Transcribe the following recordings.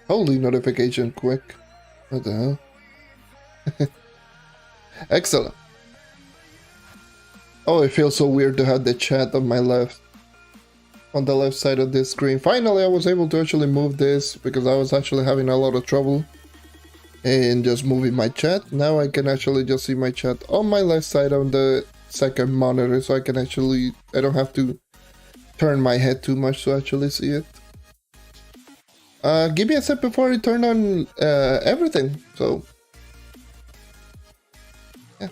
Holy notification quick. What the hell? Excellent. Oh, it feels so weird to have the chat on my left. On the left side of this screen. Finally, I was able to actually move this because I was actually having a lot of trouble in just moving my chat. Now I can actually just see my chat on my left side on the second monitor, so I can actually, I don't have to turn my head too much to actually see it. Give me a sec before I turn on everything. So yeah.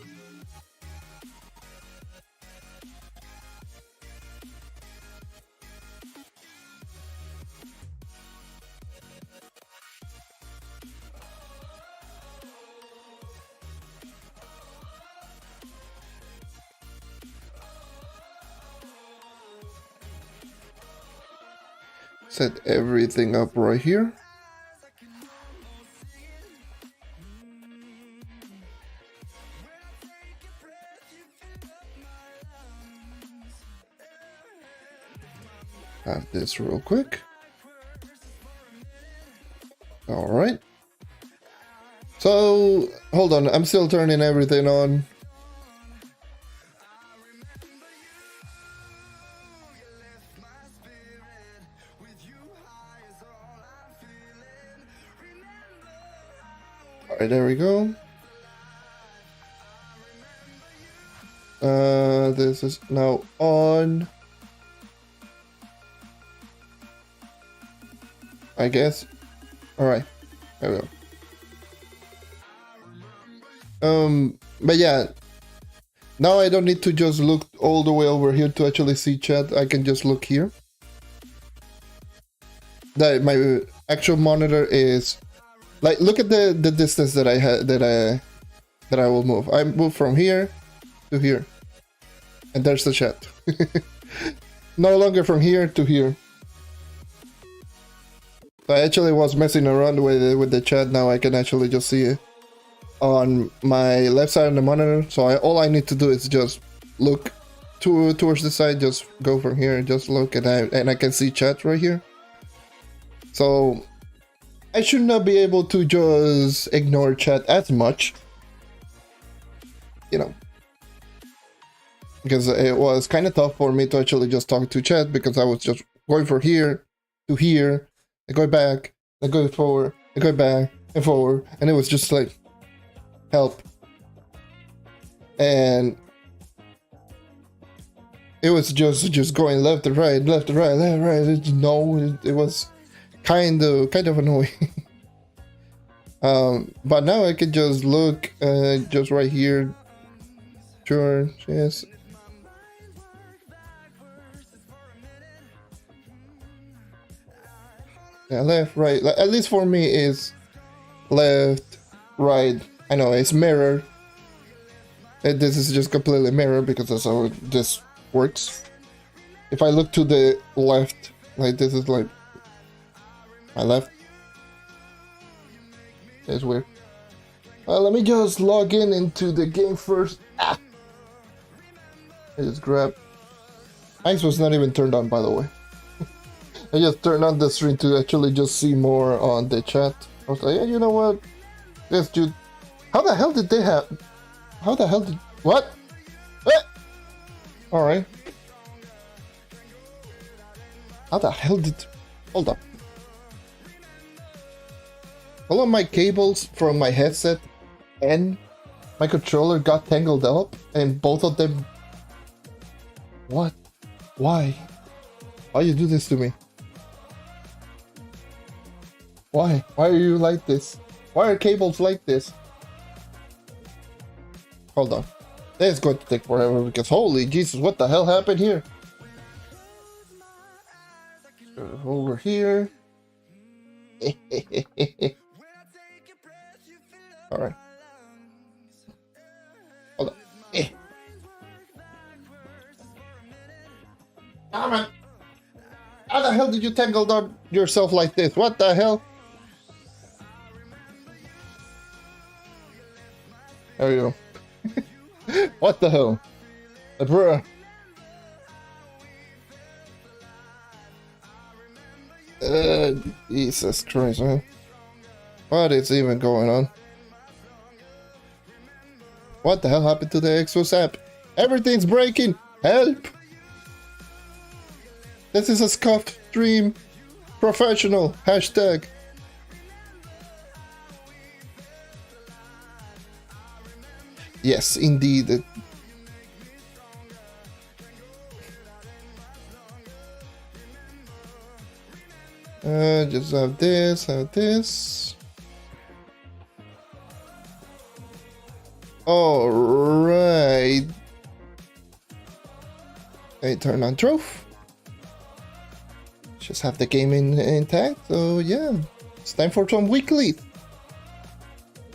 Set everything up right here. Have this real quick. All right. So hold on, I'm still turning everything on. All right, there we go. This is now on, I guess. All right, there we go. But yeah, now I don't need to just look all the way over here to actually see chat. I can just look here. That my actual monitor is like, look at the distance that I had, that I will move. I move from here to here, and there's the chat. No longer from here to here. So I actually was messing around with the chat. Now I can actually just see it on my left side of the monitor. So all I need to do is just look towards the side. Just go from here and just look, and I can see chat right here. So I should not be able to just ignore chat as much, you know, because it was kind of tough for me to actually just talk to chat, because I was just going from here to here, and go back, and go forward, and go back and forward, and it was just like, help. And it was just going left to right, left to right, left to right. No, it was kind of annoying. But now I can just look just right here. Sure, yes. Yeah, left, right. At least for me is left, right. I know it's mirror. This is just completely mirror because that's how this works. If I look to the left, like this is like my left. It's weird. Let me just log into the game first. Ah! I just grab. Mics was not even turned on, by the way. I just turned on the stream to actually just see more on the chat. I was like, yeah, you know what? This dude. How the hell did they have? How the hell did? What? What? All right. How the hell did? Hold up. All of my cables from my headset and my controller got tangled up, and both of them. What? Why? Why you do this to me? Why? Why are you like this? Why are cables like this? Hold on. This is going to take forever because holy Jesus, what the hell happened here? Over here. Alright. Hold on. Ah, man. How the hell did you tangle up yourself like this? What the hell? There you go. What the hell? Bruh. Jesus Christ, man. What is even going on? What the hell happened to the Xbox app? Everything's breaking! Help! This is a scuffed stream. Professional. Hashtag. Yes, indeed. Just have this. Alright. I turn on Trove. Just have the game intact, so yeah. It's time for some weekly.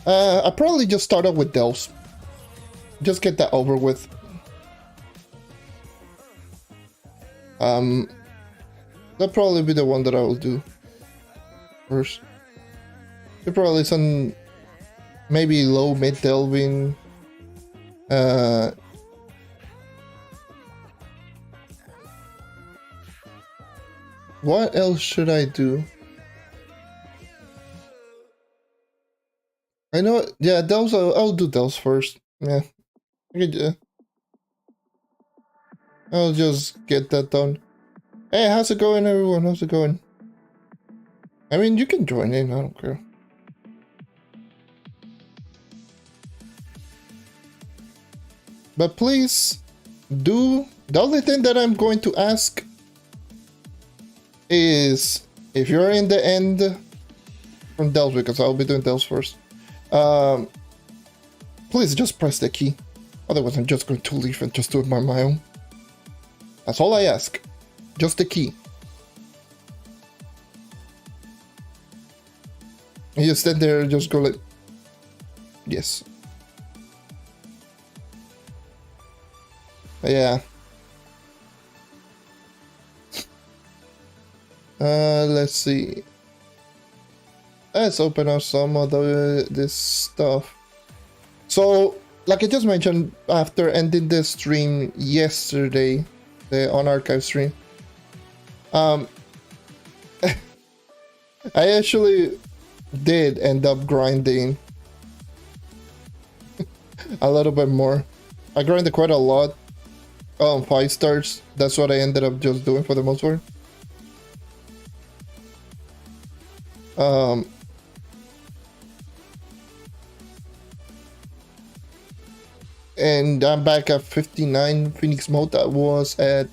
I'll probably just start up with Delves. Just get that over with. That'll probably be the one that I will do first. There probably some maybe low mid delving. What else should I do? I know, yeah, Delves. I'll do Delves first. Yeah, I'll just get that done. Hey, how's it going, everyone? How's it going? I mean, you can join in. I don't care. But please do. The only thing that I'm going to ask is if you're in the end from Delves, because I'll be doing Delves first. Please just press the key. Otherwise, I'm just going to leave and just do it by my own. That's all I ask. Just the key. And you stand there and just go like, yes. Yeah. Let's see. Let's open up some of this stuff. So, like I just mentioned, after ending the stream yesterday, the Unarchived stream, I actually did end up grinding a little bit more. I grinded quite a lot. 5 stars. That's what I ended up just doing for the most part. And I'm back at 59 Phoenix mode. That was at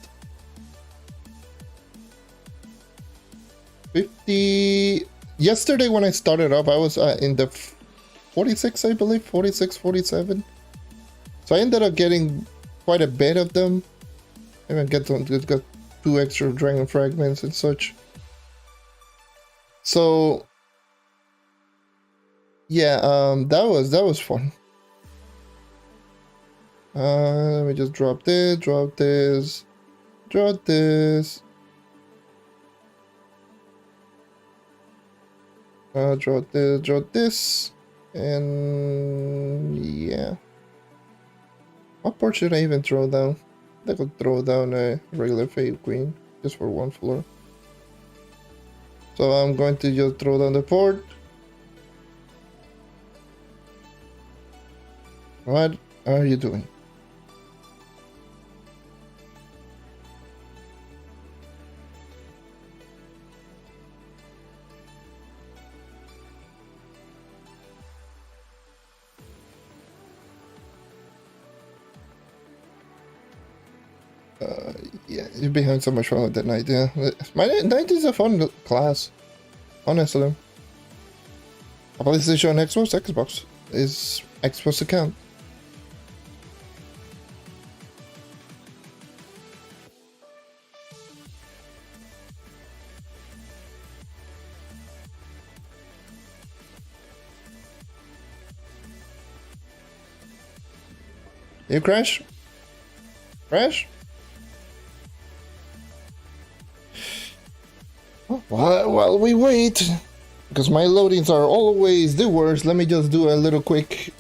50. Yesterday when I started up, I was in the 46, I believe, 46, 47. So I ended up getting quite a bit of them. I even got 2 extra dragon fragments and such. So yeah, that was fun. Let me just drop this, drop this, drop this. Drop this, drop this, and yeah. What part should I even throw down? I could throw down a regular Fade Queen just for 1 floor. So I'm going to just throw down the port. What are you doing? Yeah, you're behind so much fun with that night, yeah. My night is a fun class, honestly. A PlayStation Xbox is Xbox account. You crash? Crash? While we wait, because my loadings are always the worst, let me just do a little quick.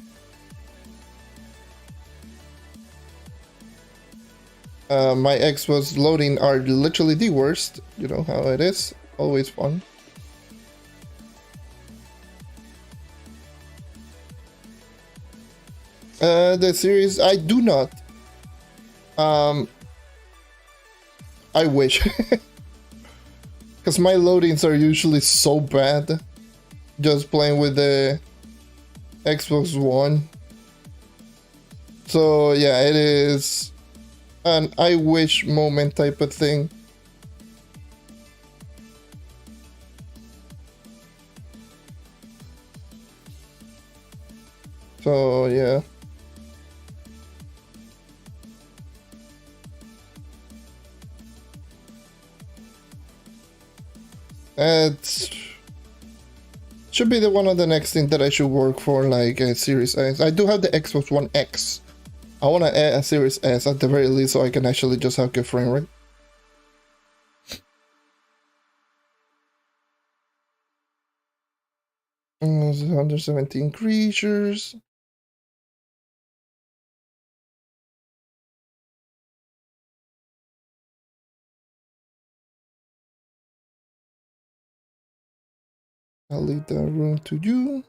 My Xbox loading are literally the worst. You know how it is. Always fun. The series, I do not. I wish. Because my loadings are usually so bad. Just playing with the Xbox One. So yeah, it is an I wish moment type of thing. So yeah. It should be the one of the next thing that I should work for, like a Series S. I do have the Xbox One X. I want to add a Series S at the very least so I can actually just have good frame rate. There's 117 creatures. I'll leave the room to you.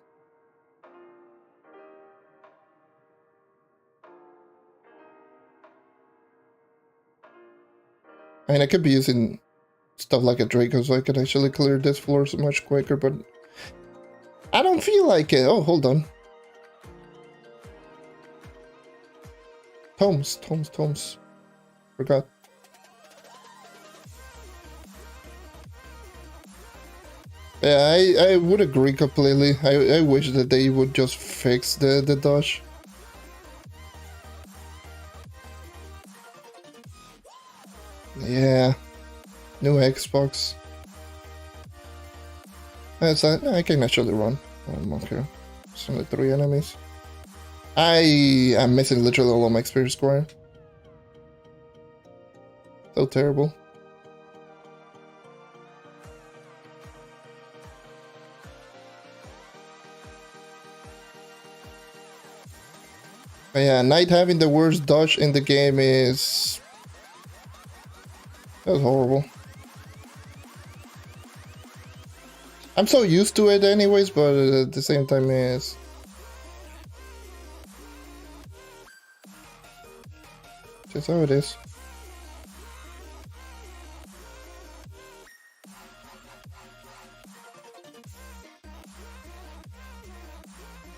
I mean, I could be using stuff like a Draco so I could actually clear this floor so much quicker, but I don't feel like it. Oh, hold on. Tomes. Forgot. Yeah, I would agree completely. I wish that they would just fix the dodge. Yeah. New Xbox. That's that. I can actually run. Okay. It's only 3 enemies. I am missing literally all of my experience score. So terrible. But yeah, Knight having the worst dodge in the game is... That's horrible. I'm so used to it anyways, but at the same time it's... Just how it is.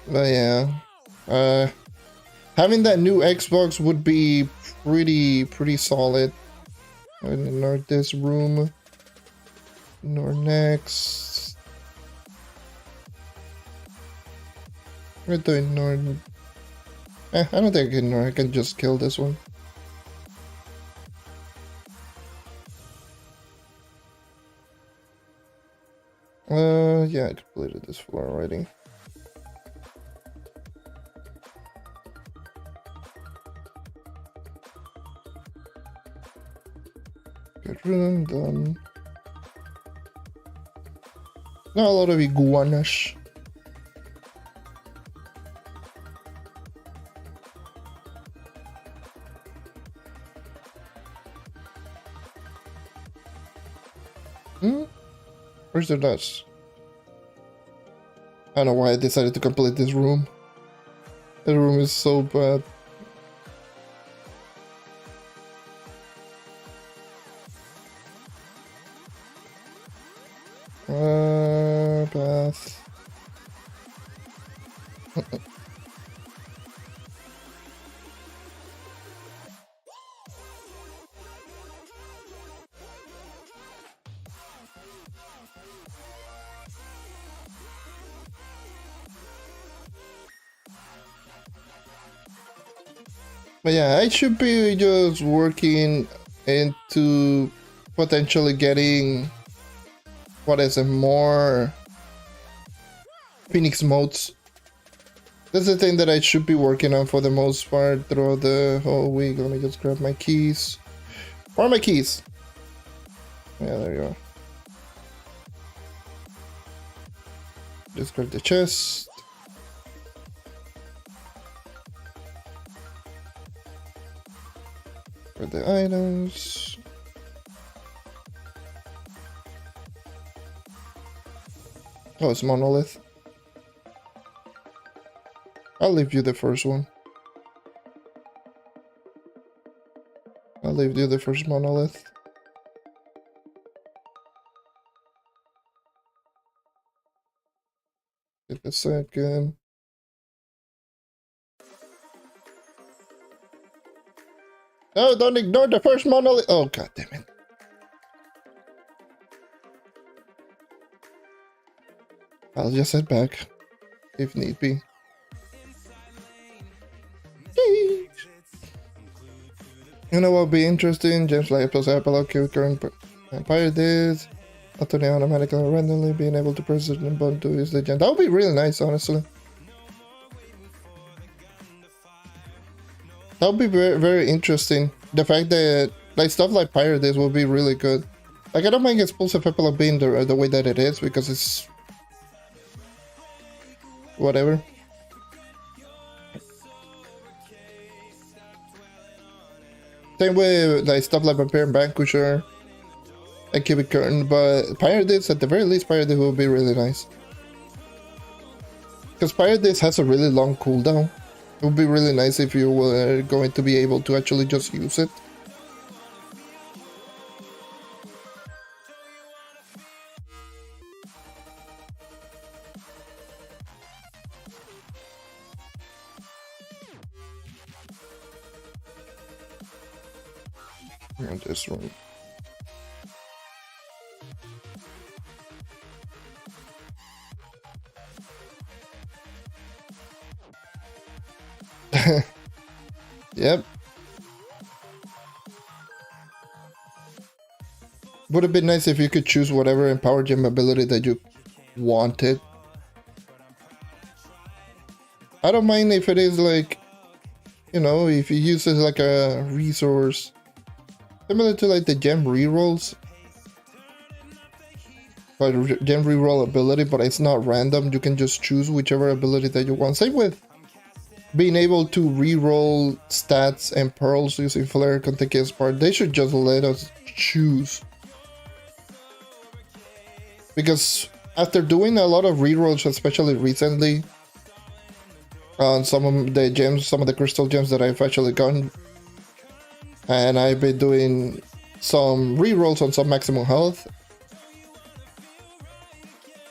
But yeah, having that new Xbox would be pretty solid. Ignore this room. Ignore next. Where do I ignore? I don't think I can ignore. I can just kill this one. Yeah, I completed this floor already. Good room done. Not a lot of iguanas. Where's the dust? I don't know why I decided to complete this room. The room is so bad. Bath. But yeah, I should be just working into potentially getting, what is it, more Phoenix modes. That's the thing that I should be working on for the most part throughout the whole week. Let me just grab my keys. Where are my keys? Yeah, there you go. Just grab the chest. For the items. Oh, it's monolith. I'll leave you the first one. I'll leave you the first monolith. Take a second. No, don't ignore the first monolith. Oh, god damn it. I'll just head back if need be. You know what would be interesting? Gems like plus Apple, current Empire this. Automatically automatically randomly being able to press it and button to use the gem. That would be really nice, honestly. That would be very, very interesting. The fact that like stuff like Pirate Days will be really good. Like I don't mind Explosive Apple being the way that it is because it's whatever. Same with like stuff like Vampire and Vanquisher. I keep it current, but Pirate Days at the very least, Pirate Days will be really nice. Because Pirate Days has a really long cooldown. It would be really nice if you were going to be able to actually just use it. And this one. Yep. Would have been nice if you could choose whatever Empower Gem ability that you wanted. I don't mind if it is like, you know, if you use it like a resource. Similar to like the gem rerolls. But gem reroll ability, but it's not random. You can just choose whichever ability that you want. Same with being able to reroll stats and pearls using Flare Contagious Part. They should just let us choose. Because after doing a lot of rerolls, especially recently, on some of the gems, some of the crystal gems that I've actually gotten, and I've been doing some rerolls on some maximum health.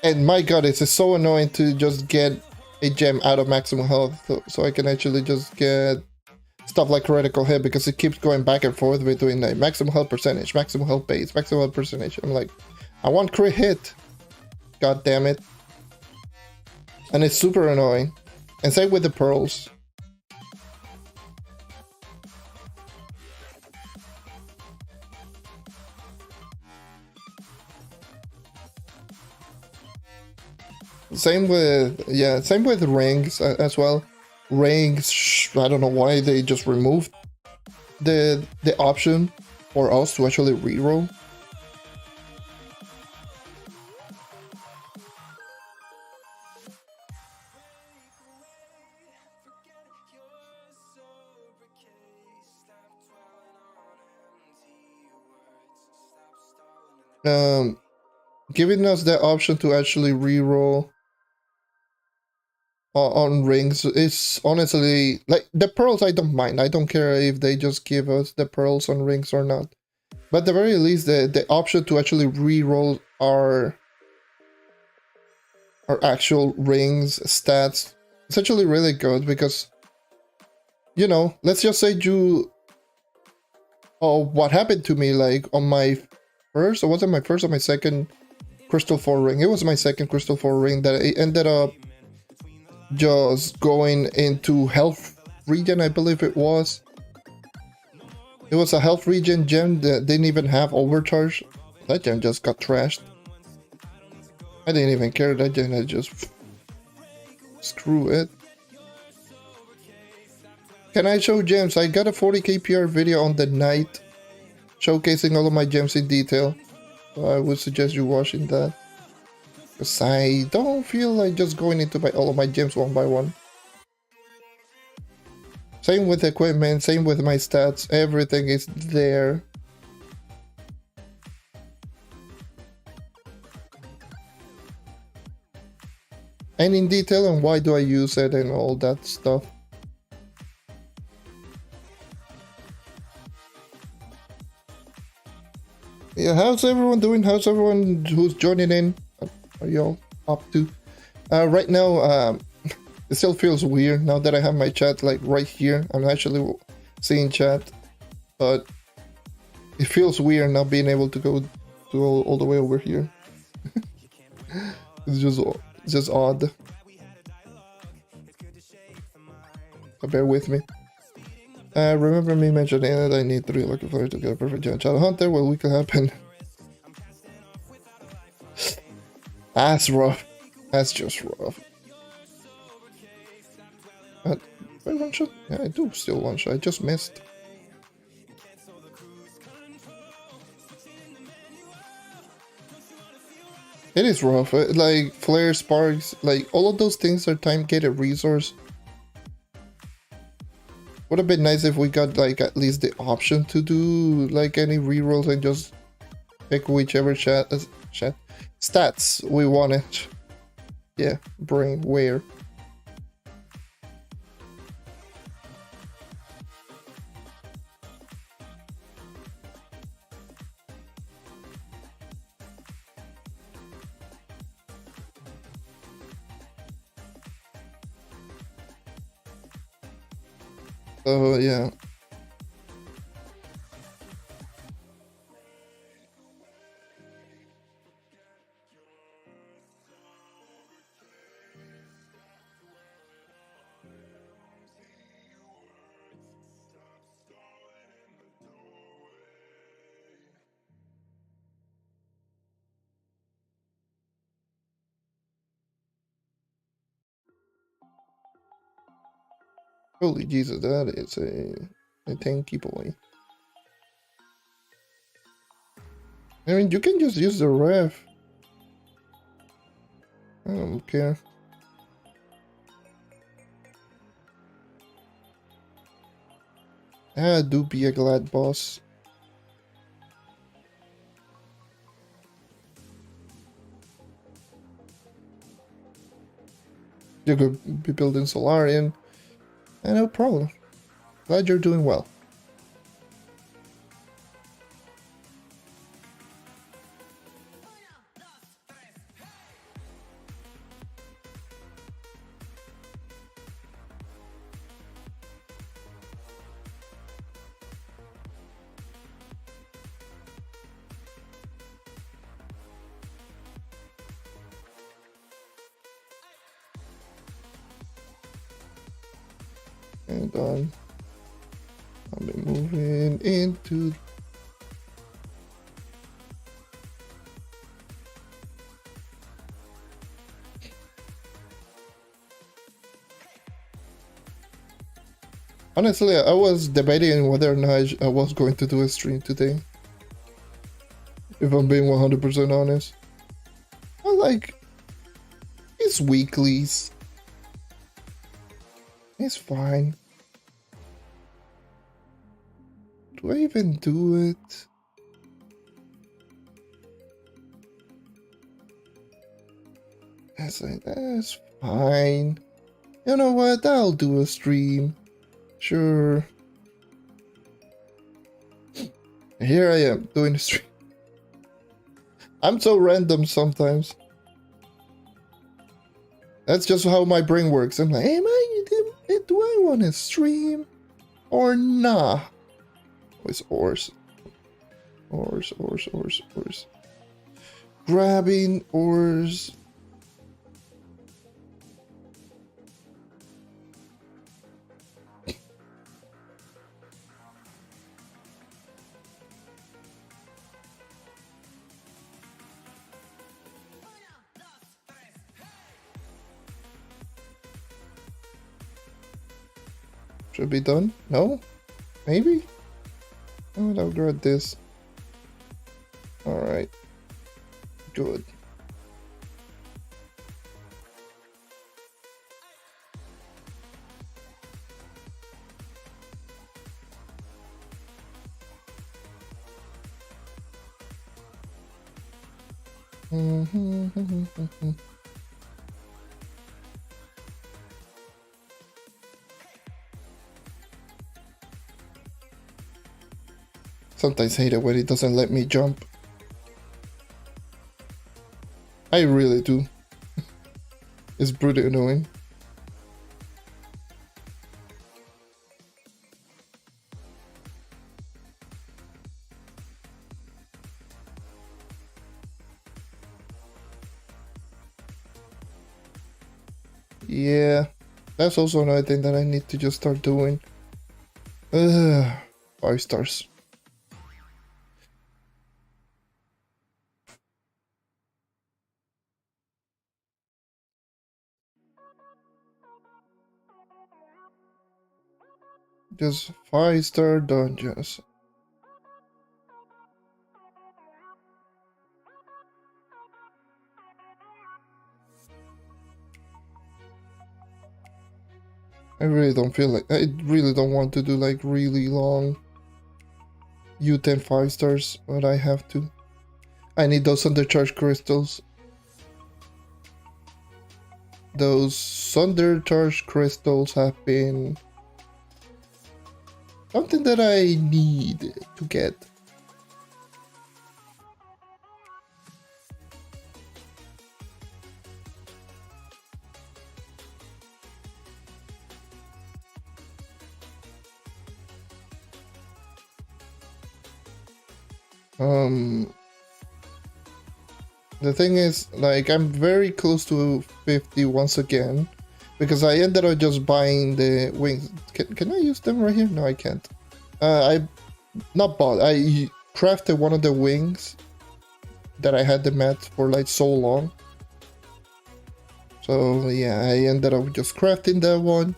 And my god, it's so annoying to just get a gem out of maximum health, so I can actually just get stuff like critical hit, because it keeps going back and forth between like maximum health percentage, maximum health base, maximum health percentage. I'm like, I want crit hit. God damn it. And it's super annoying. And same with the pearls. Same with rings as well. Rings, I don't know why they just removed the option for us to actually reroll. Giving us the option to actually reroll on rings is honestly, like, the pearls I don't mind. I don't care if they just give us the pearls on rings or not. But at the very least, the option to actually reroll our actual rings stats is actually really good, because, you know, let's just say what happened to me, like on my first, or was it my first or my second Crystal 4 ring? It was my second Crystal 4 ring that I ended up just going into health regen, I believe it was. It was a health regen gem that didn't even have overcharge. That gem just got trashed. I didn't even care that gem, I just screw it. Can I show gems? I got a 40k PR video on the night showcasing all of my gems in detail. So I would suggest you watching that. Because I don't feel like just going into all of my gems one by one. Same with equipment, same with my stats, everything is there. And in detail on why do I use it and all that stuff. Yeah, how's everyone doing? How's everyone who's joining in? What are y'all up to? Right now, it still feels weird now that I have my chat like right here. I'm actually seeing chat, but it feels weird not being able to go to all the way over here. It's just odd. So bear with me. Remember me mentioning that I need 3 lucky players to get a perfect giant shadow hunter? Well, we could happen. That's rough. That's just rough. I one shot? Yeah, I do still one shot. I just missed. It is rough. Like flare, sparks, like all of those things are time-gated resource. Would have been nice if we got like at least the option to do like any rerolls and just pick whichever stats we wanted. Yeah, bring where. So yeah. Holy Jesus, that is a tanky boy. I mean, you can just use the ref. I don't care. Do be a glad boss. You could be building Solarian. No problem. Glad you're doing well. And I'll be moving into. Honestly, I was debating whether or not I was going to do a stream today. If I'm being 100% honest. I like... It's weeklies. It's fine. Do I even do it? It's like, that's fine. You know what? I'll do a stream. Sure. Here I am, doing a stream. I'm so random sometimes. That's just how my brain works. I'm like, do I want to stream or nah? It's ores. Ores. Grabbing ores. Should be done? No? Maybe? Oh, I'll grab this. Alright. Good. Sometimes hate it when it doesn't let me jump. I really do. It's pretty annoying. Yeah, that's also another thing that I need to just start doing. 5 stars. Just 5-star dungeons. I really don't feel like, I really don't want to do like really long U10 5 stars, but I have to. I need those undercharged crystals. Those undercharged crystals have been something that I need to get. The thing is, like, I'm very close to 50 once again, because I ended up just buying the wings. Can I use them right here? No, I can't. I not bought. I crafted one of the wings that I had the mats for like so long. So yeah, I ended up just crafting that one.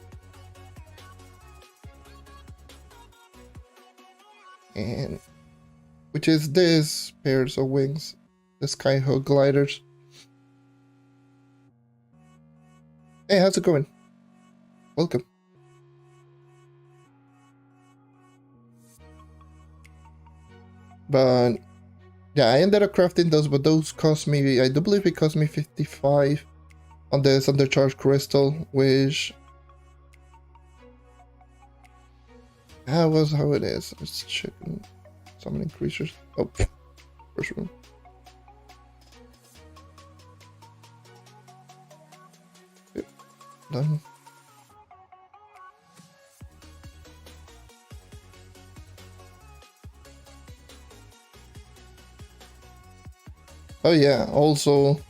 And which is this pairs of wings, the Skyhook gliders. Hey, how's it going? Welcome. But yeah, I ended up crafting those, but those cost me, I do believe it cost me 55 on this undercharged crystal, which was how it is. Let's check summoning creatures. Oh, first room. Yep, done. Oh yeah, also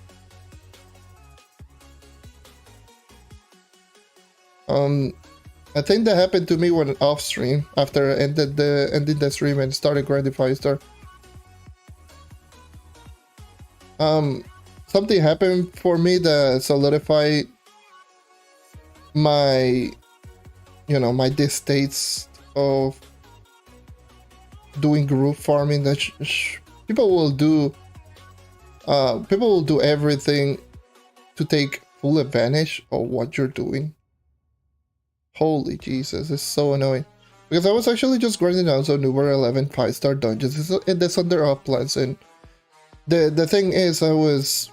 a thing that happened to me when off stream after I ended the stream and started grinding 5-star. Something happened for me that solidified my, my distaste of doing group farming. That people will do everything to take full advantage of what you're doing. Holy Jesus, it's so annoying. Because I was actually just grinding out some Uber 11 5-star dungeons in this under uplands, and the thing is, I was,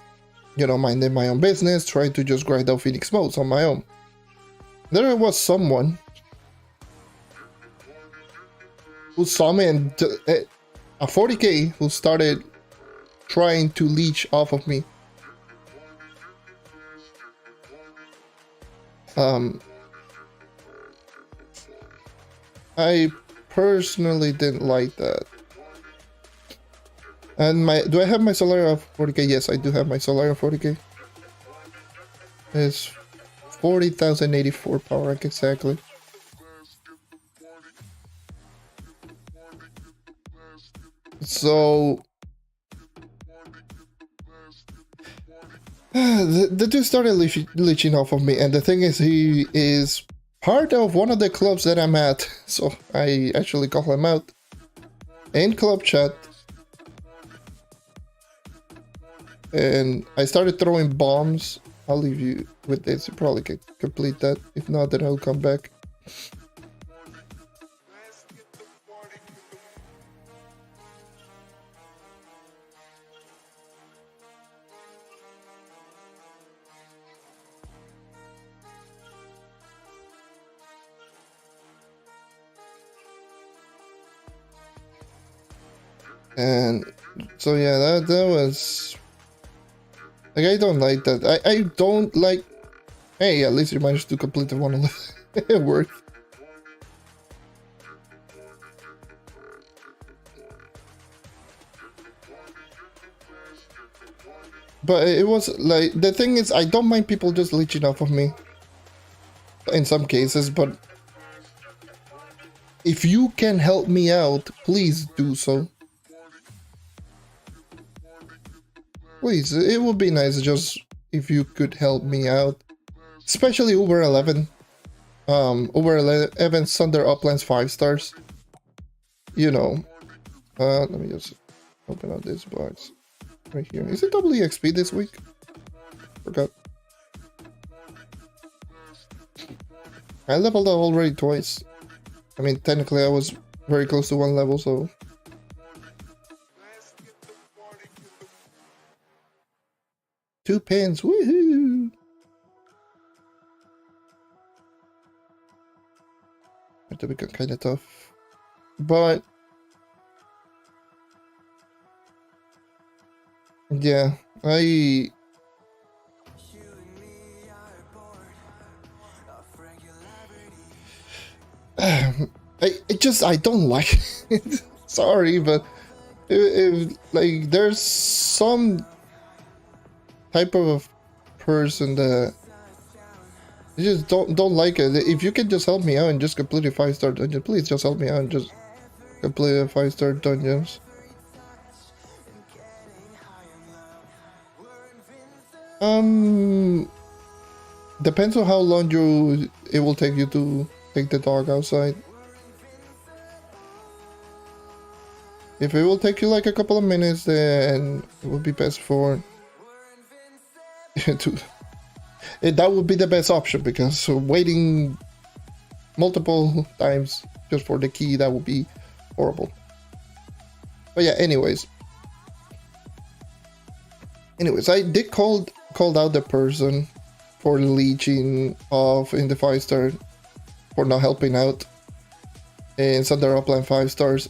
minding my own business, trying to just grind out Phoenix modes on my own. There was someone who saw me and a 40k who started trying to leech off of me. I personally didn't like that. And do I have my Solarium 40k? Yes, I do have my Solarium 40k. It's 40,084 power rank exactly. So the dude started leeching off of me, and the thing is, he is part of one of the clubs that I'm at, so I actually call him out in club chat, and I started throwing bombs. I'll leave you with this. You probably can complete that. If not, then I'll come back. And so yeah, that was Like, I don't like that. I don't like... Hey, at least you managed to complete the one it worked. But it was like... The thing is, I don't mind people just leeching off of me. In some cases, but... If you can help me out, please do so. Please, it would be nice just if you could help me out. Especially over 11. Over 11 Thunder Uplands 5 stars. You know. Let me just open up this box. Right here. Is it WXP this week? Forgot. I leveled up already twice. I mean, technically I was very close to 1 level, so... Two pins, woohoo! That become kind of tough, but yeah, I I don't like it. Sorry, but like there's some type of person that I just don't like it. If you can just help me out and just complete a 5-star dungeon, please just help me out and just complete a 5-star dungeons. Depends on how long it will take you to take the dog outside. If it will take you like a couple of minutes, then it would be best for that would be the best option, because waiting multiple times just for the key, that would be horrible. But yeah, anyways, I did called out the person for leeching off in the 5-star, for not helping out in Thunder Upland 5 stars.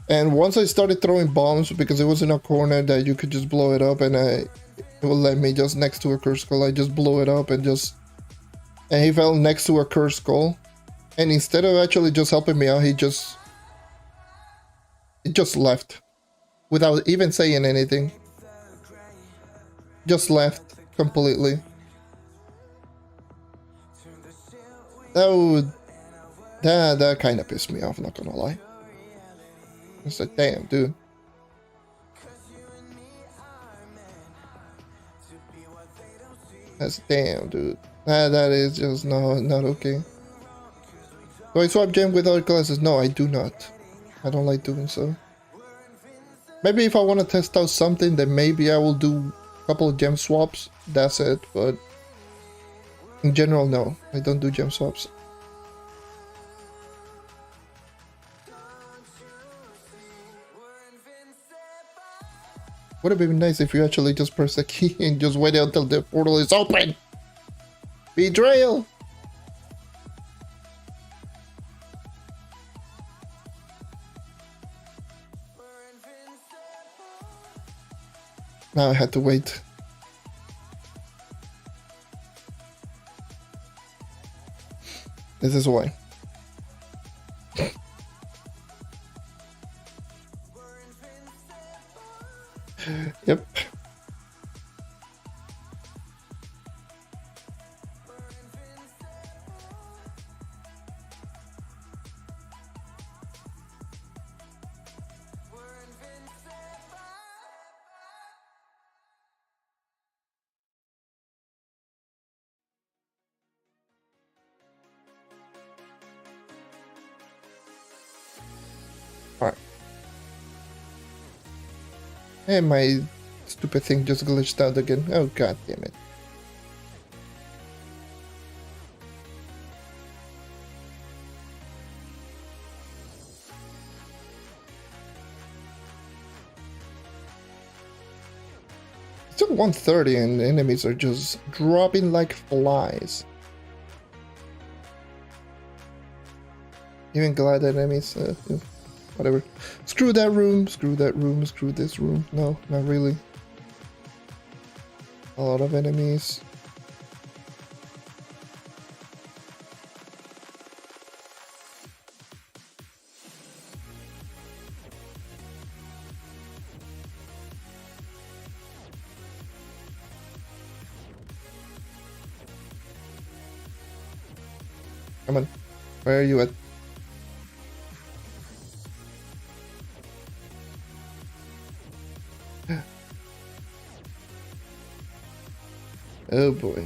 And once I started throwing bombs, because it was in a corner that you could just blow it up, and it will let me just next to a cursed skull, I just blow it up and he fell next to a cursed skull. And instead of actually just helping me out, he just left without even saying anything. Just left completely. That kind of pissed me off, not gonna lie. It's like, damn, dude. That's damn, dude. That is just not okay. Do I swap gem with other classes? No, I do not. I don't like doing so. Maybe if I want to test out something, then maybe I will do a couple of gem swaps. That's it, but in general, no. I don't do gem swaps. Would have been nice if you actually just press the key and just wait until the portal is open. Betrayal! Now I had to wait. This is why. Yep. Alright. And my stupid thing just glitched out again. Oh, god damn it. It's at 130 and the enemies are just dropping like flies. Even glide enemies, whatever. Screw that room, screw that room, screw this room. No, not really. A lot of enemies. Come on, where are you at? Oh boy.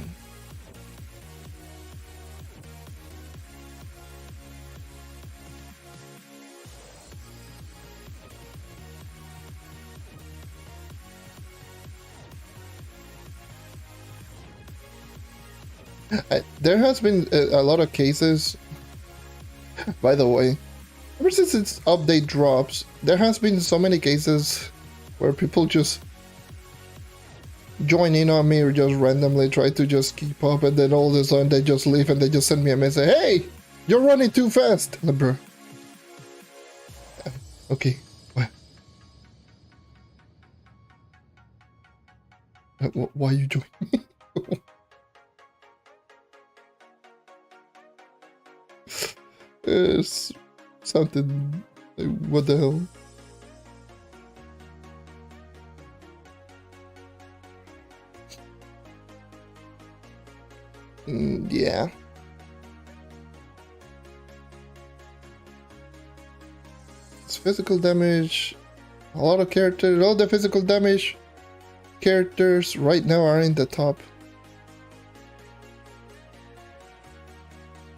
There has been a lot of cases, by the way, ever since its update drops, there has been so many cases where people just join in on me or just randomly try to just keep up, and then all of a sudden they just leave and they just send me a message, hey, you're running too fast. Like, bro. Okay, what? Why are you joining me? It's something like, what the hell? Yeah. It's physical damage. A lot of characters. All the physical damage characters right now are in the top.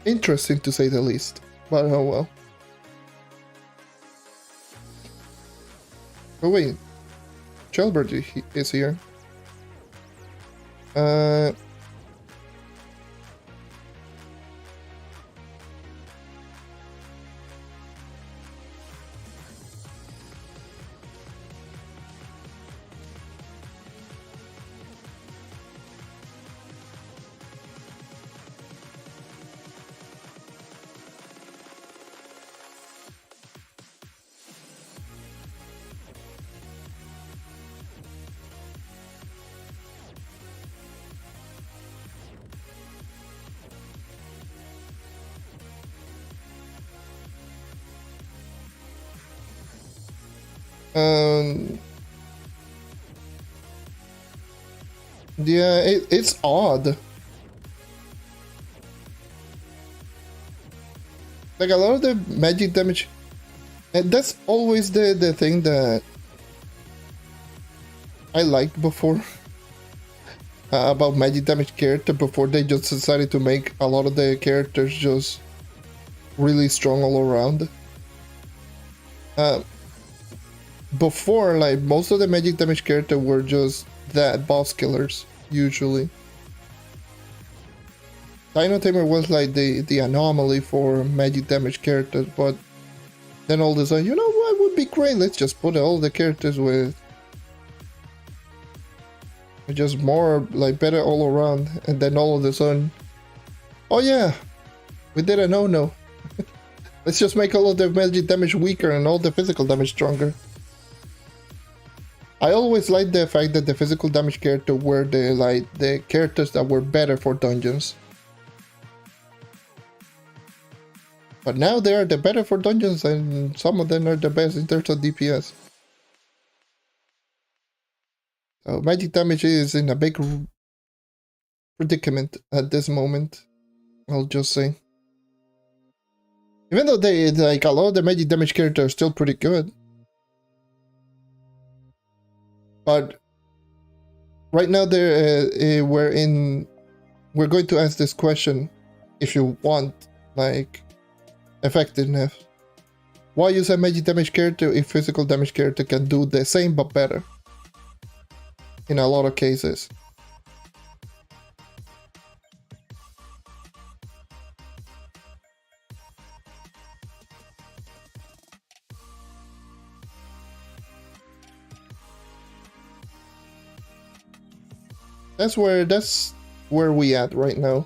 Interesting to say the least. But oh well. Oh wait. Jailbird is here. Yeah, it's odd. Like a lot of the magic damage, and that's always the thing that I liked before about magic damage character, before they just decided to make a lot of the characters just really strong all around. Before, like, most of the magic damage characters were just that boss killers, usually. Dino Tamer was like the anomaly for magic damage characters, but then all of a sudden, you know what would be great? Let's just put all the characters with just more, like, better all around, and then all of a sudden, oh yeah, we did a no-no. Let's just make all of the magic damage weaker and all the physical damage stronger. I always liked the fact that the physical damage characters were the characters that were better for dungeons. But now they are the better for dungeons, and some of them are the best in terms of DPS. So magic damage is in a big predicament at this moment, I'll just say. Even though they, like, a lot of the magic damage characters are still pretty good. But right now we're going to ask this question, if you want, like, effectiveness. Why use a magic damage character if physical damage character can do the same but better? In a lot of cases. That's where we at right now.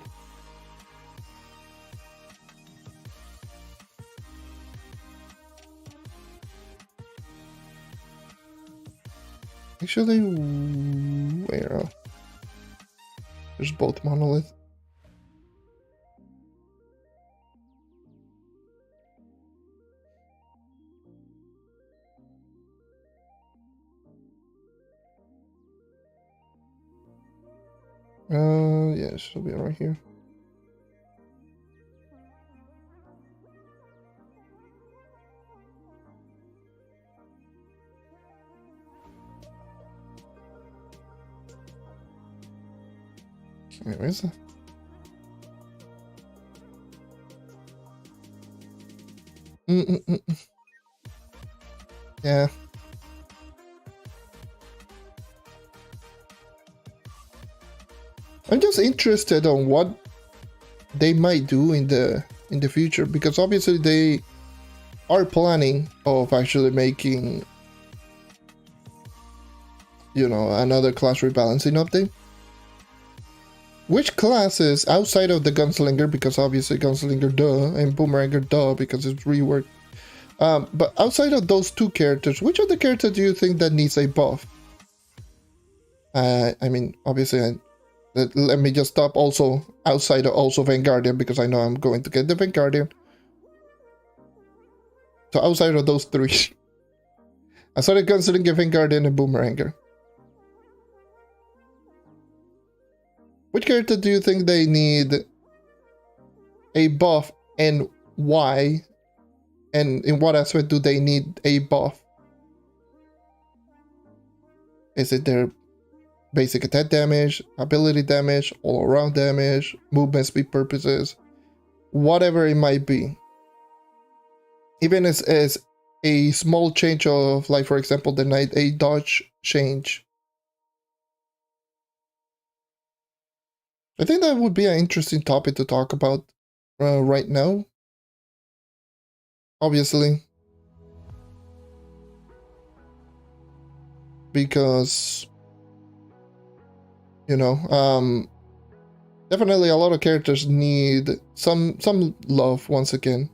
Actually, where? There's both monolith. Yeah, it should be right here. Where is it? Yeah. I'm just interested on what they might do in the future, because obviously they are planning of actually making, you know, another class rebalancing update. Which classes outside of the Gunslinger, because obviously Gunslinger duh, and Boomeranger duh, because it's reworked. But outside of those two characters, which of the characters do you think that needs a buff? I mean, obviously, let me just stop also outside of also Vanguardian, because I know I'm going to get the Vanguardian. So outside of those three, outside of Gunslinger, Vanguardian, and Boomeranger, which character do you think they need a buff, and why? And in what aspect do they need a buff? Is it their basic attack damage, ability damage, all-around damage, movement speed purposes, whatever it might be? Even as a small change of, like, for example, the Knight A dodge change. I think that would be an interesting topic to talk about right now. Obviously. Because, you know, definitely a lot of characters need some love once again.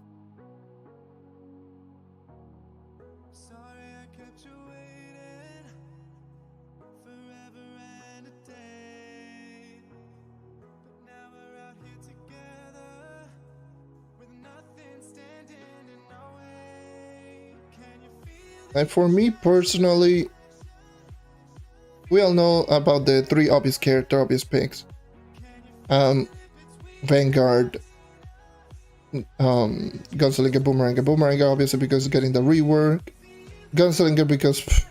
And for me personally, we all know about the three obvious picks. Vanguard, Gunslinger, Boomerang. Boomerang obviously because it's getting the rework. Gunslinger because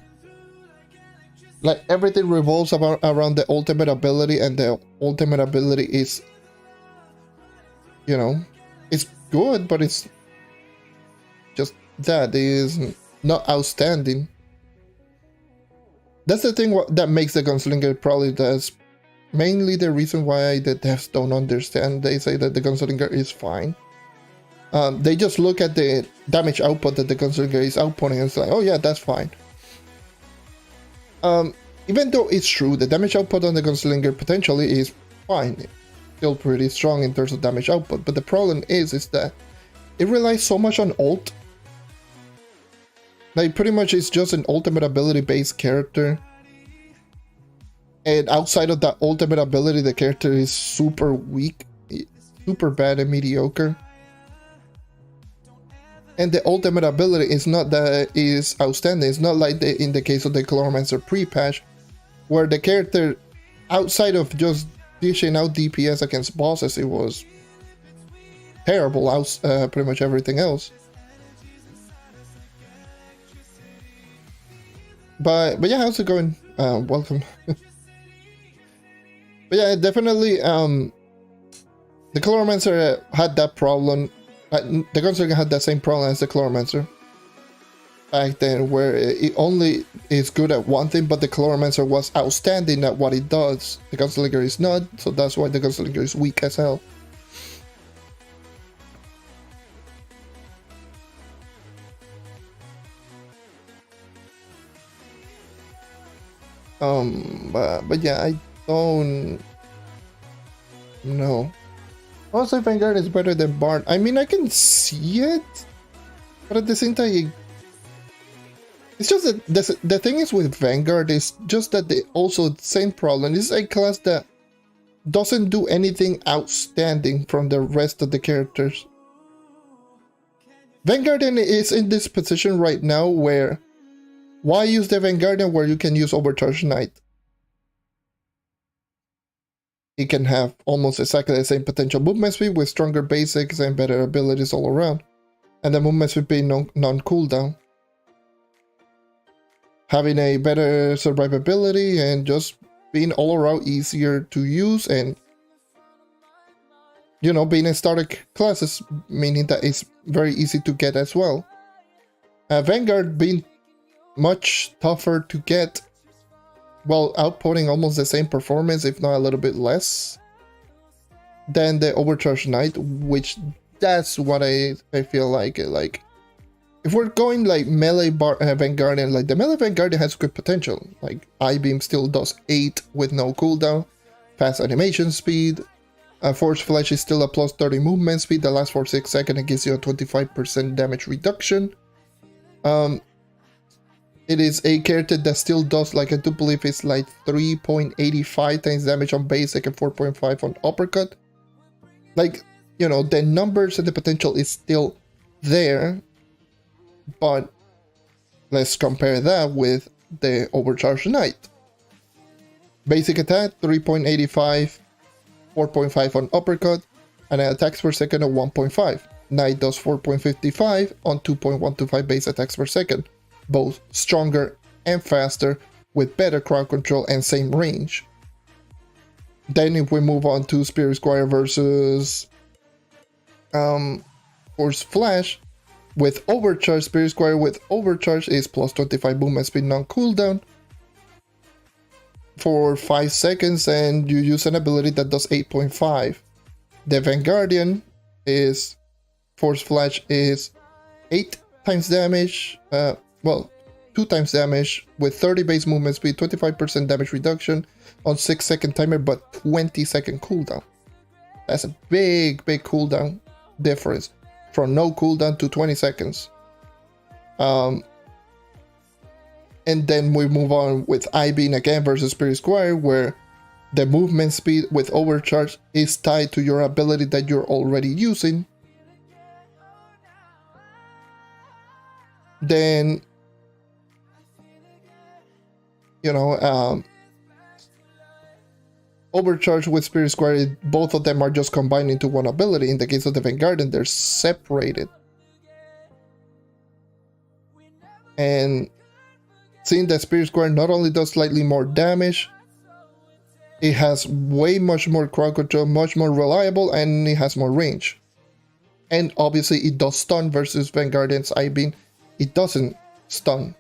like everything revolves around the ultimate ability, and the ultimate ability is, you know, it's good, but it's just that is not outstanding. That's the thing that makes the Gunslinger probably that's mainly the reason why the devs don't understand. They say that the Gunslinger is fine. They just look at the damage output that the Gunslinger is outputting and it's like, oh yeah, that's fine. Even though it's true, the damage output on the Gunslinger potentially is fine. It's still pretty strong in terms of damage output, but the problem is that it relies so much on ult. Like, pretty much it's just an ultimate ability based character. And outside of that ultimate ability, the character is super weak, super bad and mediocre. And the ultimate ability is not that is outstanding. It's not like in the case of the Chloromancer pre-patch, where the character, outside of just dishing out DPS against bosses, it was terrible. Pretty much everything else. But yeah, how's it going? Welcome. But yeah, definitely, the Chloromancer had that problem. The Gunslinger had that same problem as the Chloromancer back then, where it only is good at one thing, but the Chloromancer was outstanding at what it does. The Gunslinger is not, so that's why the Gunslinger is weak as hell. But yeah, I don't know. Also, Vanguard is better than Bard. I mean, I can see it, but at the same time, It's just that the thing is with Vanguard is just that they also same problem. It's a class that doesn't do anything outstanding from the rest of the characters. Vanguardian is in this position right now where why use the Vanguardian where you can use Overcharged Knight? It can have almost exactly the same potential movement speed with stronger basics and better abilities all around. And the movement speed being non-cooldown. Having a better survivability and just being all around easier to use and, you know, being a starter class, meaning that it's very easy to get as well. Vanguard being much tougher to get while outputting almost the same performance, if not a little bit less, than the Overcharged Knight, which that's what I feel like. Like, if we're going like melee Vanguardian, like the melee Vanguardian has good potential. Like I-Beam still does 8 with no cooldown, fast animation speed. Force Flash is still a plus 30 movement speed that lasts for 6 seconds and gives you a 25% damage reduction. It is a character that still does, like, I do believe it's like 3.85 times damage on basic and 4.5 on uppercut. Like, you know, the numbers and the potential is still there. But let's compare that with the Overcharged Knight. Basic attack 3.85, 4.5 on uppercut, and an attacks per second of 1.5. Knight does 4.55 on 2.125 base attacks per second. Both stronger and faster with better crowd control and same range. Then if we move on to Spirit Squire versus Force Flash, with Overcharge, Spirit Squire with Overcharge is plus 25 movement speed non-cooldown for 5 seconds, and you use an ability that does 8.5. The Vanguardian is Force Flash is 8 times damage, well, 2 times damage with 30 base movement speed, 25% damage reduction on 6-second timer, but 20-second cooldown. That's a big cooldown difference. From no cooldown to 20 seconds. And then we move on with I-Beam again versus Spirit Squire, where the movement speed with Overcharge is tied to your ability that you're already using. Then, you know, Overcharge with Spirit Squire, both of them are just combined into one ability. In the case of the Vanguardian, they're separated. And seeing that Spirit Squire not only does slightly more damage, it has way much more crowd control, much more reliable, and it has more range. And obviously it does stun versus Vanguardian's I-Beam. It doesn't stun.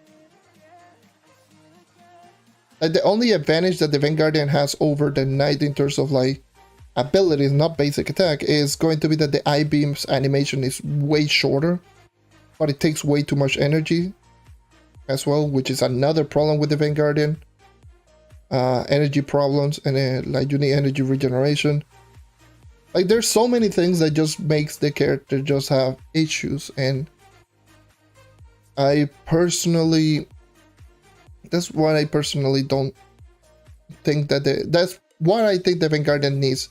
Like, the only advantage that the Vanguardian has over the Knight in terms of like abilities, not basic attack, is going to be that the I-Beam's animation is way shorter, but it takes way too much energy as well, which is another problem with the Vanguardian. Energy problems, and like you need energy regeneration. Like, there's so many things that just makes the character just have issues, and that's why I personally don't think that that's why I think the Vanguardian needs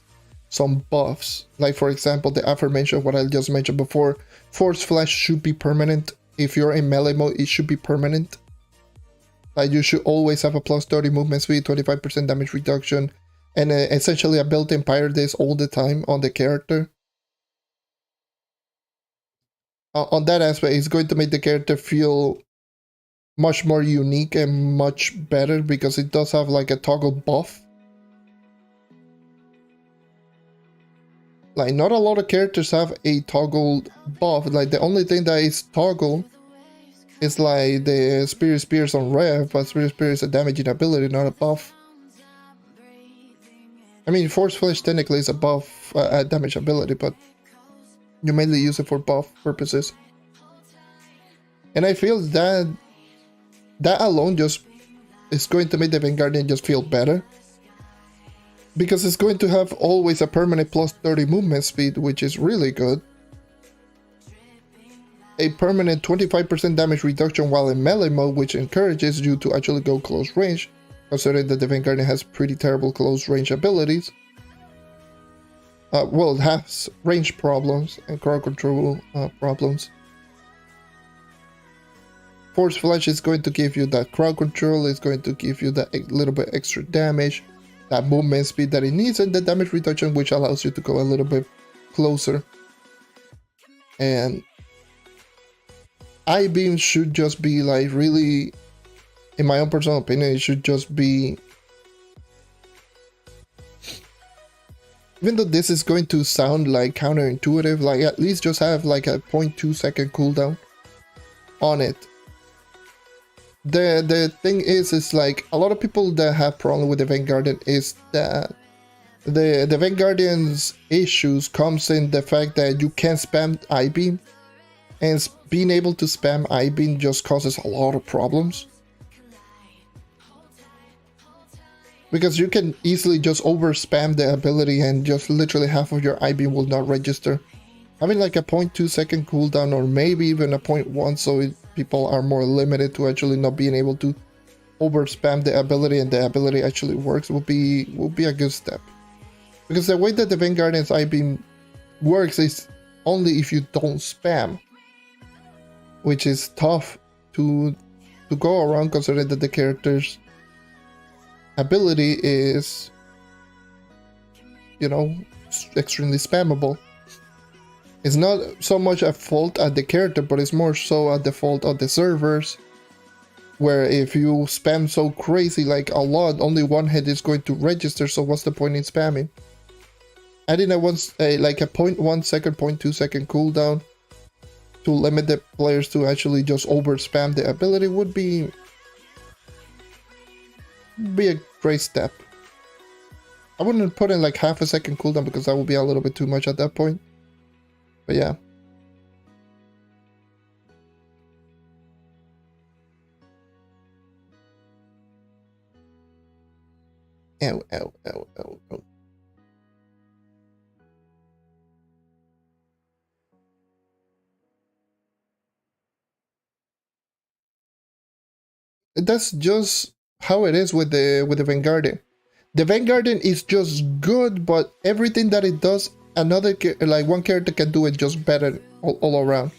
some buffs. Like, for example, the aforementioned, what I just mentioned before, Force Flash should be permanent. If you're in melee mode, it should be permanent. Like, you should always have a plus 30 movement speed, 25% damage reduction, and essentially a built-in Pyre Disc all the time on the character. On that aspect, it's going to make the character feel much more unique and much better, because it does have like a toggle buff. Like, not a lot of characters have a toggle buff. Like, the only thing that is toggle is like the Spirit Spears on Rev, but Spirit Spear is a damaging ability, not a buff. I mean, Force Flash technically is a buff, a damage ability, but you mainly use it for buff purposes. And I feel that alone just is going to make the Vanguardian just feel better, because it's going to have always a permanent plus 30 movement speed, which is really good. a permanent 25% damage reduction while in melee mode, which encourages you to actually go close range, considering that the Vanguard has pretty terrible close range abilities. Well, it has range problems and crowd control problems. Force Flash is going to give you that crowd control, it's going to give you that little bit extra damage, that movement speed that it needs, and the damage reduction, which allows you to go a little bit closer. And I-beam should just be like really, in my own personal opinion, it should just be, even though this is going to sound like counterintuitive, like at least just have like a 0.2 second cooldown on it. The thing is like a lot of people that have problem with the Vanguardian is that the Vanguardian's issues comes in the fact that you can't spam I-beam, and being able to spam I-beam just causes a lot of problems. Because you can easily just over spam the ability and just literally half of your I-beam will not register. Having like a 0.2 second cooldown or maybe even a 0.1, so people are more limited to actually not being able to over spam the ability and the ability actually works would be a good step. Because the way that the Vanguardian's I-beam works is only if you don't spam, which is tough to go around considering that the character's ability is, you know, extremely spammable. It's not so much a fault at the character, but it's more so a fault of the servers, where if you spam so crazy, like a lot, only one hit is going to register, so what's the point in spamming? Adding like a 0.1 second, 0.2 second cooldown to limit the players to actually just over spam the ability would be a great step. I wouldn't put in like half a second cooldown because that would be a little bit too much at that point. But yeah. Ow, ow, ow, ow, ow. That's just how it is with the Vanguardian. The Vanguardian is just good, but everything that it does, like one character can do it just better all around.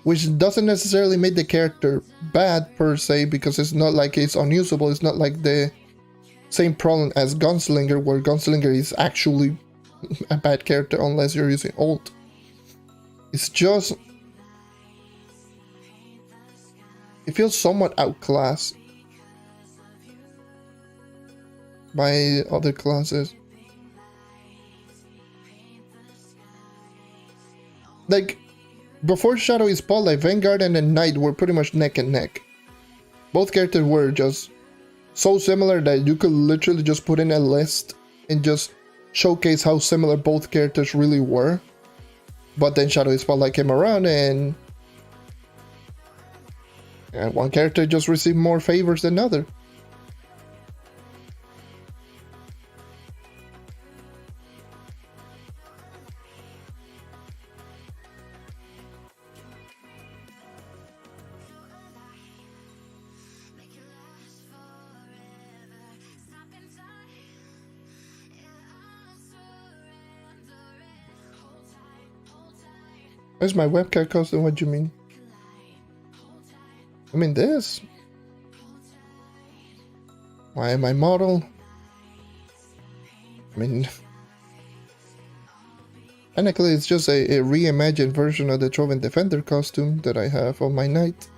Which doesn't necessarily make the character bad per se, because it's not like it's unusable. It's not like the same problem as Gunslinger, where Gunslinger is actually a bad character unless you're using ult. It's just, it feels somewhat outclassed by other classes. Like, before Shadowy Spotlight, Vanguard and Knight were pretty much neck and neck. Both characters were just so similar that you could literally just put in a list and just showcase how similar both characters really were. But then Shadowy Spotlight came around and one character just received more favors than other. Where's my webcam custom? What do you mean? I mean this. Why am I model? I mean, technically it's just a reimagined version of the Trove and Defender costume that I have on my knight.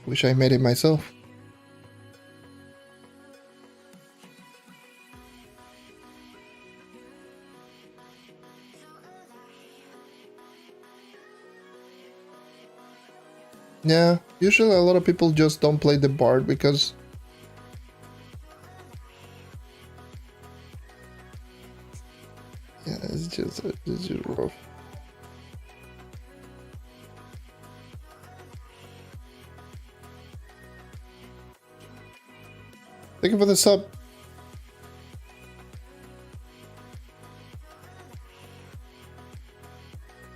Wish I made it myself. Yeah, usually a lot of people just don't play the Bard because yeah, it's just rough. Thank you for the sub.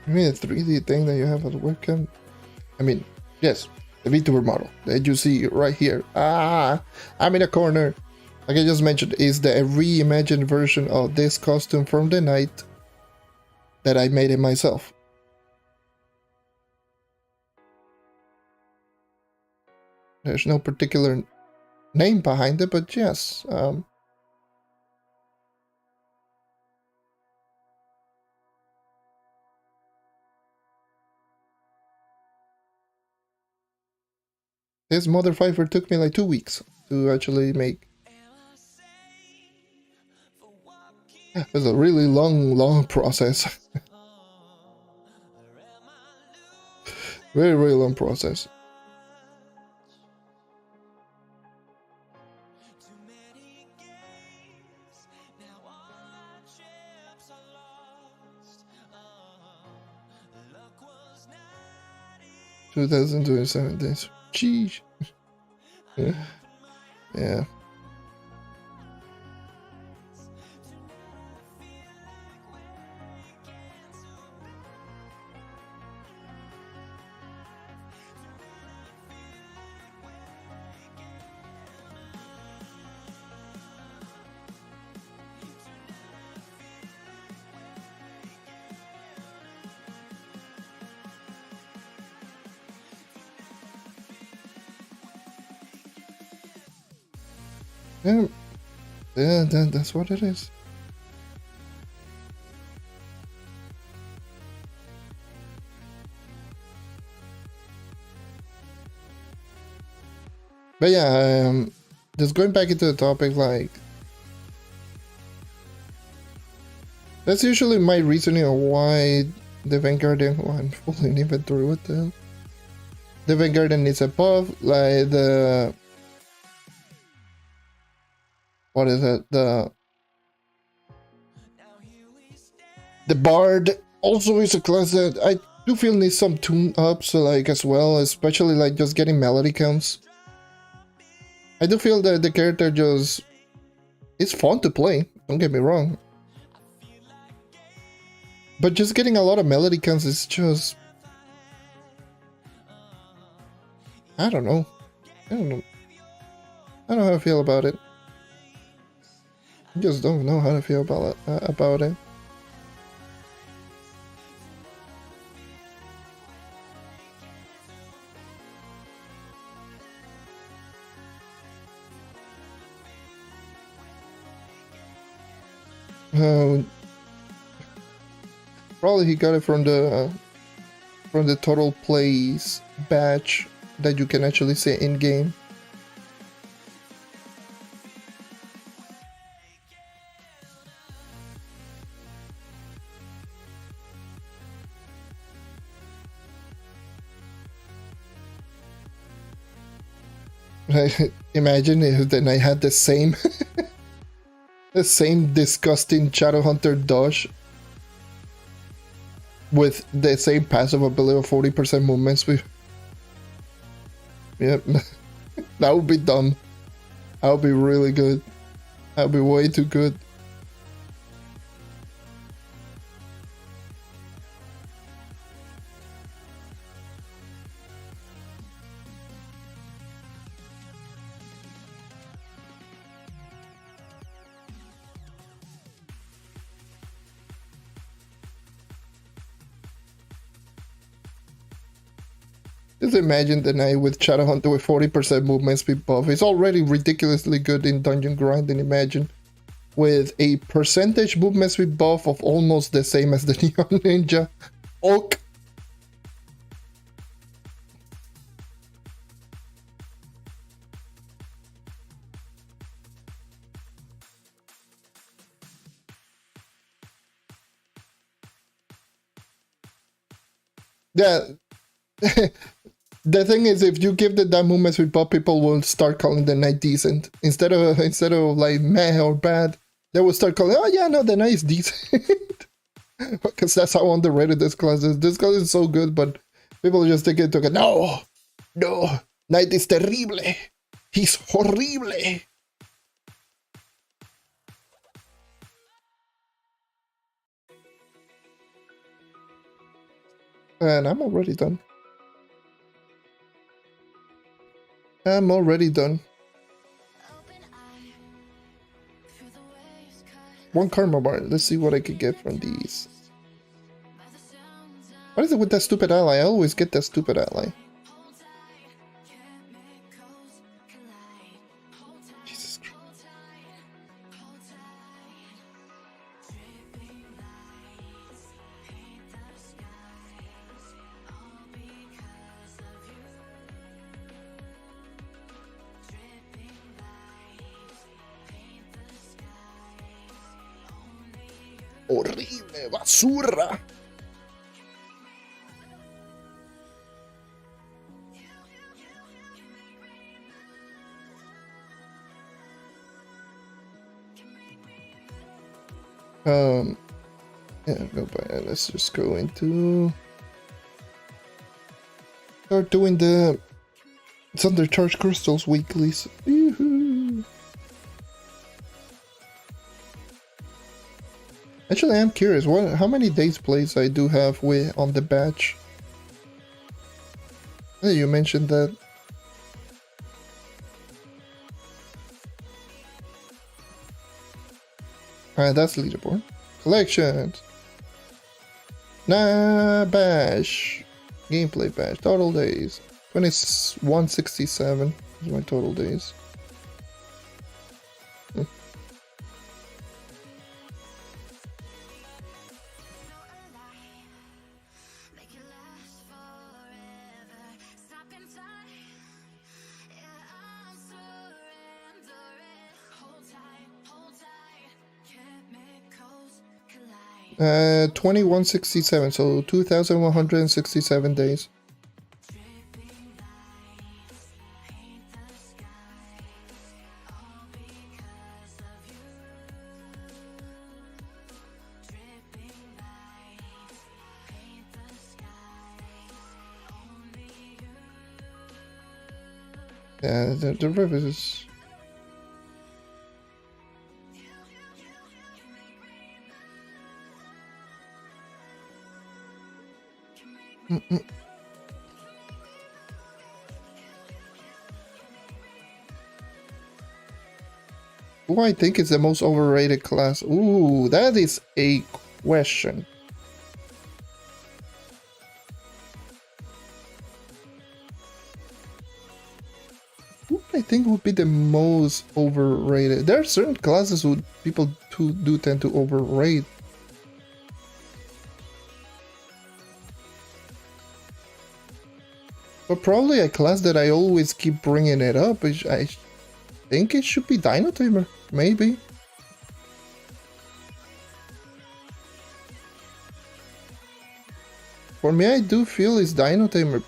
I mean, a 3D thing that you have on the webcam. I mean, yes, the VTuber model that you see right here. I'm in a corner. Like I just mentioned, is the reimagined version of this costume from the night that I made it myself. There's no particular name behind it, but yes. This motherfucker took me like 2 weeks to actually make. It was a really long process. Very long process. Two 2027 days. Jeez. Yeah. Yeah, that's what it is. But yeah, just going back into the topic, like, that's usually my reasoning on why the Vanguardian, I'm full in inventory, what the hell? The Vanguardian is above, like, what is it, the Bard also is a class that I do feel needs some tune-ups, like, as well, especially, like, just getting melody counts. I do feel that the character just, it's fun to play, don't get me wrong. But just getting a lot of melody counts is just, I don't know. I don't know how I feel about it. I just don't know how to feel about it. Probably he got it from the total plays batch that you can actually see in game. Imagine if then I had the same the same disgusting Shadowhunter dodge with the same passive ability of 40% movement speed. Yep. That would be dumb. That would be really good. That would be way too good. Just imagine the knight with Shadowhunter with 40% movement speed buff. It's already ridiculously good in dungeon grinding, imagine. With a percentage movement speed buff of almost the same as the Neon Ninja. Ok. Yeah. The thing is, if you give that movement speed buff, people will start calling the knight decent. Instead of like meh or bad, they will start calling, oh yeah, no, the knight is decent. Because that's how underrated this class is. This class is so good, but people just take it to go, no, knight is terrible. He's horrible. And I'm already done. I'm already done. One karma bar. Let's see what I could get from these. What is it with that stupid ally? I always get that stupid ally. Jesus Christ. Horrible, basura. Yeah, go by. Let's just go into start doing the Undercharged crystals weeklies. Actually, I'm curious. How many days plays I do have with on the batch? You mentioned that. Alright, that's leaderboard. Collections. Nah, bash. Gameplay bash. Total days. 2167 is my total days. Uh, 2167, so 2167 days. Yeah, the river is... Who I think is the most overrated class? Ooh, that is a question. Who I think would be the most overrated? There are certain classes who people do tend to overrate. But probably a class that I always keep bringing it up is I think it should be Dino Tamer, maybe. For me, I do feel it's Dino Tamer.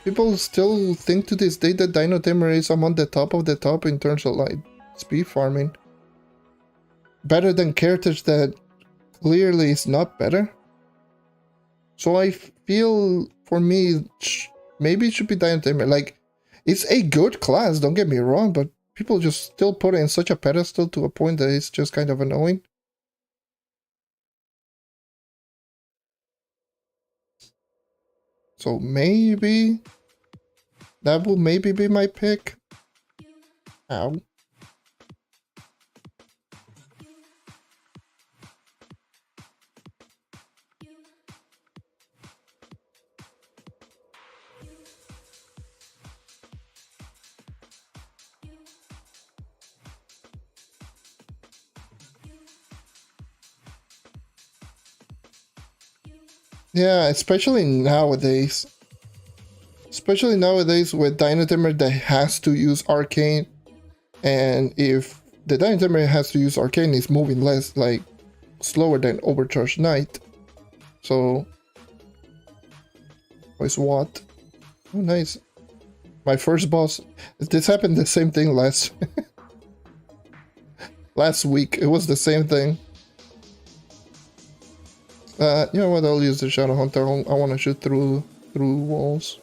People still think to this day that Dino Tamer is among the top of the top in terms of like speed farming. Better than characters that clearly is not better. So I feel for me, maybe it should be Dino Tamer. Like, it's a good class, don't get me wrong, but people just still put it in such a pedestal to a point that it's just kind of annoying. So maybe that will maybe be my pick. Ow. Yeah, especially nowadays. Especially nowadays with Dino Tamer that has to use Arcane. And if the Dino Tamer has to use Arcane, it's moving less, like, slower than Overcharged Knight. So... Where's what? Oh, nice. My first boss. This happened the same thing last... last week. It was the same thing. You know what? I'll use the Shadow Hunter. I want to shoot through walls.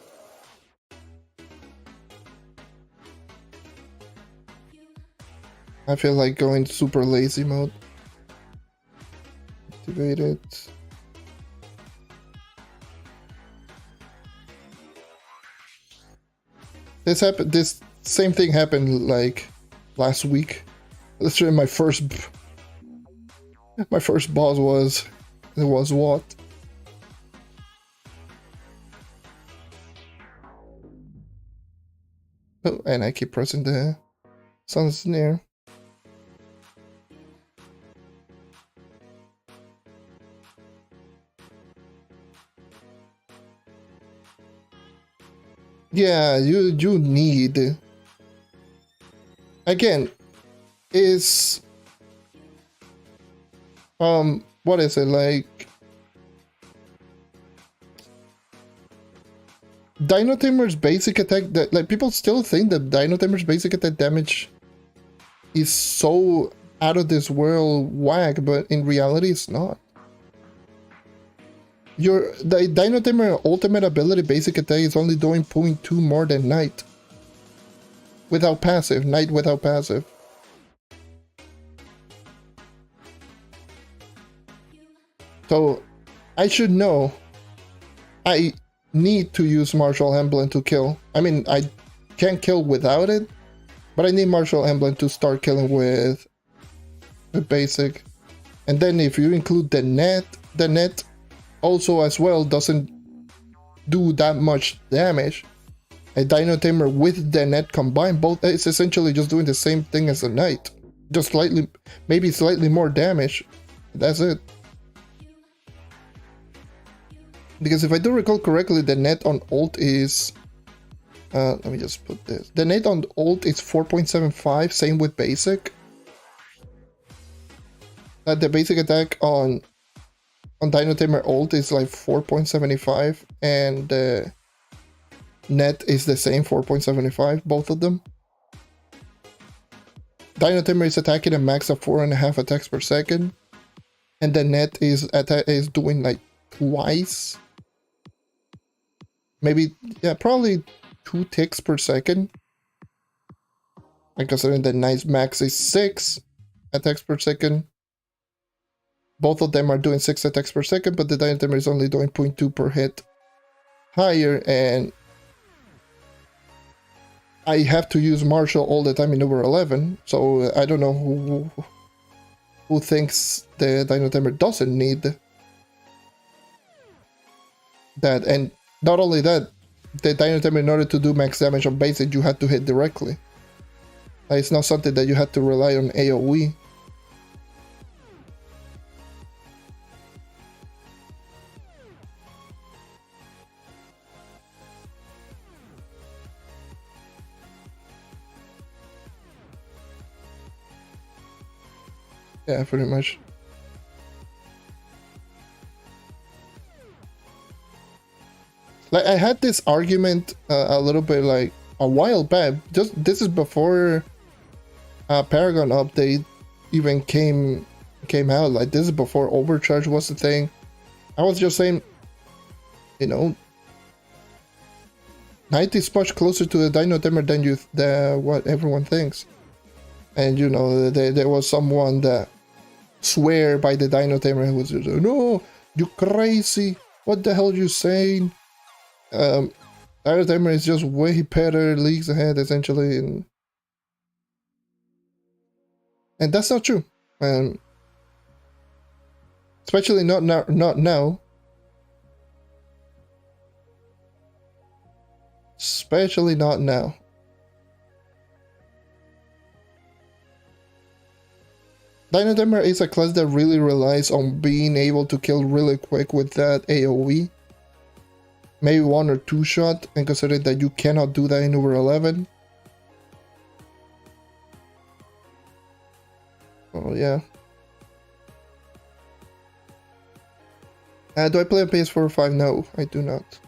I feel like going super lazy mode. Activate it. This same thing happened like last week. Literally, my first boss was what? Oh, and I keep pressing the sun snare. Yeah, you need, again, is what is it like? Dino Tamer's basic attack, that like people still think that Dino Tamer's basic attack damage is so out of this world whack, but in reality it's not. The Dino Tamer ultimate ability basic attack is only doing 0.2 more than Knight. Without passive, Knight without passive. So I should know I need to use Martial Emblem to kill. I mean, I can't kill without it, but I need Martial Emblem to start killing with the basic. And then if you include the net also as well doesn't do that much damage. A Dino Tamer with the net combined, both it's essentially just doing the same thing as a Knight. Just slightly, maybe slightly more damage. That's it. Because if I do recall correctly, the net on ult is... let me just put this. The net on ult is 4.75, same with basic. The basic attack on Dino Tamer ult is like 4.75, and the net is the same, 4.75, both of them. Dino Tamer is attacking a max of 4.5 attacks per second, and the net is doing like twice. Maybe, yeah, probably 2 ticks per second. And considering the Knight's max is 6 attacks per second. Both of them are doing 6 attacks per second, but the Dino Tamer is only doing 0.2 per hit higher, and I have to use Martial all the time in over 11, so I don't know who thinks the Dino Tamer doesn't need that. And not only that, the Dino Tamer, in order to do max damage on basic, you had to hit directly. It's not something that you had to rely on AoE. Yeah, pretty much. Like, I had this argument a little bit like a while back. This is before Paragon update even came out. Like, this is before Overcharge was the thing. I was just saying, you know, Knight is much closer to the Dino Tamer than what everyone thinks. And you know, there was someone that swear by the Dino Tamer who was just, no, you crazy, what the hell are you saying? Dino Tamer is just way better, leagues ahead essentially, and that's not true. Especially not now. Especially not now. Dino Tamer is a class that really relies on being able to kill really quick with that AoE. Maybe 1 or 2 shot, and considering that you cannot do that in over 11. Oh yeah. Do I play on PS4 or 5? No, I do not.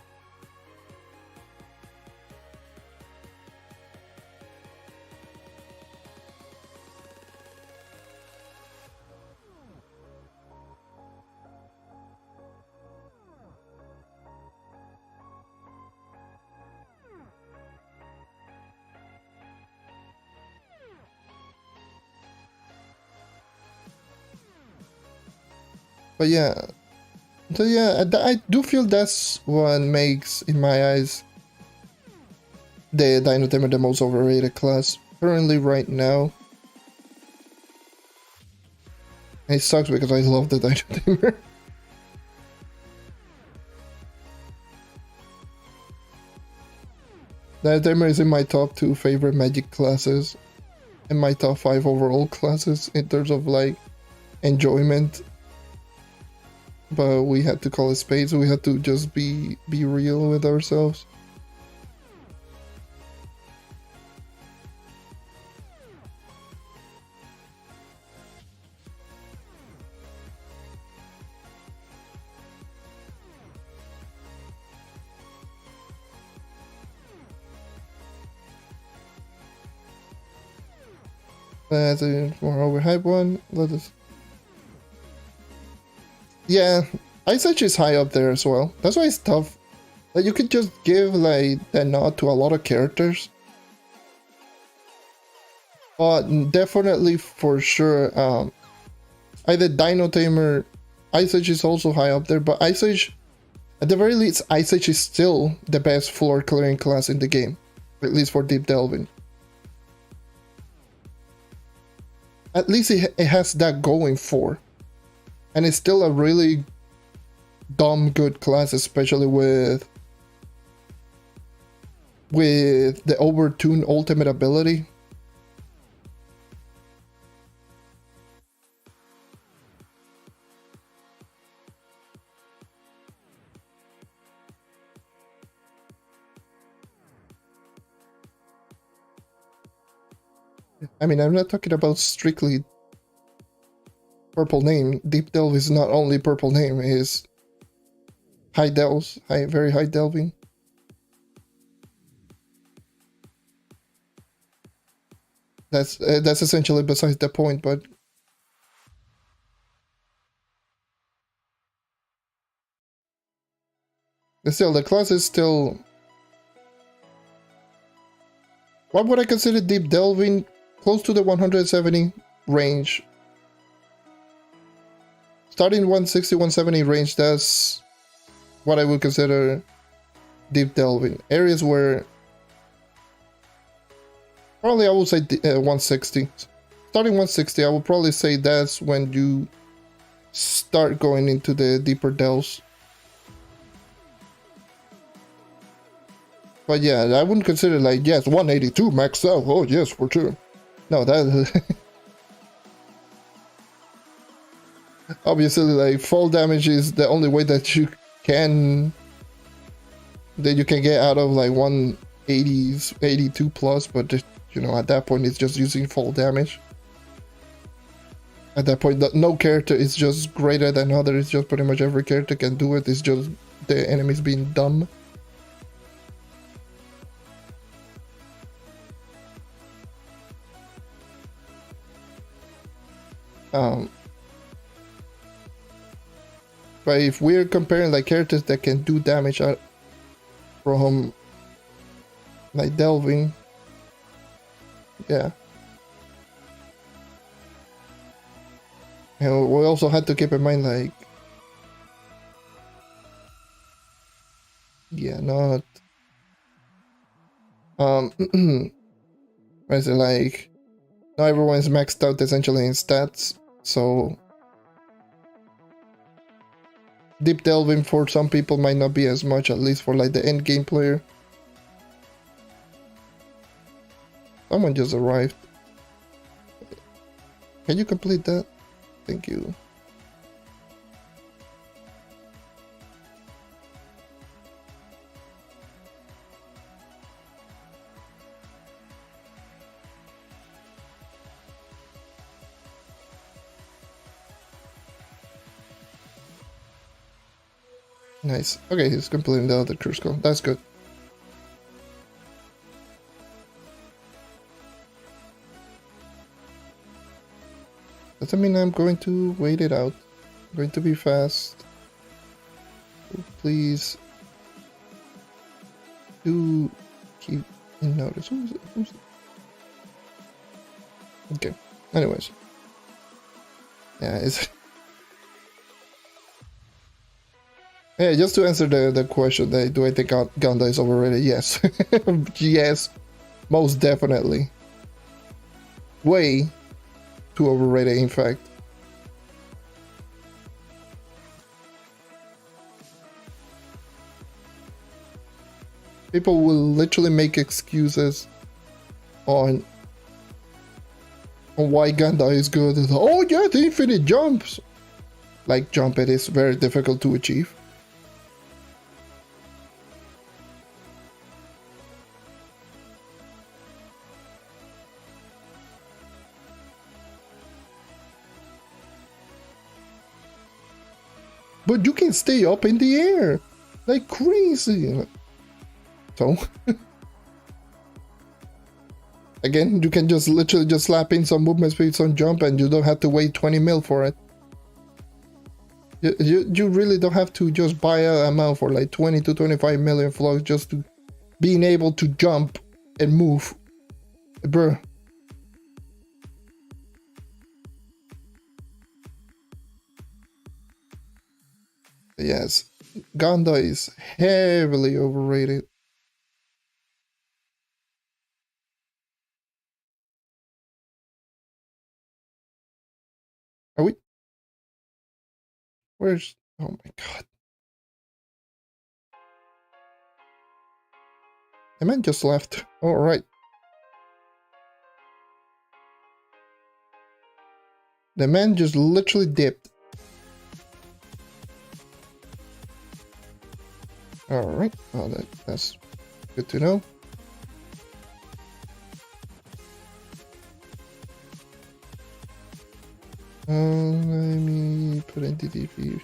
But yeah, so yeah, I do feel that's what makes, in my eyes, the Dino Tamer the most overrated class currently right now. It sucks because I love the Dino Tamer. Dino Tamer is in my top 2 favorite Magic classes, and my top 5 overall classes in terms of like enjoyment. But we had to call it spades. We had to just be real with ourselves. That's a more overhyped one. Let us. Yeah, Ice Edge is high up there as well. That's why it's tough. Like, you could just give like that nod to a lot of characters. But definitely for sure, either Dino Tamer, Ice Edge is also high up there, but Ice Edge, at the very least, Ice Edge is still the best floor clearing class in the game. At least for deep delving. At least it has that going for. And it's still a really dumb good class, especially with the overtuned ultimate ability. I mean, I'm not talking about strictly purple name. Deep delve is not only purple name, it is high delves, very high delving. That's essentially besides the point, but still, the class is still. What would I consider deep delving? Close to the 170 range. Starting 160, 170 range, that's what I would consider deep delving. Areas where probably I would say 160. Starting 160, I would probably say that's when you start going into the deeper delves. But yeah, I wouldn't consider like, yes, 182 max out. Oh yes, for sure. No, that obviously like fall damage is the only way that you can get out of like 180s, 82 plus, but you know, at that point it's just using fall damage. At that point, no character is just greater than other. It's just pretty much every character can do it. It's just the enemies being dumb. But if we're comparing like characters that can do damage from like delving, yeah. And we also had to keep in mind like, yeah, not what is it like? Not everyone's maxed out essentially in stats, so deep delving for some people might not be as much, at least for like the end game player. Someone just arrived. Can you complete that? Thank you. Nice. Okay, he's completing the other curse call. That's good. Doesn't mean I'm going to wait it out. I'm going to be fast. So please do keep in notice. Who's it? Okay. Anyways. Yeah, it's Yeah, just to answer the question, do I think Ganda is overrated? Yes. Yes, most definitely. Way too overrated, in fact. People will literally make excuses on why Ganda is good. Oh yeah, the infinite jumps. Like jump, it is very difficult to achieve. But you can stay up in the air like crazy. So again, you can just literally just slap in some movement speed, some jump, and you don't have to wait 20 mil for it. You really don't have to just buy a amount for like 20 to 25 million flux just to being able to jump and move. Bruh. Yes, Ganda is heavily overrated. Are we? Where's... Oh my god. The man just left. Alright. The man just literally dipped. Alright. Oh, that's good to know. Let me put in DDP.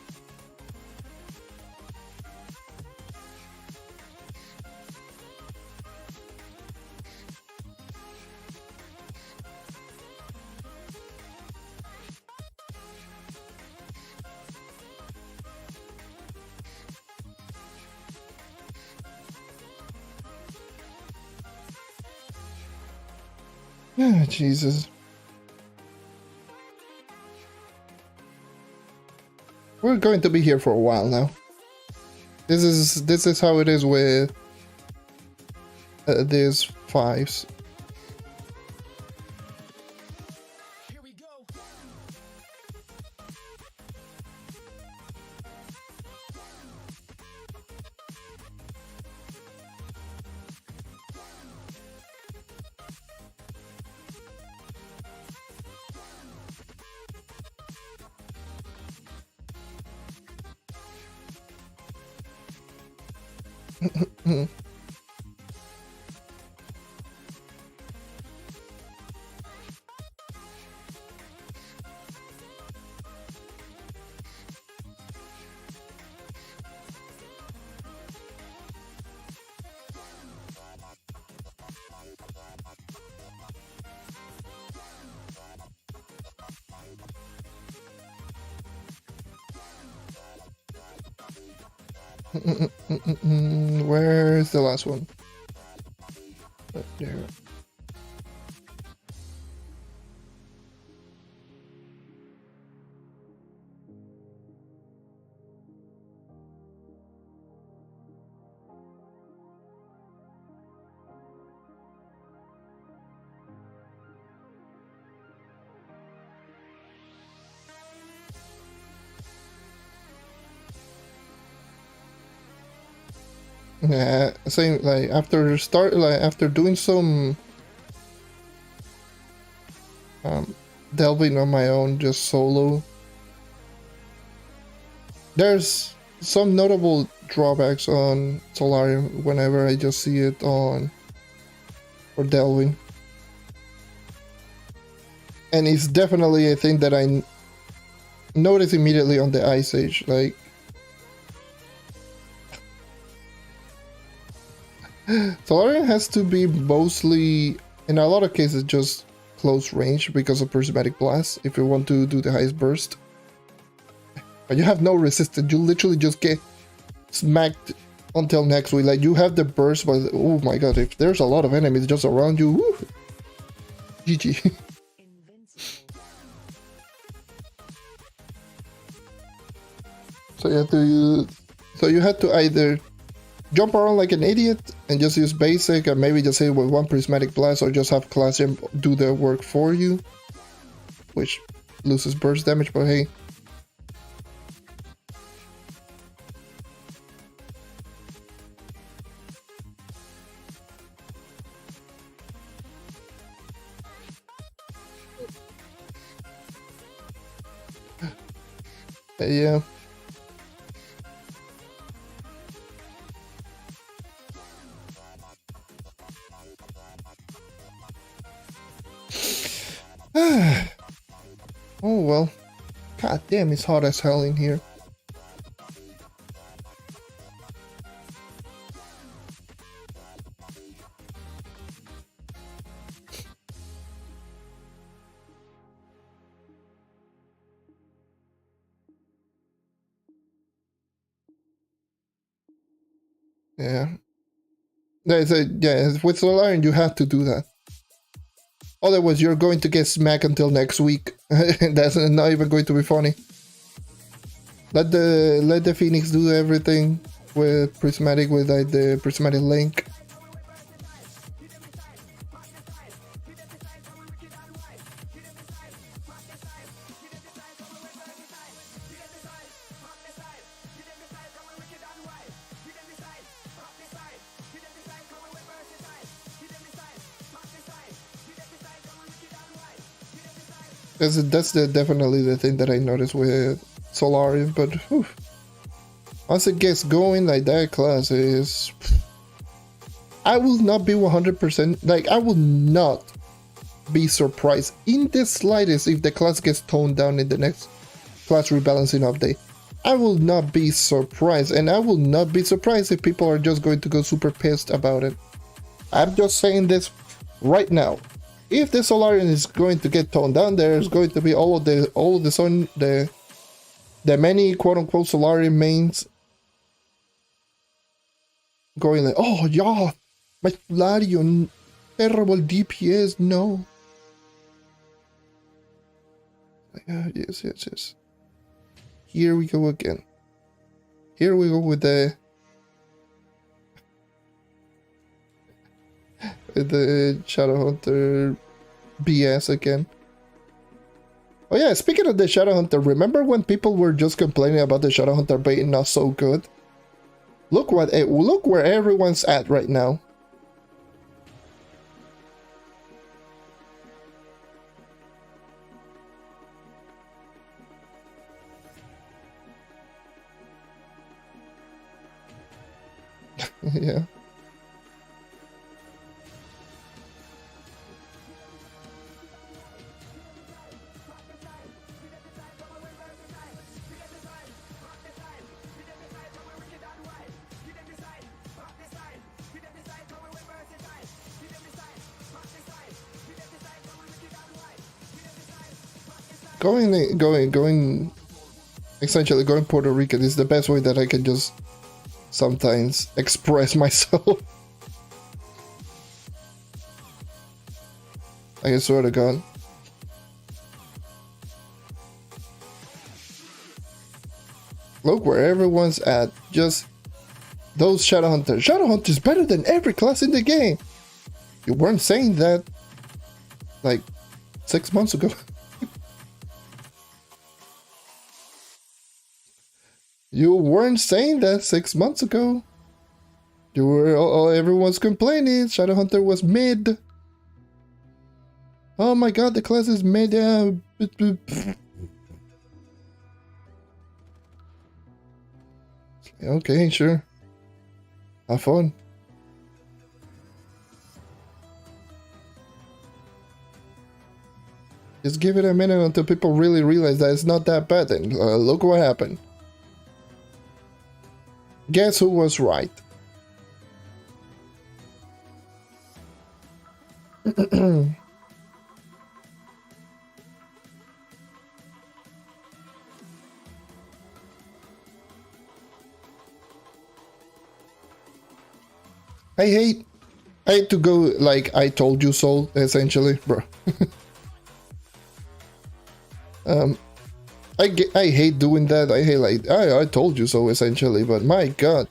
Ah, Jesus. We're going to be here for a while now. This is how it is with these fives. Here we go. Where's the last one? There. Yeah, same. Like after doing some delving on my own, just solo. There's some notable drawbacks on Solarium whenever I just see it on or delving, and it's definitely a thing that I notice immediately on the Ice Age. Like Solarium has to be mostly, in a lot of cases, just close range because of prismatic blast if you want to do the highest burst. But you have no resistance, you literally just get smacked until next week. Like you have the burst, but oh my god, if there's a lot of enemies just around you, woo, GG. So yeah, So you had to either jump around like an idiot and just use basic and maybe just hit with one prismatic blast, or just have class jump do the work for you, which loses burst damage, but hey. Yeah. Oh well. God damn, it's hot as hell in here. Yeah. Yeah, with Solarian you have to do that. Otherwise you're going to get smacked until next week. That's not even going to be funny. Let the Phoenix do everything with prismatic, with like the prismatic link. That's definitely the thing that I noticed with Solarium, but whew, once it gets going, like that class is... I will not be 100%, like I will not be surprised in the slightest if the class gets toned down in the next class rebalancing update. I will not be surprised, and I will not be surprised if people are just going to go super pissed about it. I'm just saying this right now. If the Solarian is going to get toned down, there's going to be all of the many quote-unquote Solarian mains going like, oh yeah, my Solarian, terrible DPS, no. Yes. Here we go again. Here we go with the Shadowhunter BS again. Oh yeah, speaking of the Shadowhunter, remember when people were just complaining about the Shadowhunter being not so good? Look where everyone's at right now. Yeah. Essentially going Puerto Rican is the best way that I can just sometimes express myself. I swear to God. Look where everyone's at. Just those Shadowhunters. Shadowhunter is better than every class in the game. You weren't saying that like 6 months ago. You weren't saying that 6 months ago. You were, everyone's complaining. Shadowhunter was mid. Oh my God, the class is mid. Yeah. Okay, sure. Have fun. Just give it a minute until people really realize that it's not that bad. Then look what happened. Guess who was right? I hate to go like I told you so, essentially, bro. I hate doing that. I hate like, I told you so essentially, but my god.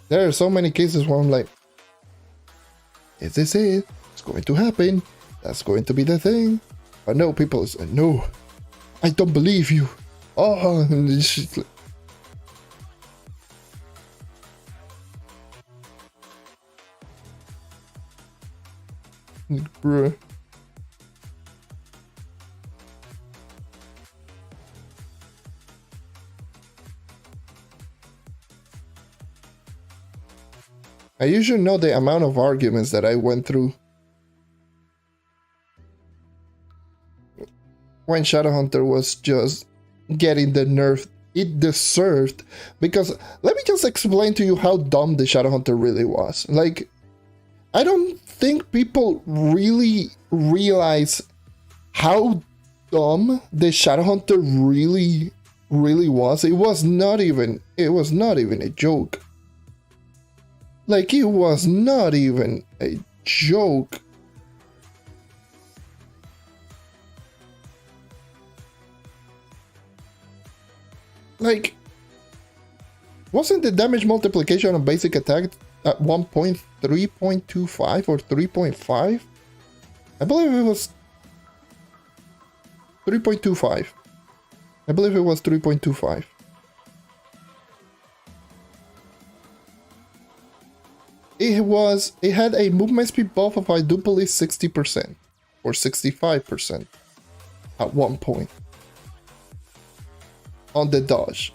There are so many cases where I'm like, is this it? It's going to happen. That's going to be the thing. But no, people say, no, I don't believe you. Oh, and it's just like, bruh. You should know the amount of arguments that I went through when Shadowhunter was just getting the nerf it deserved. Because let me just explain to you how dumb the Shadowhunter really was. Like, I don't think people really realize how dumb the Shadowhunter really was. It was not even a joke. Like, it was not even a joke. Like, wasn't the damage multiplication on basic attack at one point 3.25 or 3.5? I believe it was 3.25. I believe it was 3.25. It had a movement speed buff of, I do believe, 60% or 65% at one point on the dodge.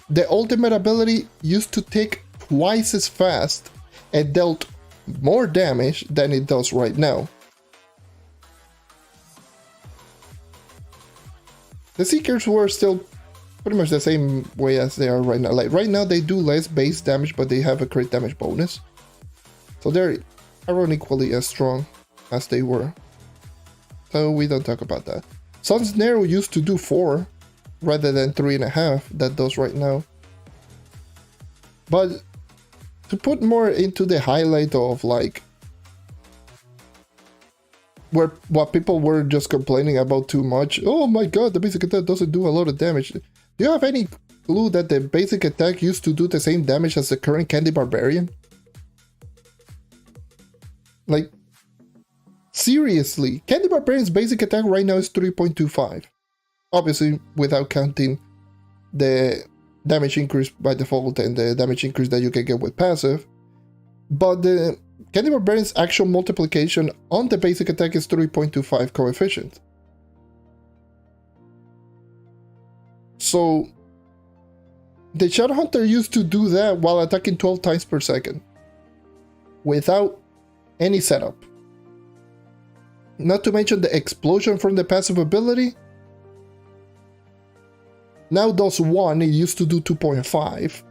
The ultimate ability used to tick twice as fast and dealt more damage than it does right now. The Seekers were still pretty much the same way as they are right now. Like, right now they do less base damage, but they have a crit damage bonus. So they're around equally as strong as they were. So we don't talk about that. Sun's Narrow used to do 4 rather than 3.5 that does right now. But to put more into the highlight of like what people were just complaining about too much. Oh my god, the basic attack doesn't do a lot of damage. Do you have any clue that the basic attack used to do the same damage as the current Candy Barbarian? Like, seriously, Candy Barbarian's basic attack right now is 3.25. Obviously, without counting the damage increase by default and the damage increase that you can get with passive. But the Candy Barbarian's actual multiplication on the basic attack is 3.25 coefficient. So the Shadowhunter used to do that while attacking 12 times per second without any setup. Not to mention the explosion from the passive ability. Now does 1, it used to do 2.5.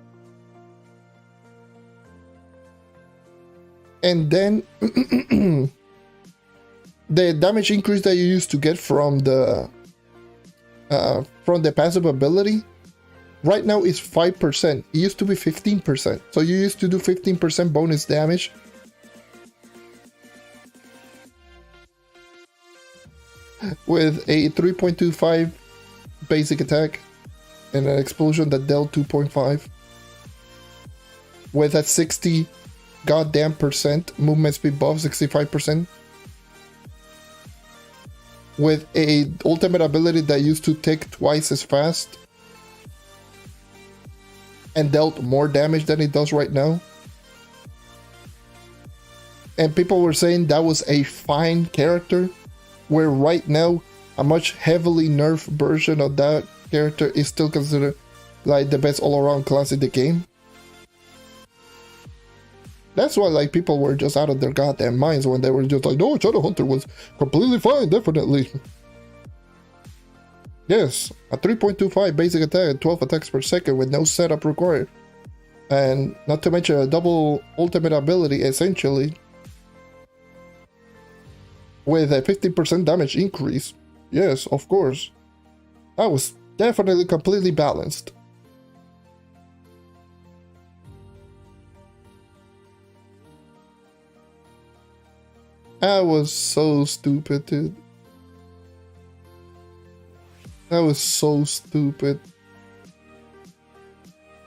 And then the damage increase that you used to get from the passive ability right now is 5%. It used to be 15%. So you used to do 15% bonus damage. With a 3.25 basic attack and an explosion that dealt 2.5. With a 60 goddamn percent movement speed buff, 65%. With a ultimate ability that used to tick twice as fast and dealt more damage than it does right now. And people were saying that was a fine character, where right now a much heavily nerfed version of that character is still considered like the best all-around class in the game. That's why like people were just out of their goddamn minds when they were just like, no, Shadowhunter was completely fine, definitely. Yes, a 3.25 basic attack, 12 attacks per second with no setup required. And not to mention a double ultimate ability, essentially. With a 50% damage increase. Yes, of course. That was definitely completely balanced. That was so stupid, dude. That was so stupid.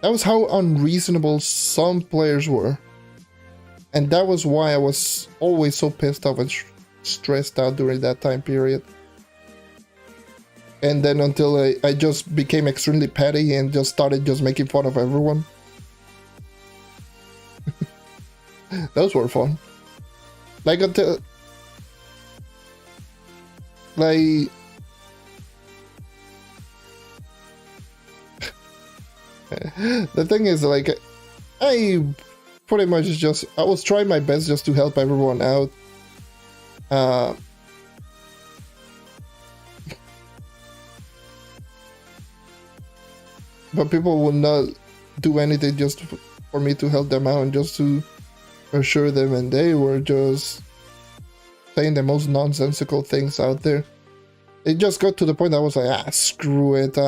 That was how unreasonable some players were. And that was why I was always so pissed off and stressed out during that time period. And then until I just became extremely petty and just started just making fun of everyone. Those were fun. Like until... Like... The thing is, like, I pretty much just... I was trying my best just to help everyone out. But people would not do anything just for me to help them out and just to assure them, and they were just saying the most nonsensical things out there. It just got to the point I was like, screw it.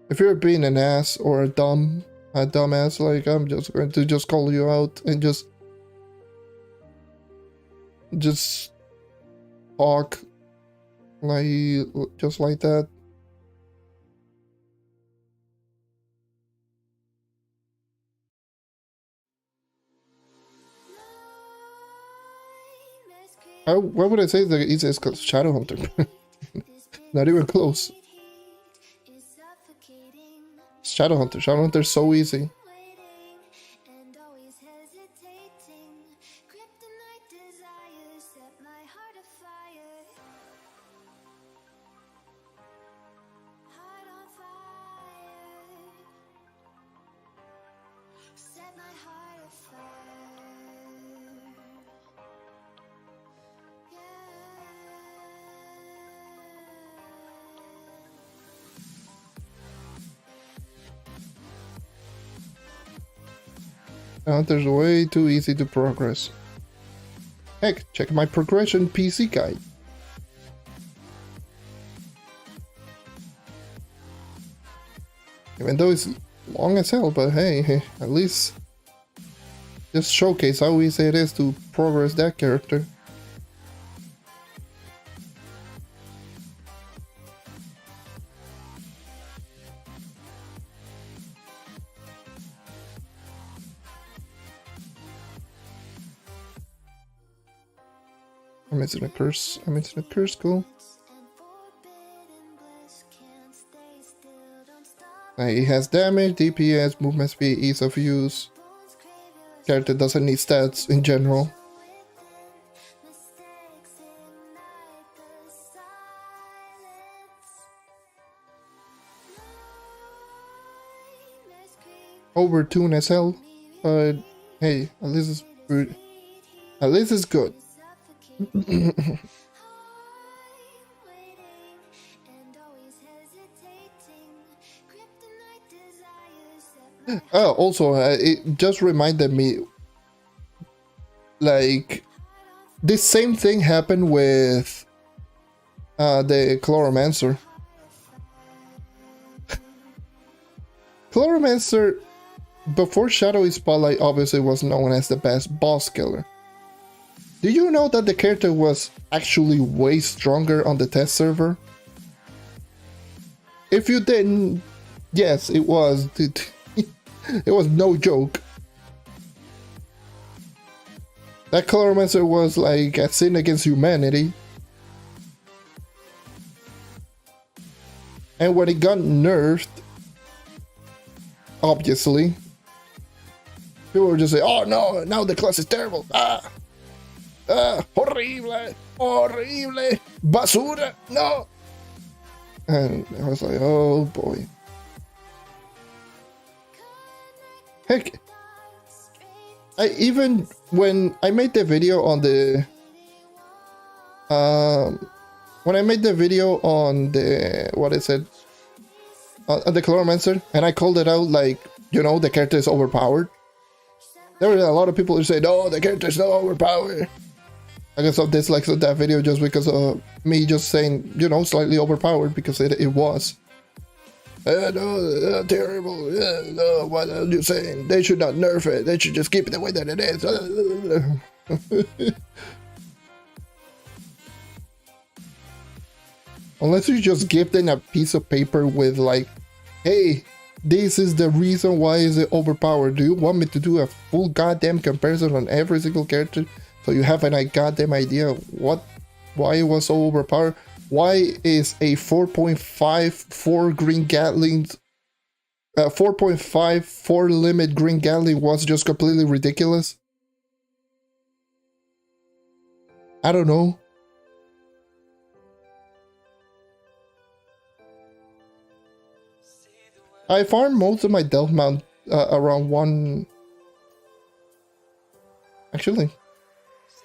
If you're being an ass or a dumbass, like, I'm just going to just call you out and just talk like just like that. Why would I say the easiest? Because Shadowhunter. Not even close. Shadowhunter's so easy. Hunter's way too easy to progress. Heck, check my progression PC guide. Even though it's long as hell, but hey, at least just showcase how easy it is to progress that character. I'm missing a curse. Cool. He has damage, DPS, movement speed, ease of use. Character doesn't need stats in general. Overtune as hell, but hey, at least it's good. At least it's good. Also, it just reminded me, like, this same thing happened with the Chloromancer. Chloromancer, before Shadowy Spotlight, obviously was known as the best boss killer. Do you know that the character was actually way stronger on the test server? If you didn't, yes, it was. It was no joke. That Chloromancer was like a sin against humanity. And when it got nerfed, obviously, people were just saying, oh no, now the class is terrible. Horrible, horrible, basura, no. And I was like, oh boy. Heck, even when I made the video on the what is it, on the Chloromancer, and I called it out like, you know, the character is overpowered. There were a lot of people who said, "Oh, the character is not overpowered." I got some dislikes on that video just because of me just saying, you know, slightly overpowered, because it was. No, terrible. No, what are you saying? They should not nerf it. They should just keep it the way that it is. Unless you just give them a piece of paper with like, hey, this is the reason why is it overpowered. Do you want me to do a full goddamn comparison on every single character so you have a goddamn idea why it was so overpowered? Why is a 4.54 green Gatling 4.54 limit green Gatling was just completely ridiculous? I don't know. I farmed most of my Delph Mount around one. Actually,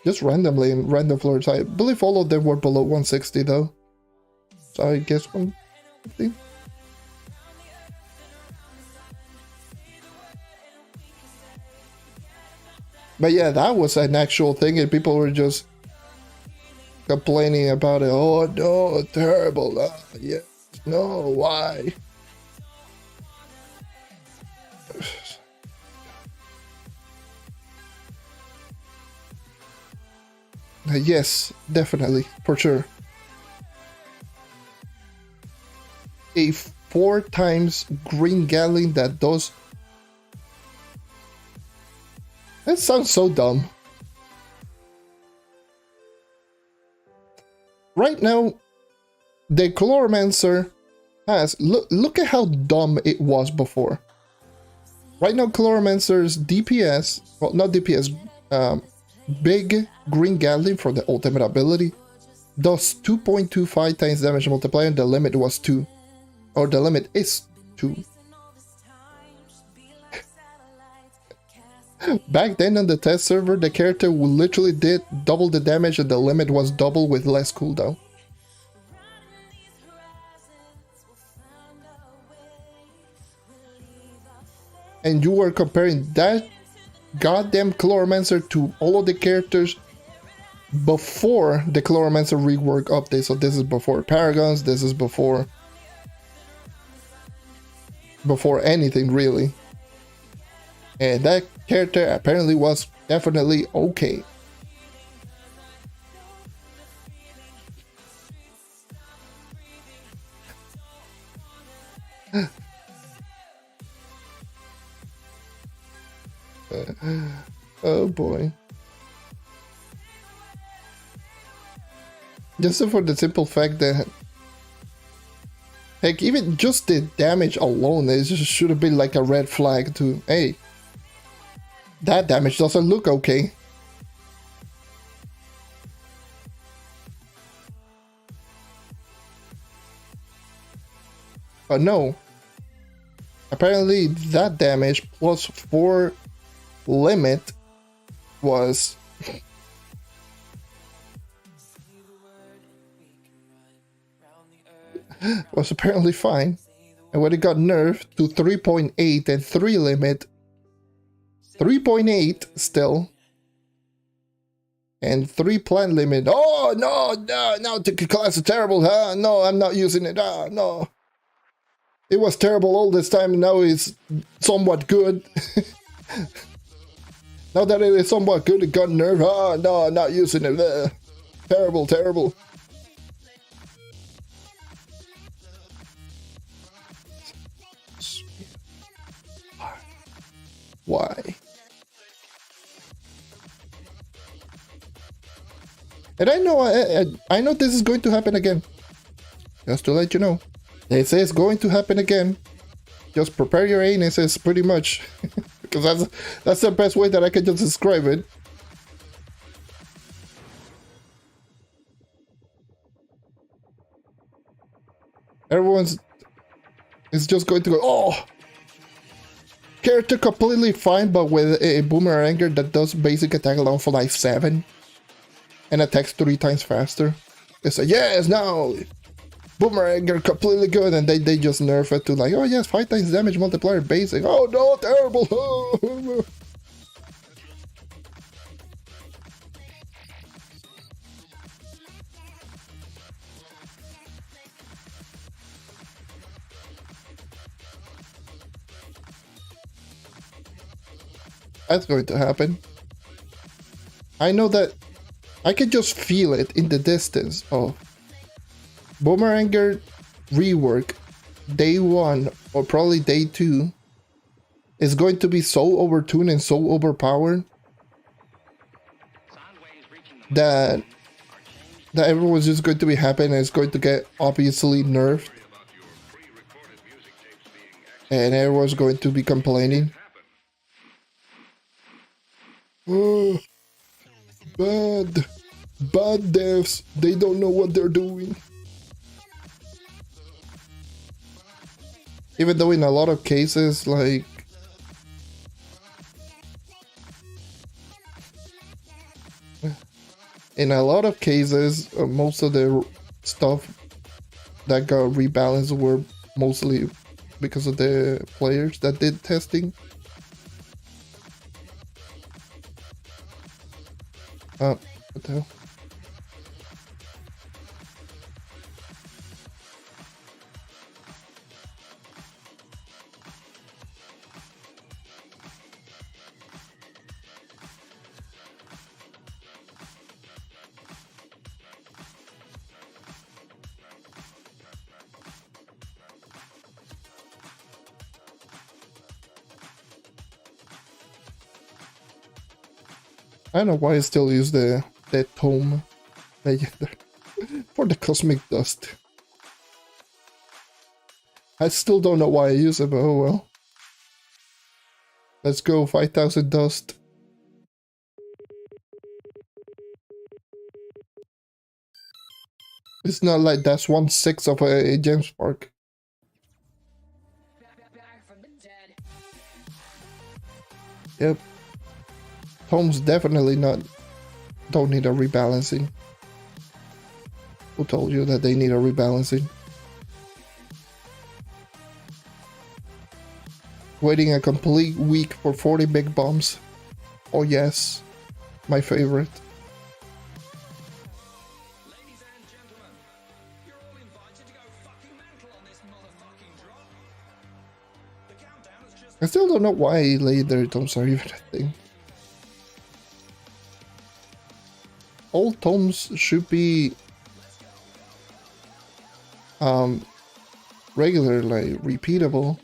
just randomly in random floors. I believe all of them were below 160 though. So I guess 150. But yeah, that was an actual thing, and people were just complaining about it. Oh no, terrible. Yes, no, why? Yes, definitely, for sure. A 4 times green Gatling that does. That sounds so dumb. Right now, the Chloromancer has look at how dumb it was before. Right now, Chloromancer's DPS, well, not DPS, big green Gatling for the ultimate ability does 2.25 times damage multiplier, and the limit was 2. Or the limit is 2. Back then on the test server, the character literally did double the damage and the limit was double with less cooldown. And you were comparing that goddamn Chloromancer to all of the characters before the Chloromancer rework update. So this is before Paragons, this is before anything really. And that character apparently was definitely okay. Oh boy. Just for the simple fact that, heck, even just the damage alone, it just should have been like a red flag to, hey, that damage doesn't look okay. But no. Apparently that damage plus 4 limit was was apparently fine. And when it got nerfed to 3.8 and 3 limit, 3.8 still, and 3 plant limit. Oh no, the class is terrible, huh? No, I'm not using it. No. It was terrible all this time, and now it's somewhat good. Now that it is somewhat good, it got nerfed. Oh no, I'm not using it. Terrible. Why? And I know this is going to happen again. Just to let you know. They say it's going to happen again. Just prepare your anuses, pretty much. Because that's the best way that I can just describe it. Everyone's is just going to go, oh! Character completely fine, but with a boomeranger that does basic attack alone for like 7. And attacks 3 times faster. They say, yes, now! Boomeranger completely good, and they just nerf it to like, oh yes, 5 times damage multiplier basic. Oh no, terrible! That's going to happen. I know that I can just feel it in the distance. Oh. Boomeranger rework day 1 or probably day 2 is going to be so overtuned and so overpowered that everyone's just going to be happy and it's going to get obviously nerfed and everyone's going to be complaining. Oh, bad devs, they don't know what they're doing. Even though in a lot of cases, like, in a lot of cases, most of the stuff that got rebalanced were mostly because of the players that did testing. What the hell? I don't know why I still use the tome legendary for the cosmic dust. I still don't know why I use it, but oh well. Let's go, 5,000 dust. It's not like that's 1/6 of a gem spark. Yep. Tomes definitely don't need a rebalancing. Who told you that they need a rebalancing? Waiting a complete week for 40 big bombs. Oh yes, my favorite. Ladies and gentlemen, you're all invited to go fucking mental on this motherfucking drop. The countdown has just... I still don't know why legendary tomes are even a thing. All tomes should be regular, like repeatable.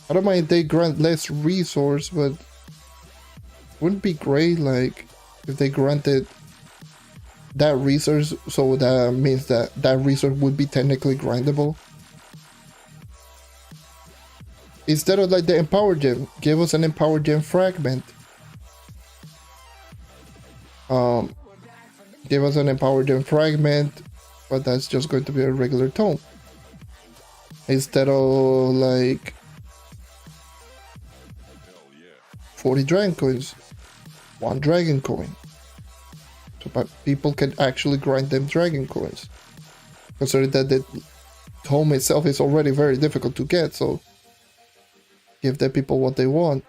I don't mind if they grant less resource, but wouldn't it be great like if they granted that resource, so that means that resource would be technically grindable. Instead of like the empower gem, give us an empower gem fragment. Give us an empower gem fragment, but that's just going to be a regular tome. Instead of like 40 dragon coins, 1 dragon coin. So people can actually grind them dragon coins. Considering that the tome itself is already very difficult to get, so give the people what they want.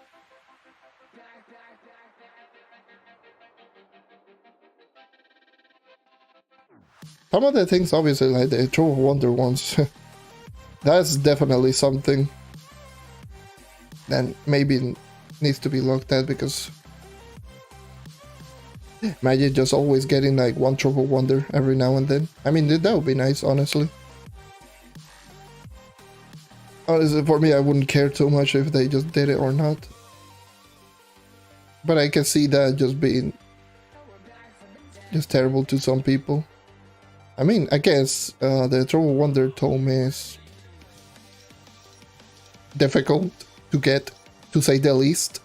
Some of the things, obviously, like the Trove Wonder ones, that's definitely something that maybe needs to be looked at, because imagine just always getting like 1 Trove Wonder every now and then. I mean, that would be nice, honestly. Honestly, for me, I wouldn't care too much if they just did it or not. But I can see that just being just terrible to some people. I mean, I guess the Trove Wonder tome is difficult to get, to say the least.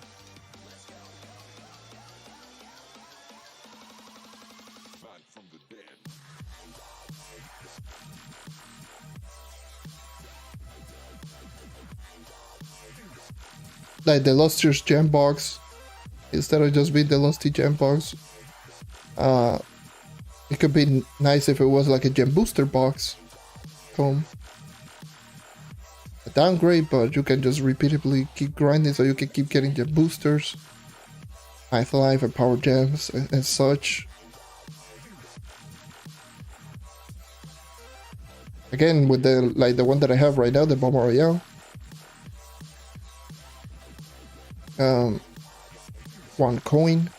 Like the Lustrous Gem Box, instead of just being the Lusty Gem Box, it could be nice if it was like a Gem Booster Box tome. A downgrade, but you can just repeatedly keep grinding, so you can keep getting Gem Boosters, Life and Power Gems and such. Again, with the one that I have right now, the Bomber Royale. 1 coin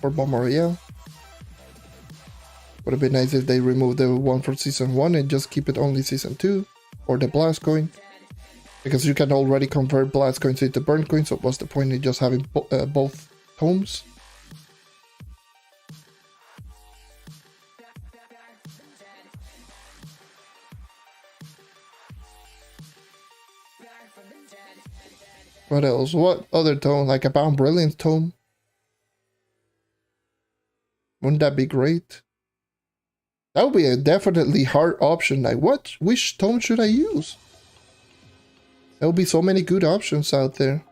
for Bomber Royale. Would have been nice if they removed the one from season 1 and just keep it only season 2, or the blast coin. Because you can already convert blast coins into burn coins, so what's the point in just having both tomes? What else? What other tome? Like a Bound Brilliance tome? Wouldn't that be great? That would be a definitely hard option. Like, which tome should I use? There will be so many good options out there.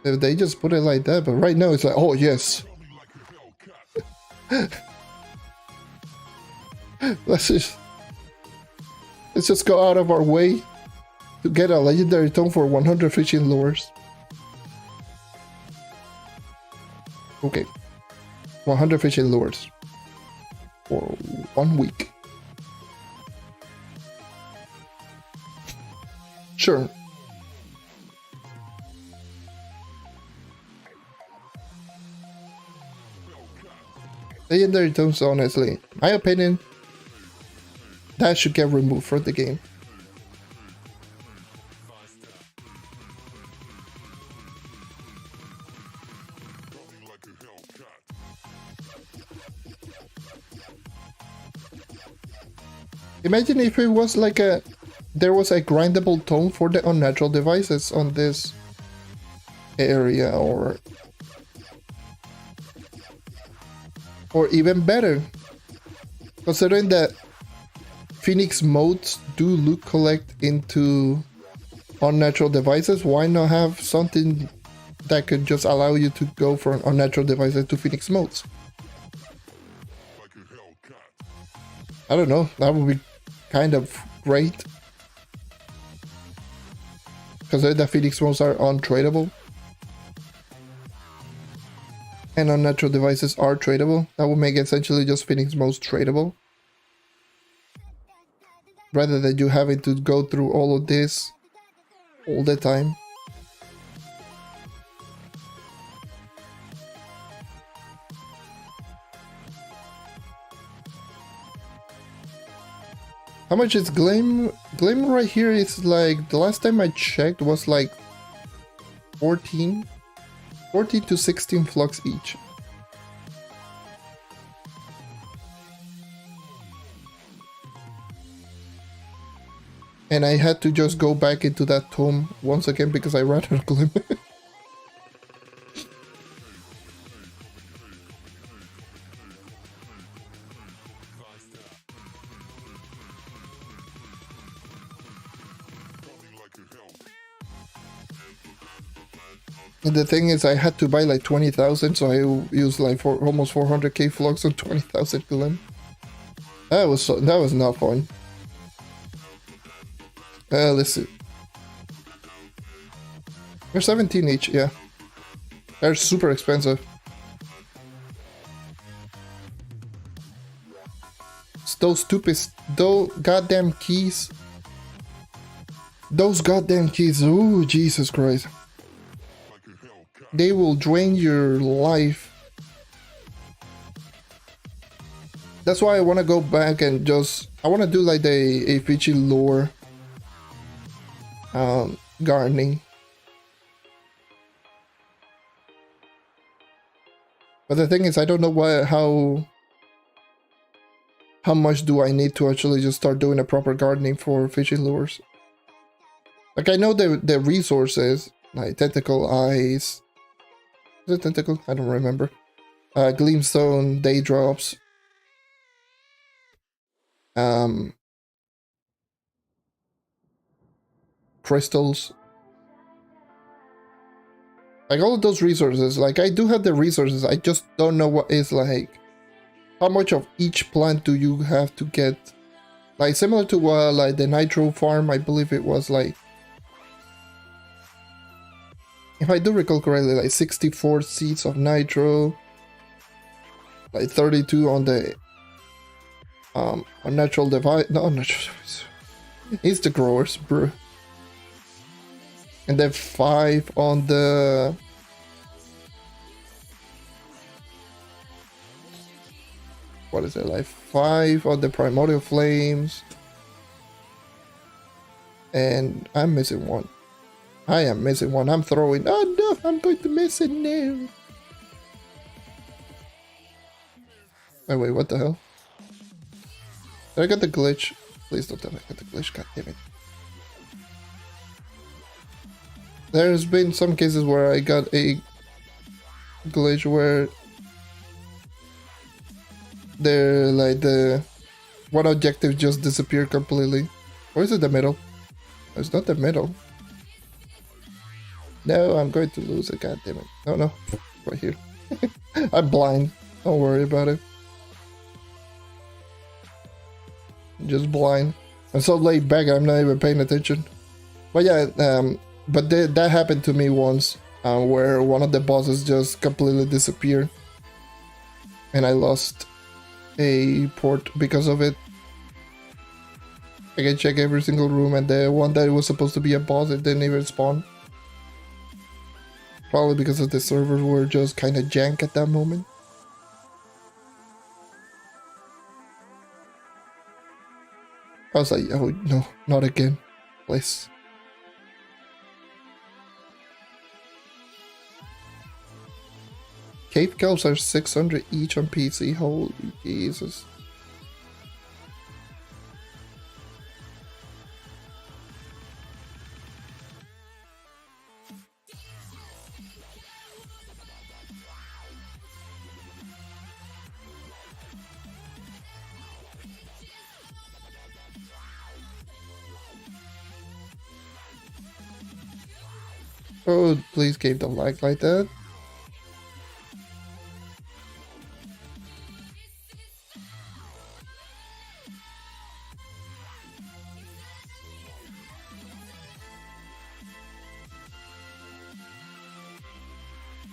If they just put it like that, but right now it's like, oh yes. let's just go out of our way to get a legendary tome for 100 fishing lures. Okay. 100 fishing lures. For 1 week. Sure. Legendary tomes, honestly, my opinion, that should get removed from the game. Imagine if it was like there was a grindable tome for the unnatural devices on this area, or even better, considering that Phoenix modes do loot collect into unnatural devices. Why not have something that could just allow you to go from unnatural devices to Phoenix modes? I don't know, that would be kind of great, because the Phoenix modes are untradeable and unnatural devices are tradable. That would make essentially just Phoenix modes tradable, rather than you having to go through all of this all the time. How much is Gleam? Gleam right here is like, the last time I checked was like 14 to 16 flux each. And I had to just go back into that tome once again because I ran out of Gleam. And the thing is, I had to buy like 20,000, so I used like almost 400k flux on 20,000 Glim. That was not fun. Let's see. They're 17 each, yeah. They're super expensive. It's those goddamn keys. Those goddamn keys. Ooh, Jesus Christ. They will drain your life. That's why I want to go back and I want to do like the APG lore gardening. But the thing is, I don't know how much do I need to actually just start doing a proper gardening for fishing lures. Like, I know the resources, like tentacle eyes. Is it tentacle? I don't remember. Gleamstone, day drops. Crystals. Like, all of those resources. Like, I do have the resources. I just don't know what is like. How much of each plant do you have to get? Like, similar to like the nitro farm, I believe it was like, if I do recall correctly, like 64 seeds of nitro, like 32 on the unnatural device. No, unnatural device. It's the growers, bro. And then 5 on the what is it, like 5 of the primordial flames. And I'm missing one. I am missing one. I'm throwing. Oh no, I'm going to miss it now. Oh wait, what the hell? Did I get the glitch? Please don't tell me I got the glitch, god damn it. There's been some cases where I got a glitch where the one objective just disappeared completely. Or is it the middle? It's not the middle. No, I'm going to lose it, god damn it. No, right here. I'm blind. Don't worry about it. Just blind. I'm so laid back, I'm not even paying attention. But yeah, but that happened to me once, where one of the bosses just completely disappeared. And I lost a port because of it. I can check every single room, and the one that was supposed to be a boss, it didn't even spawn. Probably because of the servers were just kind of jank at that moment. I was like, oh no, not again, please. Cave Kelps are 600 each on PC, holy Jesus. Oh, please game don't lag like that.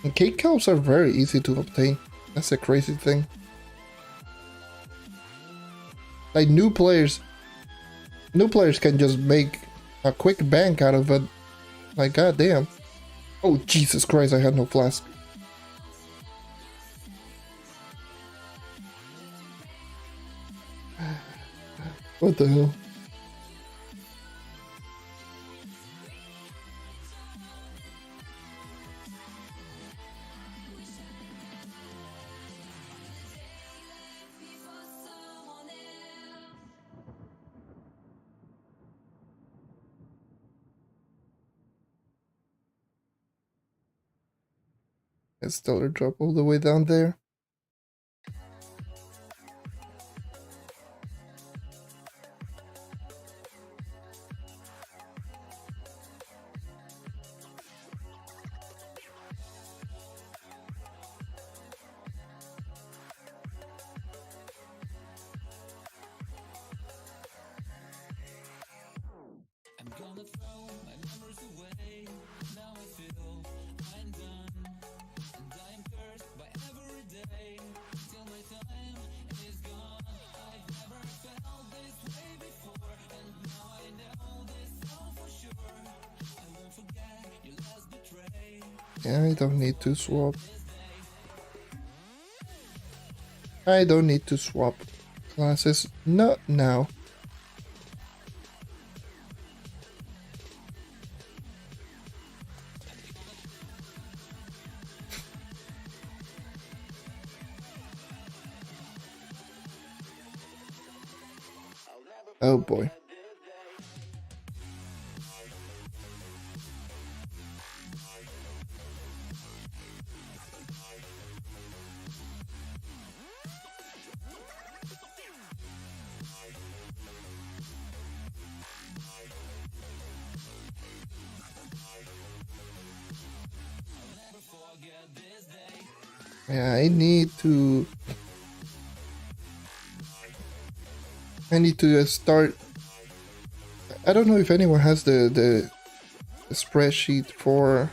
And cake kelps are very easy to obtain. That's a crazy thing. Like new players can just make a quick bank out of it. Like goddamn. Oh Jesus Christ! I had no flask. What the hell? It's still a drop all the way down there. I'm gonna throw my memories away. Now I feel I'm done, and I am cursed by every day till my time is gone. I've never felt this way before, and now I know this all for sure. I won't forget your last betray. Yeah, I don't need to swap. I don't need to swap classes. Not now. Oh boy. Yeah, I need to start. I don't know if anyone has the spreadsheet for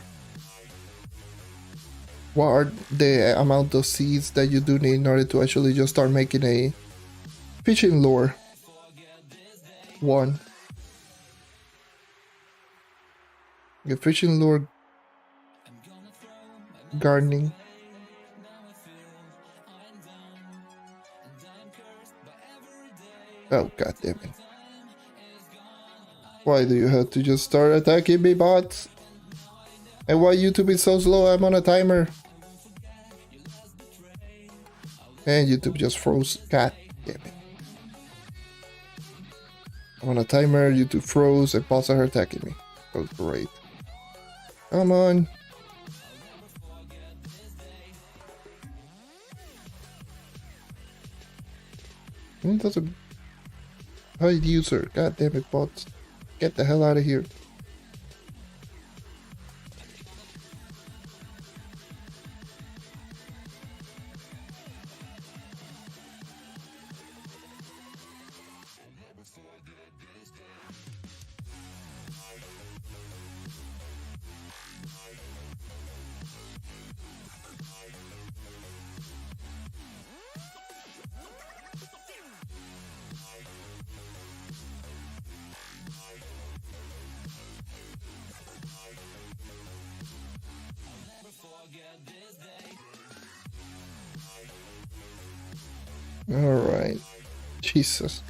what are the amount of seeds that you do need in order to actually just start making a fishing lure one. A fishing lure gardening. Oh, god damn it. Why do you have to just start attacking me, bots? And why YouTube is so slow? I'm on a timer. And YouTube just froze. God damn it. I'm on a timer, YouTube froze, and bots are attacking me. Oh, great. Come on. That's a hide user. God damn it, bots. Get the hell out of here. Alright. Jesus.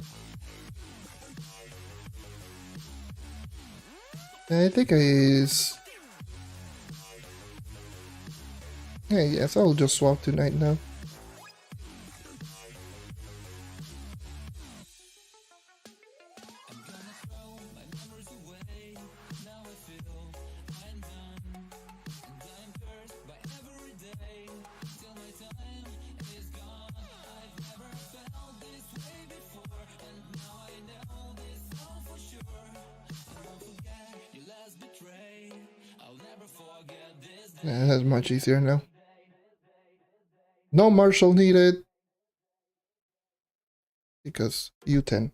I think yeah, yes, I'll just swap tonight now. Yeah, that's much easier now. No Marshall needed. Because U10.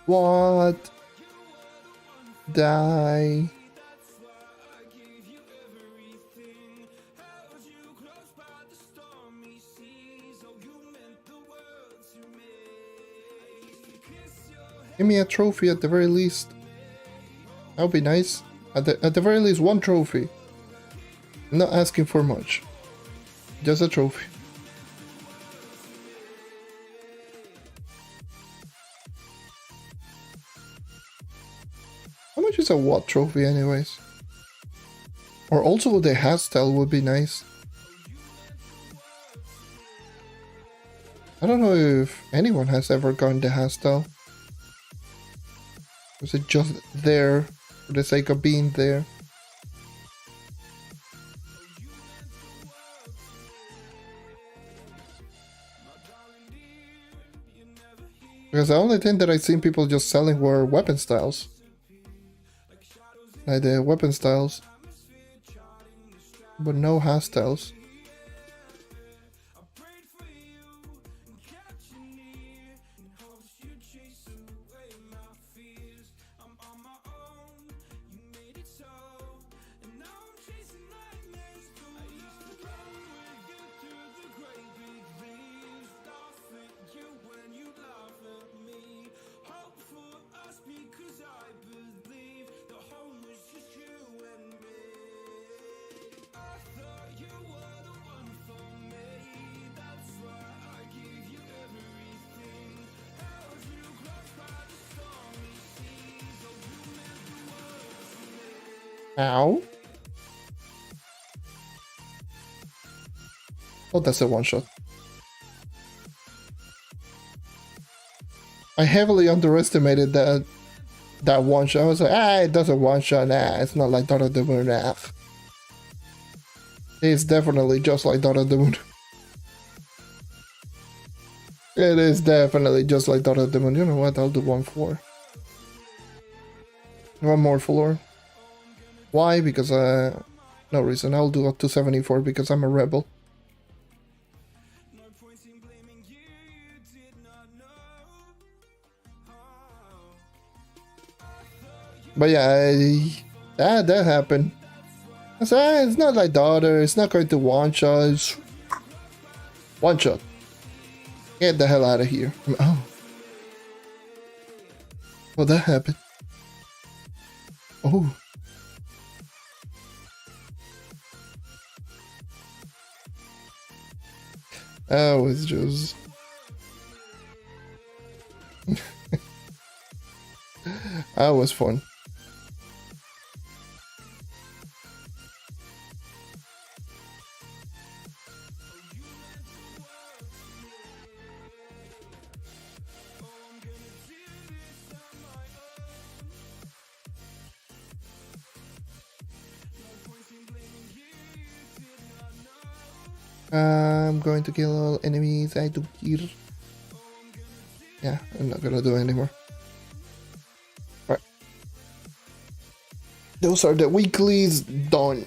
What? Die. Give me a trophy at the very least. That would be nice. At the very least, one trophy. I'm not asking for much. Just a trophy. How much is a what trophy anyways? Or also the hairstyle would be nice. I don't know if anyone has ever gotten the hairstyle. Was it just there for the sake of being there? Because the only thing that I've seen people just selling were weapon styles. Like the weapon styles. But no hairstyles. Ow. Oh, that's a one-shot. I heavily underestimated that one-shot. I was like, it does a one-shot. It's not like Dawn of the Moon half. It's definitely just like Dawn of the Moon. It is definitely just like Dawn of the Moon. You know what? I'll do 1-4. One more floor. Why? Because, no reason. I'll do a 274 because I'm a rebel. But yeah, that happened. I said, it's not like the other. It's not going to one shot. It's one shot. Get the hell out of here. Oh. Well, that happened. Oh. That was just... that was fun. I'm going to kill all enemies. I don't care. Yeah, I'm not gonna do it anymore. Alright. Those are the weeklies done.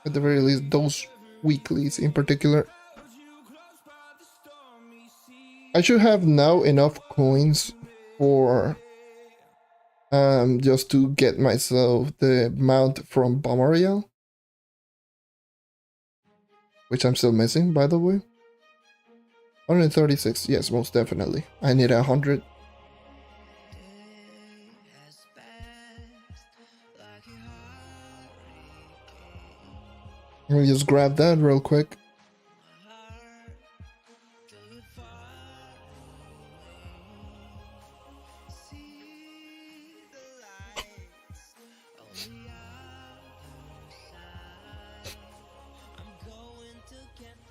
At the very least, those weeklies in particular. I should have now enough coins for just to get myself the mount from Bomariel, which I'm still missing, by the way. 136, yes, most definitely. I need 100. Let me just grab that real quick.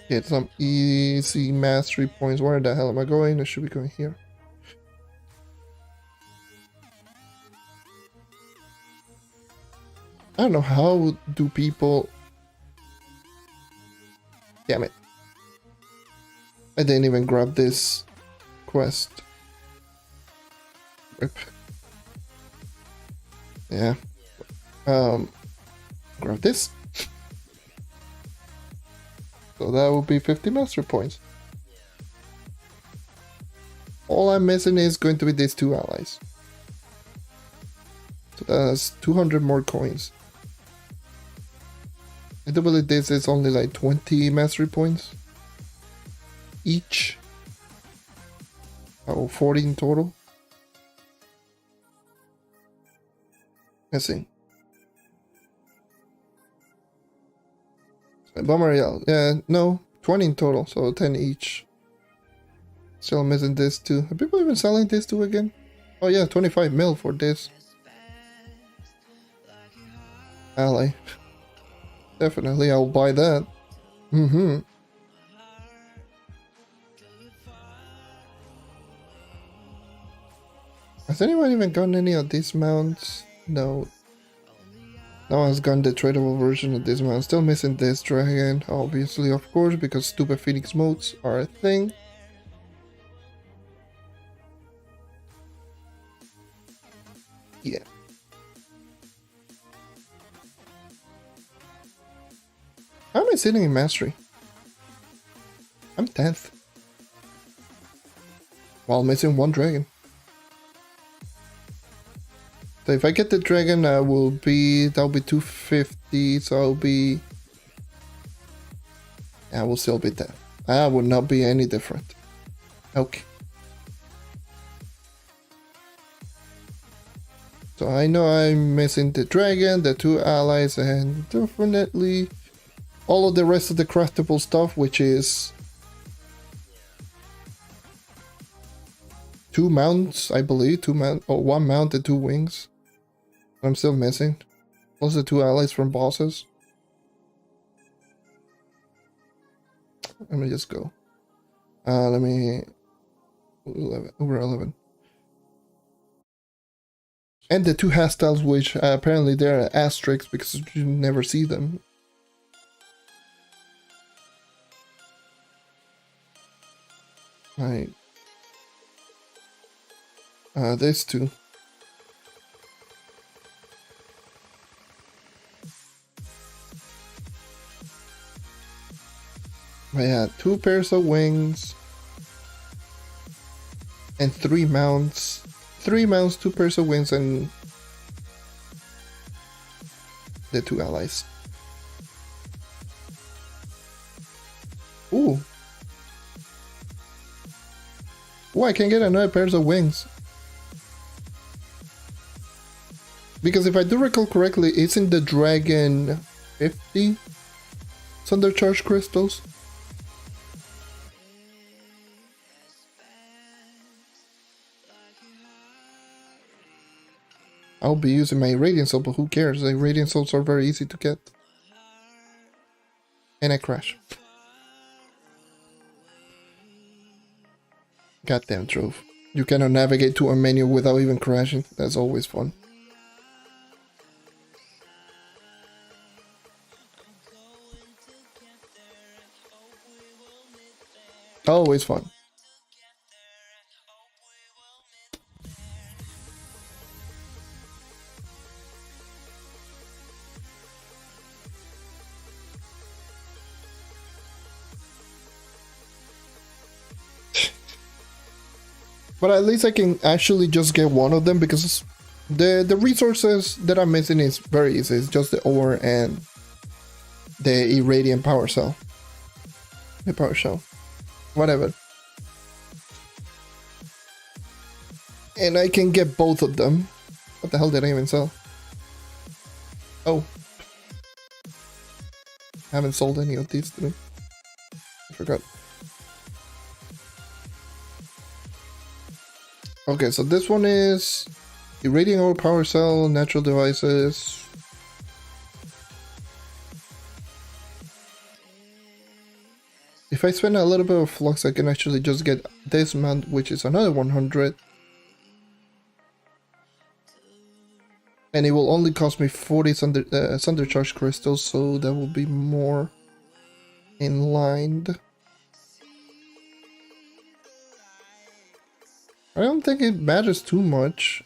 Get some easy mastery points. Where the hell am I going? I should be going here. I don't know how do people... Damn it. I didn't even grab this quest. Rip. Yeah. Grab this. So that will be 50 mastery points. All I'm missing is going to be these two allies. So that's 200 more coins. I do believe this is only like 20 mastery points each. Oh, 40 in total. Missing. Bomariel, yeah, no, 20 in total, so 10 each. Still missing this too. Are people even selling this too again? Oh yeah, 25 mil for this. Ally. Definitely, I'll buy that. Mm-hmm. Has anyone even gotten any of these mounts? No. No one's gotten the tradable version of this mount. Still missing this dragon, obviously, of course, because stupid Phoenix modes are a thing. Yeah. How am I sitting in mastery? I'm 10th. While missing one dragon. So if I get the dragon, that'll be 250, so I'll be... I will still be 10. I would not be any different. Okay. So I know I'm missing the dragon, the two allies, and definitely all of the rest of the craftable stuff, which is 2 mounts, I believe, 1 mount and 2 wings. I'm still missing. Plus the 2 allies from bosses. Let me just go. Let me... 11, over 11. And the 2 hairstyles, which apparently they're asterisks because you never see them. Right. These 2. I had 2 pairs of wings and 3 mounts. 3 mounts, 2 pairs of wings, and the 2 allies. Ooh. Ooh, I can get another pairs of wings. Because if I do recall correctly, it's in the Dragon 50 Thundercharge crystals. I'll be using my Radiant Soul, but who cares? The Radiant Souls are very easy to get. And I crash. Goddamn Trove. You cannot navigate to a menu without even crashing. That's always fun. Always fun. But at least I can actually just get one of them, because the resources that I'm missing is very easy. It's just the ore and the irradiant power cell. The power cell. Whatever. And I can get both of them. What the hell did I even sell? Oh. Haven't sold any of these three. I forgot. Okay, so this one is irradiant ore, power cell, natural devices. If I spend a little bit of flux, I can actually just get this mount, which is another 100. And it will only cost me 40 Thundercharge crystals, so that will be more in line. I don't think it matters too much.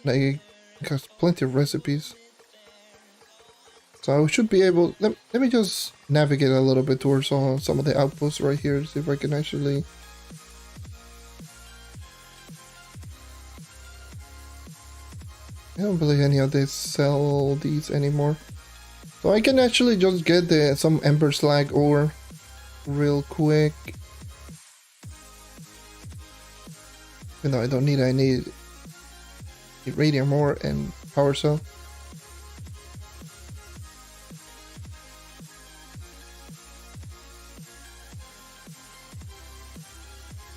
Like, it has plenty of recipes. So I should be able... Let me just navigate a little bit towards some of the outposts right here, see if I can actually... I don't believe any of these sell these anymore. So I can actually just get some Ember Slag ore real quick. Even though I don't need it, I need Irradium ore and Power Cell.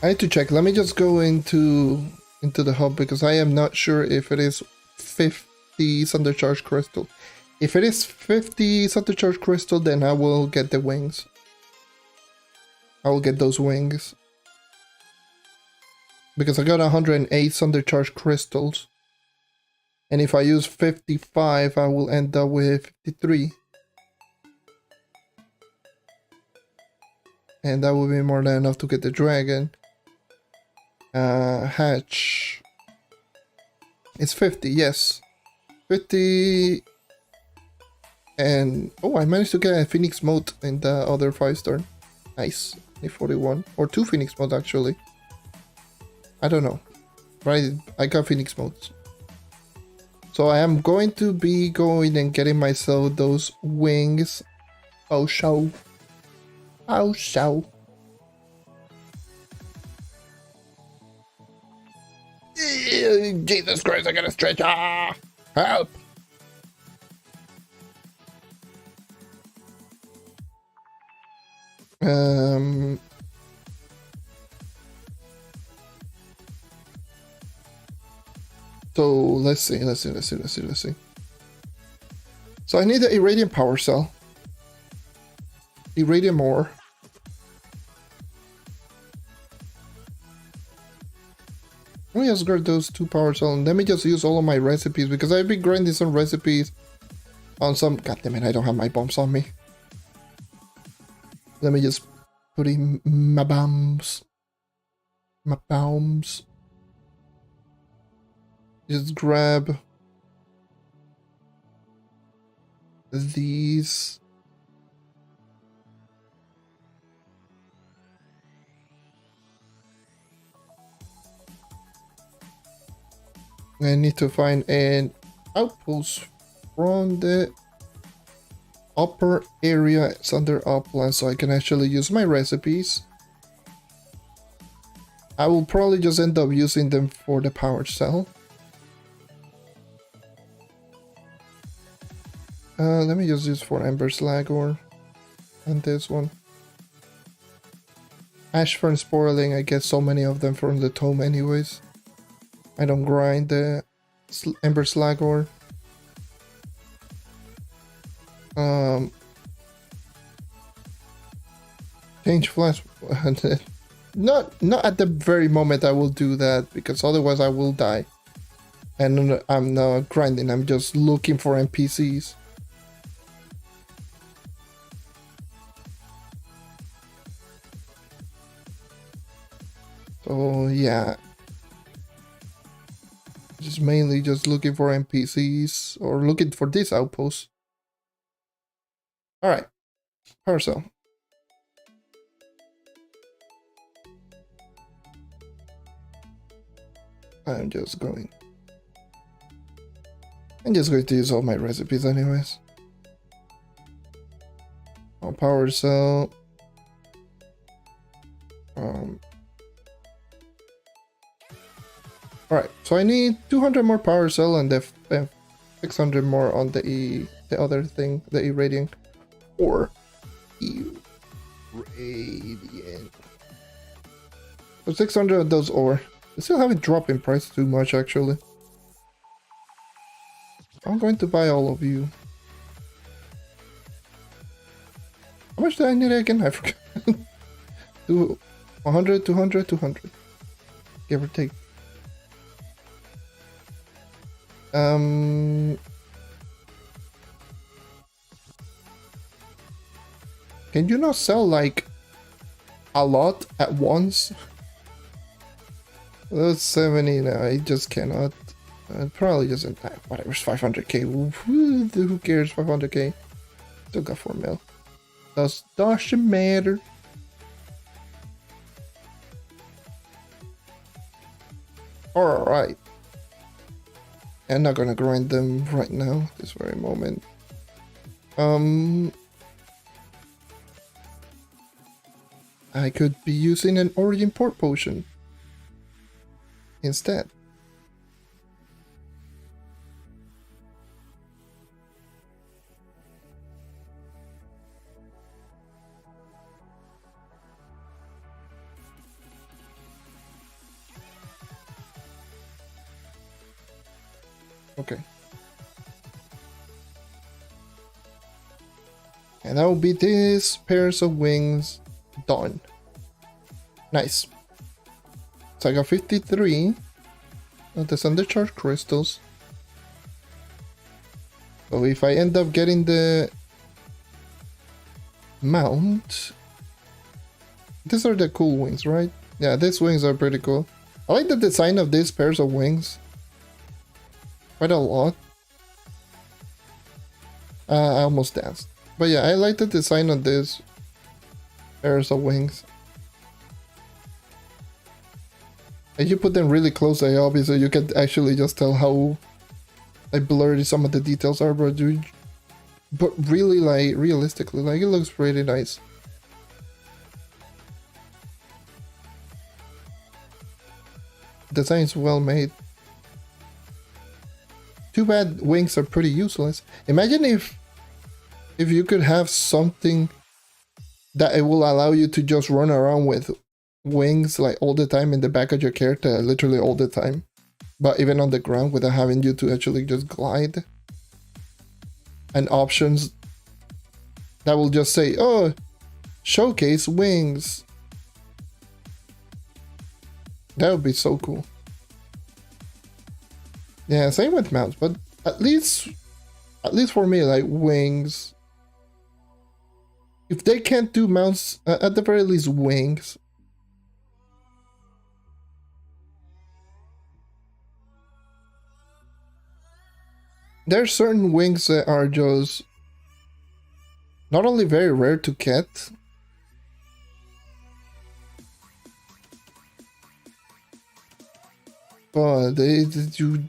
I need to check. Let me just go into the hub, because I am not sure if it is 50 Thundercharge Crystal. If it is 50 Thundercharge Crystal, then I will get the wings. I will get those wings. Because I got 108 Thundercharge Crystals. And if I use 55, I will end up with 53. And that will be more than enough to get the dragon. Hatch. It's 50, yes. 50. And oh, I managed to get a Phoenix mode in the other 5-star. Nice. A 41. Or 2 Phoenix mode actually. I don't know. Right, I got Phoenix modes. So I am going to be going and getting myself those wings. Oh, show. Oh, show. Jesus Christ, I gotta stretch. Ah, help. So let's see. So I need the Irradiant Power Cell. Irradiant ore. Let me just grab those 2 power cells, and let me just use all of my recipes, because I've been grinding some recipes on some... God damn it, I don't have my bombs on me. Let me just put in my bombs. My bombs. Just grab these. I need to find an outpost from the upper area. It's under upland, so I can actually use my recipes. I will probably just end up using them for the power cell. Let me just use for Ember Slag ore and this one. Ash Fern Spoiling, I get so many of them from the tome anyways. I don't grind the Ember Slag ore. Change flash. Not at the very moment I will do that, because otherwise I will die. And I'm not grinding, I'm just looking for NPCs. So yeah. Just mainly just looking for NPCs or looking for this outpost. Alright. Parcel. I'm just going to use all my recipes anyways. I'll power cell. Alright, so I need 200 more power cell and the 600 more on the other thing, the irradiant or irradiant. So 600 of those ore. I still haven't dropped in price too much actually. I'm going to buy all of you. How much do I need again? I forgot. 100, 200, 200. Give or take. Can you not sell like a lot at once? That's 70 now, I just cannot. Probably doesn't. Whatever, 500k. Who cares? 500k. Still got 4 mil. Doesn't matter. Alright. I'm not gonna grind them right now, this very moment. I could be using an origin port potion instead. Okay. And that will be this pairs of wings done. Nice. So I got 53 of the undercharged crystals. So if I end up getting the mount, these are the cool wings, right? Yeah, these wings are pretty cool. I like the design of these pairs of wings quite a lot. I almost danced. But yeah, I like the design of this pairs of wings. And you put them really close to the obby so you can actually just tell how like blurry some of the details are, but really like realistically, like it looks pretty nice. Design's well made. Too bad wings are pretty useless. Imagine if you could have something that it will allow you to just run around with wings like all the time in the back of your character, literally all the time, but even on the ground without having you to actually just glide. And options that will just say, oh, showcase wings. That would be so cool. Yeah, same with mounts, but at least for me, like wings. If they can't do mounts, at the very least wings. There are certain wings that are just not only very rare to get, but you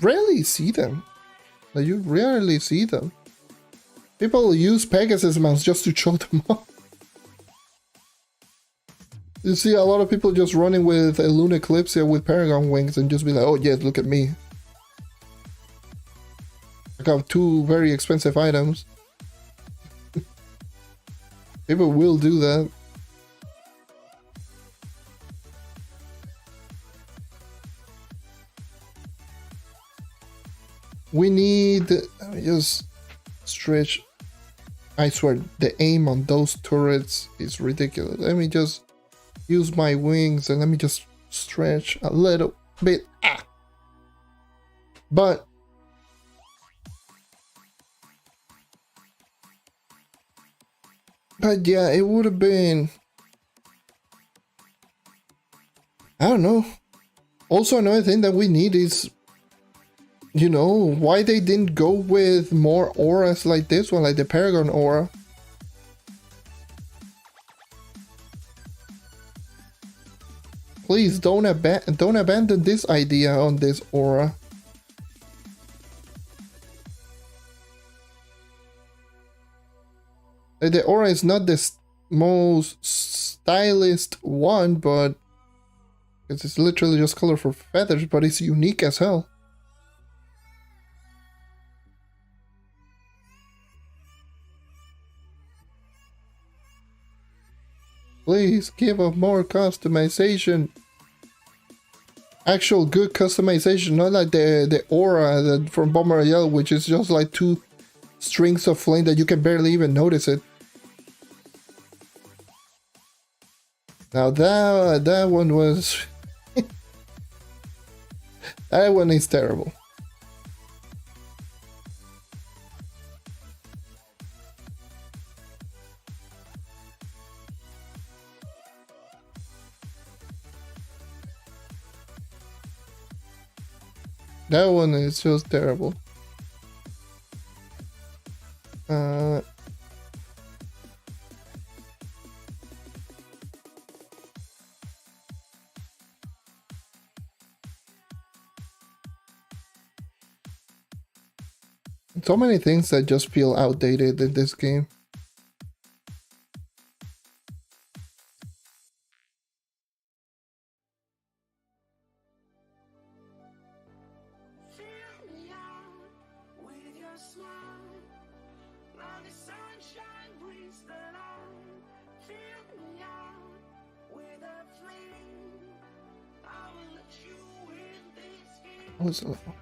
rarely see them. Like, you rarely see them. People use Pegasus mounts just to show them off. You see a lot of people just running with a Luna Eclipse here with Paragon wings and just be like, oh yes, look at me. I got 2 very expensive items. People will do that. We need... Let me just stretch. I swear, the aim on those turrets is ridiculous. Let me just use my wings and let me just stretch a little bit. Ah! But yeah, it would have been... I don't know. Also, another thing that we need is, you know, why they didn't go with more auras like this one, like the Paragon aura. Please don't abandon this idea on this aura. Like, the aura is not the most stylist one, but it's literally just colorful feathers, but it's unique as hell. Please give us more customization. Actual good customization, not like the aura from Bomb Royale, which is just like 2 strings of flame that you can barely even notice it. Now that one was... that one is terrible. That one is just terrible. So many things that just feel outdated in this game. What's the level?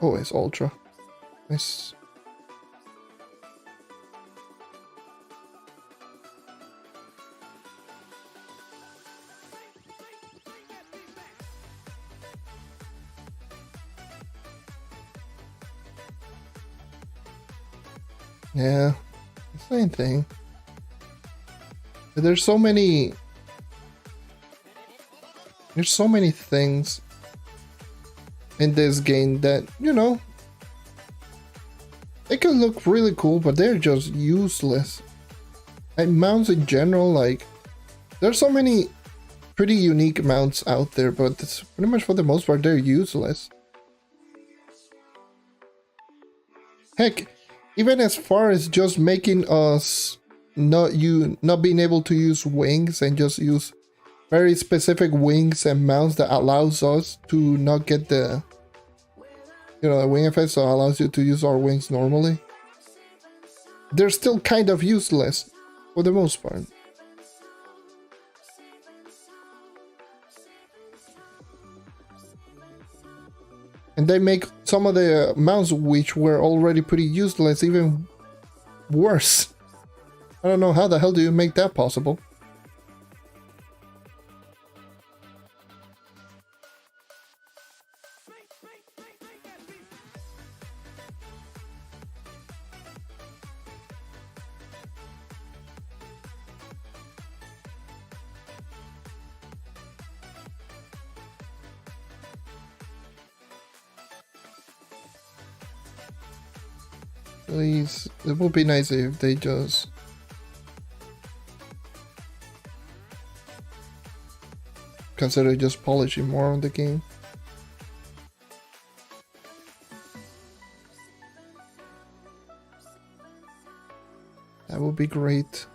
Oh, it's ultra. Nice. Yeah, same thing. There's so many things in this game that, you know, they can look really cool, but they're just useless. And mounts in general, like, there's so many pretty unique mounts out there, but it's pretty much for the most part they're useless. Heck, even as far as just making us not being able to use wings and just use very specific wings and mounts that allows us to not get the, you know, the wing effect, so allows you to use our wings normally. They're still kind of useless for the most part. And they make some of the mounts which were already pretty useless even worse. I don't know how the hell do you make that possible. Please, it would be nice if they just consider just polishing more on the game. That would be great.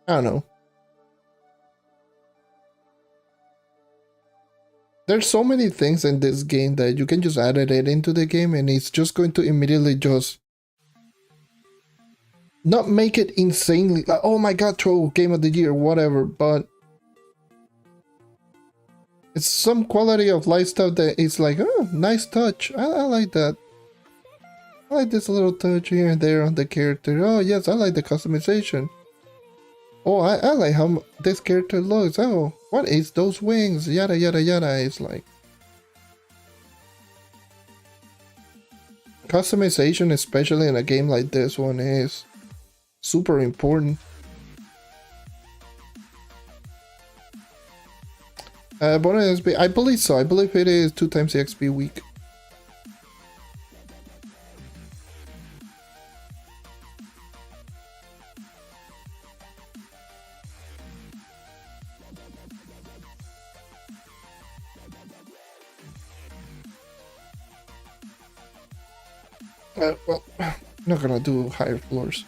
I don't know. There's so many things in this game that you can just add it into the game and it's just going to immediately just not make it insanely like, oh my god, Trove, game of the year, whatever, but it's some quality of life stuff that is like, oh, nice touch. I like that. I like this little touch here and there on the character. Oh yes, I like the customization. Oh, I like how this character looks. Oh, what is those wings? Yada yada yada. It's like customization, especially in a game like this one, is super important. Bonus XP, I believe so. I believe it is 2 times the XP week. Well, I'm not gonna do higher floors.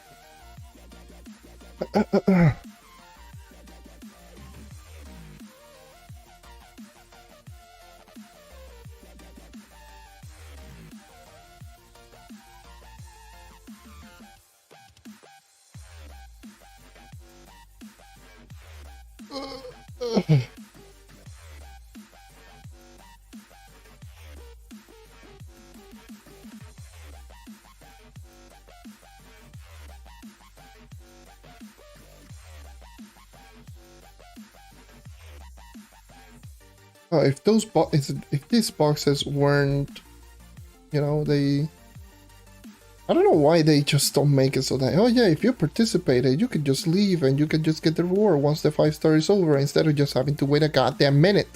Oh, if these boxes weren't, you know, I don't know why they just don't make it so that, oh yeah, if you participated, you could just leave and you can just get the reward once the 5-star is over instead of just having to wait a goddamn minute.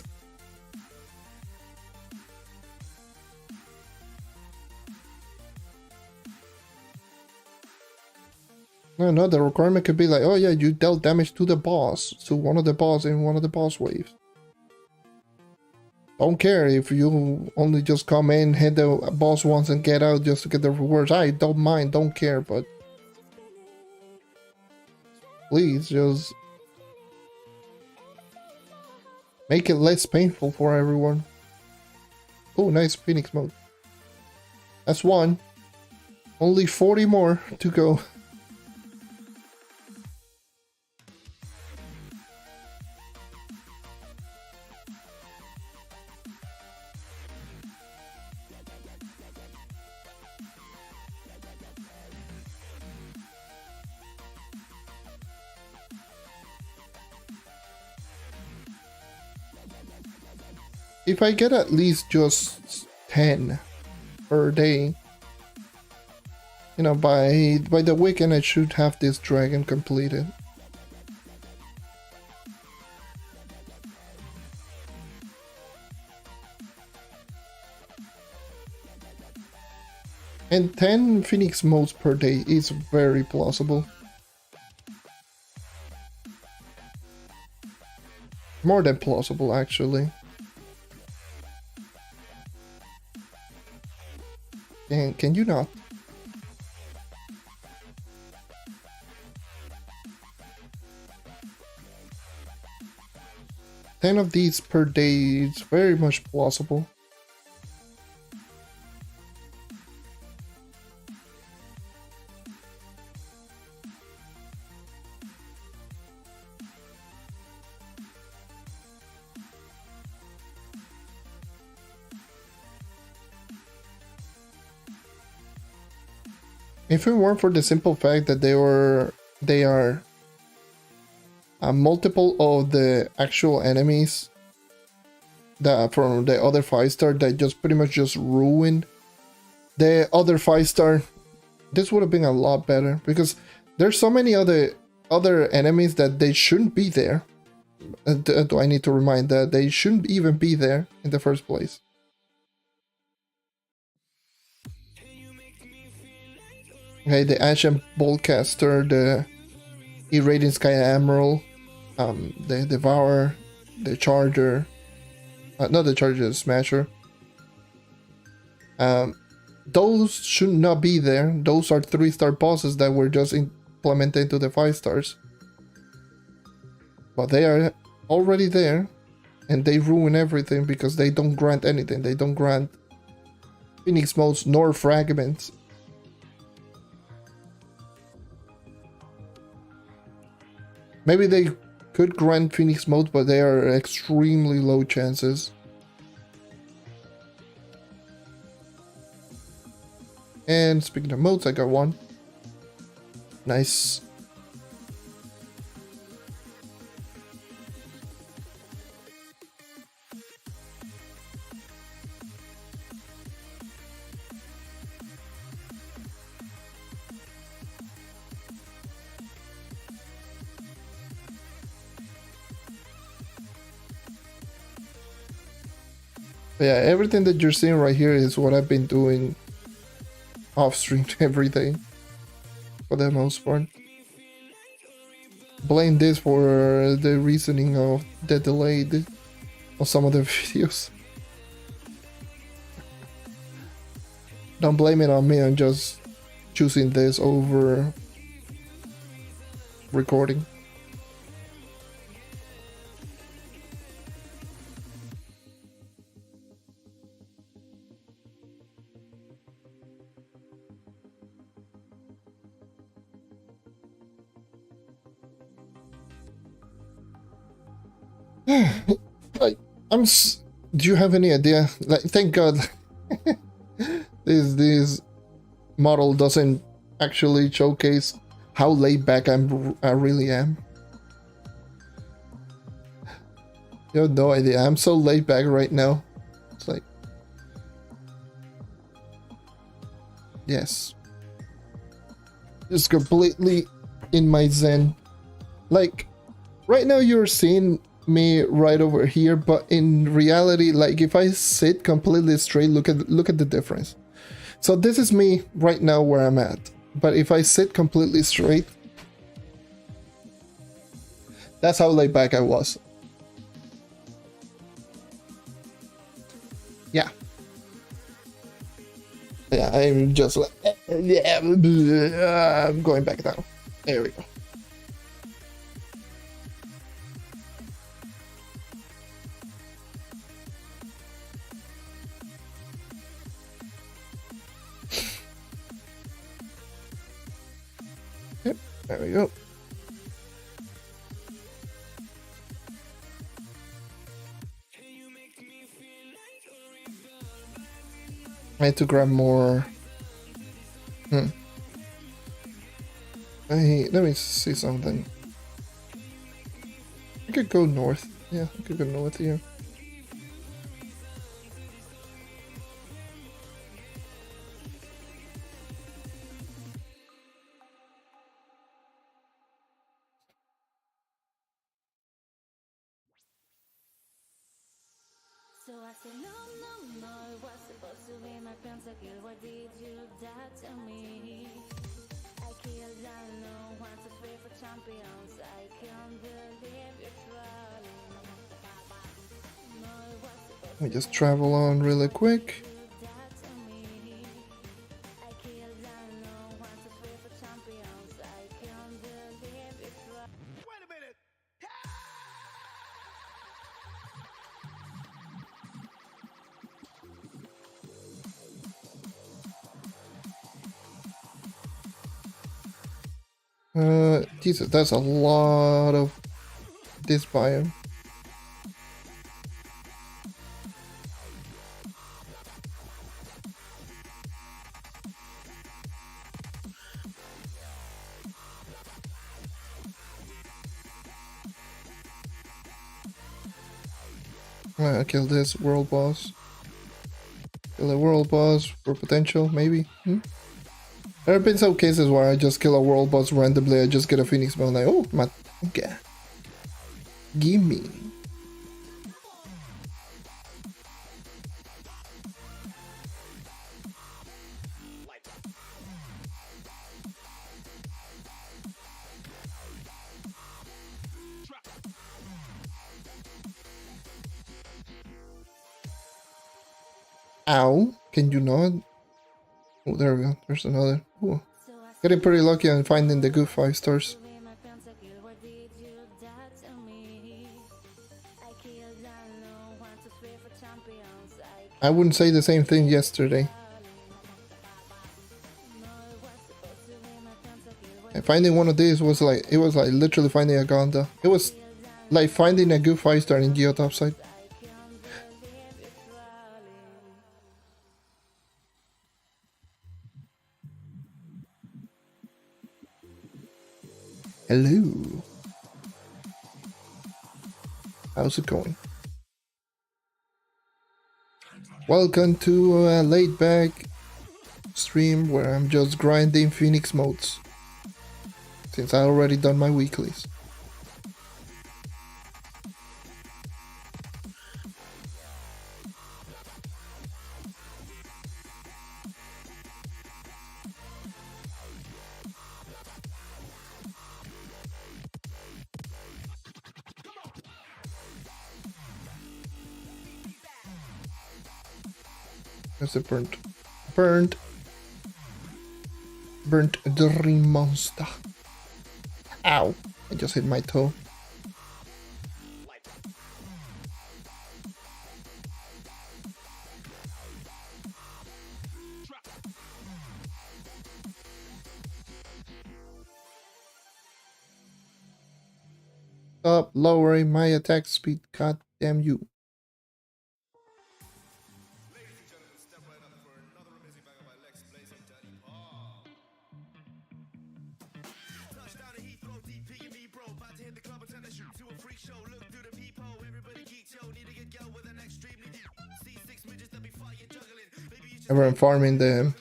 No, the requirement could be like, oh yeah, you dealt damage to the boss, to one of the boss in one of the boss waves. Don't care if you only just come in, hit the boss once and get out just to get the rewards. I don't mind, don't care, but please just make it less painful for everyone. Oh, nice Phoenix mode. That's one. Only 40 more to go. If I get at least just 10 per day, you know, by the weekend I should have this dragon completed. And 10 Phoenix modes per day is very plausible. More than plausible, actually. Can you not? Ten of these per day is very much plausible. If it weren't for the simple fact that they are a multiple of the actual enemies, from the other 5-star that just pretty much just ruined the other 5-star. This would have been a lot better because there's so many other enemies that they shouldn't be there. Do I need to remind that they shouldn't even be there in the first place? Okay, the Ancient Boltcaster, the Irradiant Sky Emerald, the Devourer, the Charger, not the Charger, the Smasher. Those should not be there. Those are 3-star bosses that were just implemented into the 5-stars. But they are already there, and they ruin everything because they don't grant anything. They don't grant Phoenix Modes nor fragments. Maybe they could grant Phoenix Mode, but they are extremely low chances. And speaking of modes, I got one. Nice. Yeah, everything that you're seeing right here is what I've been doing off stream every day, for the most part. Blame this for the reasoning of the delay of some of the videos. Don't blame it on me, I'm just choosing this over recording. Like, do you have any idea? Like, thank God this model doesn't actually showcase how laid back I really am. You have no idea. I'm so laid back right now. It's like, yes, just completely in my zen. Like, right now you're seeing me right over here, but in reality, like, if I sit completely straight, look at the difference. So this is me right now where I'm at, but if I sit completely straight, that's how laid back I was. Yeah, I'm just like, yeah, I'm going back down. There we go. Yep, there we go. I had to grab more. Let me see something. I could go north. Yeah, I could go north here. So I said, no, it was supposed to be my pentakill. Why did you do that to me? I killed no 1, 2, 3 for champions. I can't believe you're trolling. No, it was supposed Let me just travel on really quick. Jesus, that's a lot of this biome. Kill this world boss. Kill a world boss for potential, maybe? There have been some cases where I just kill a world boss randomly, I just get a phoenix bone, like, oh, my, okay. Gimme. Ow, can you not? Oh, there we go, there's another. Ooh. Getting pretty lucky on finding the good 5 stars. I wouldn't say the same thing yesterday. And finding one of these was like, it was like literally finding a Ganda. It was like finding a good 5 star in Geo topside. Hello. How's it going? Welcome to a laid back stream where I'm just grinding Phoenix modes. Since I already done my weeklies. There's a burnt dream monster. Ow, I just hit my toe. Stop lowering my attack speed, god damn you. Everyone farming the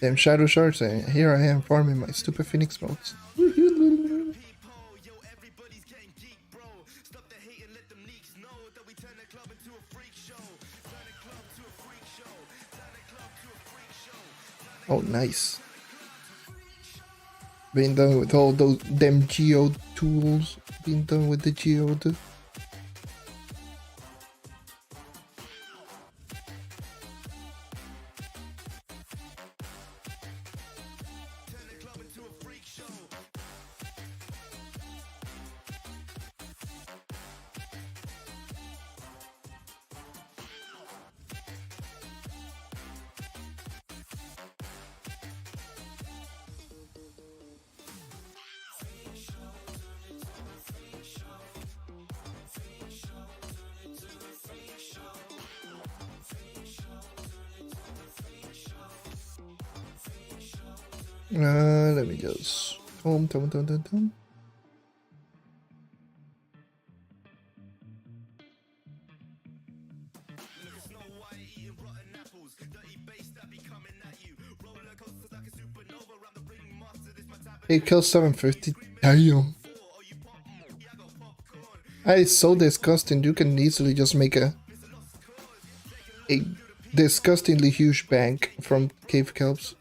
damn shadow shards, and here I am farming my stupid phoenix modes. Oh, nice. Being done with all those damn geo tools. Being done with the geode. Let me just tom. It kills 750. Damn. It's so disgusting. You can easily just make a disgustingly huge bank from cave kelps.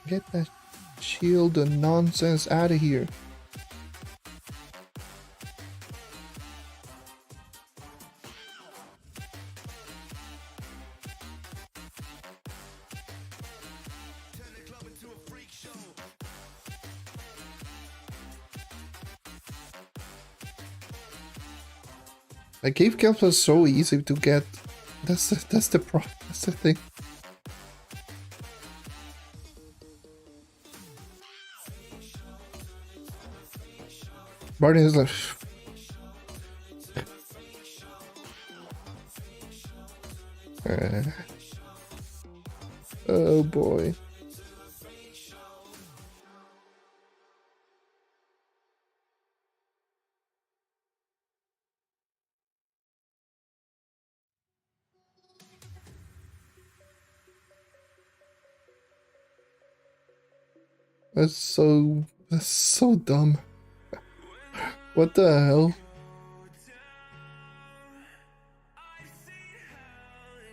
Get that shield and nonsense out of here. Like cave kelps are so easy to get. That's the thing. Barney is like, oh boy. That's so dumb. What the hell?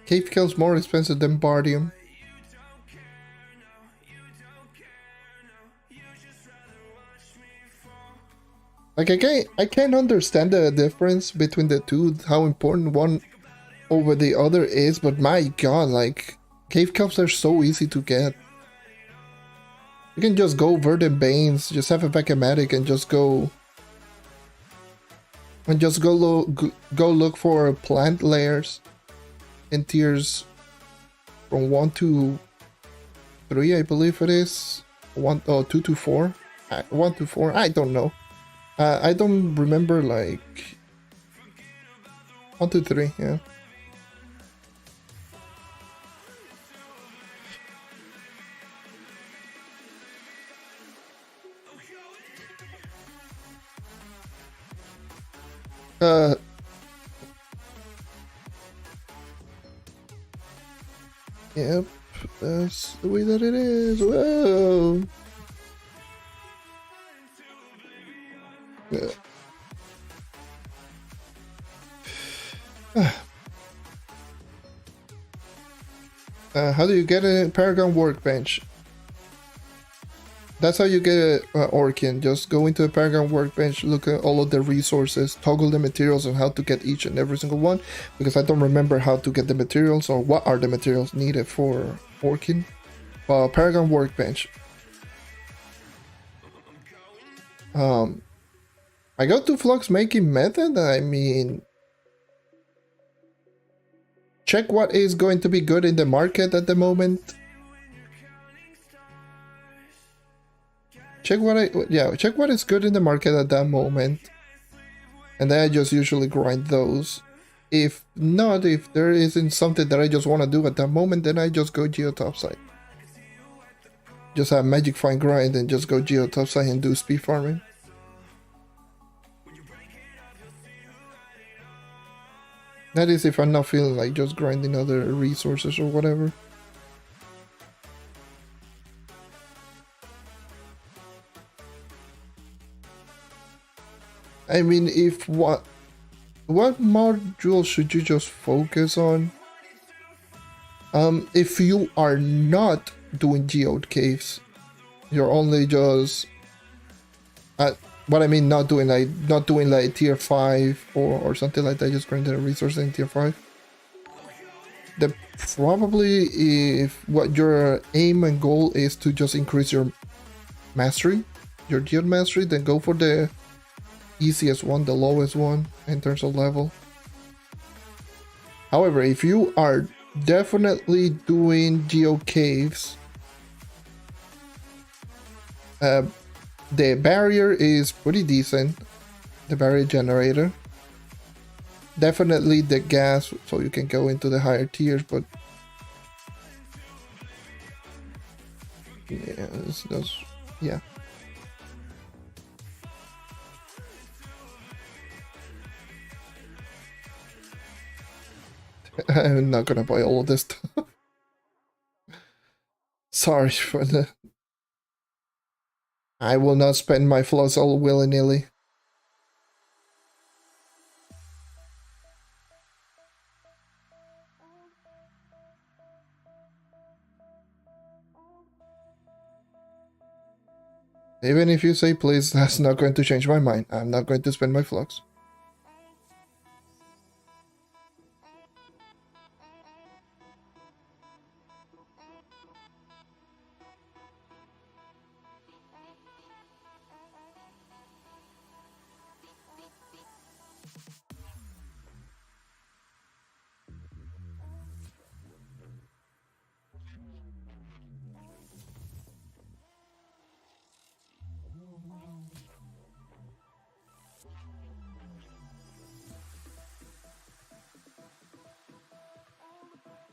Cave Kill's more expensive than Bardium. Like I can't understand the difference between the two, how important one over the other is, but my god, like cave cups are so easy to get. You can just go Verdant Banes, just have a Vacamatic and just go look for plant layers in tiers from 1 to 3, I believe it is. 2 to 4. 1 to 4, I don't know. I don't remember, like 1 to 3, yeah. Yep, that's the way that it is. Whoa. Yeah. How do you get a Paragon Workbench? That's how you get a Orkin. Just go into a Paragon Workbench, look at all of the resources, toggle the materials and how to get each and every single one, because I don't remember how to get the materials or what are the materials needed for Orkin. Paragon Workbench. I got to Flux making method. I mean, check what is going to be good in the market at the moment. Check what is good in the market at that moment. And then I just usually grind those. If not, if there isn't something that I just want to do at that moment, then I just go Geo Topside. Just have Magic Find Grind and just go Geo Topside and do speed farming. That is if I'm not feeling like just grinding other resources or whatever. I mean, if what module should you just focus on? If you are not doing geode caves, you're only just what I mean, not doing like tier 5 or something like that, just grinding a resource in tier 5. Then probably if what your aim and goal is to just increase your mastery, your geode mastery, then go for the easiest one, the lowest one in terms of level. However, if you are definitely doing geo caves, the barrier is pretty decent, the barrier generator. Definitely the gas, so you can go into the higher tiers, but yeah, yeah. I'm not gonna buy all of this stuff. Sorry for the... I will not spend my flows all willy-nilly. Even if you say please, that's not going to change my mind. I'm not going to spend my flux.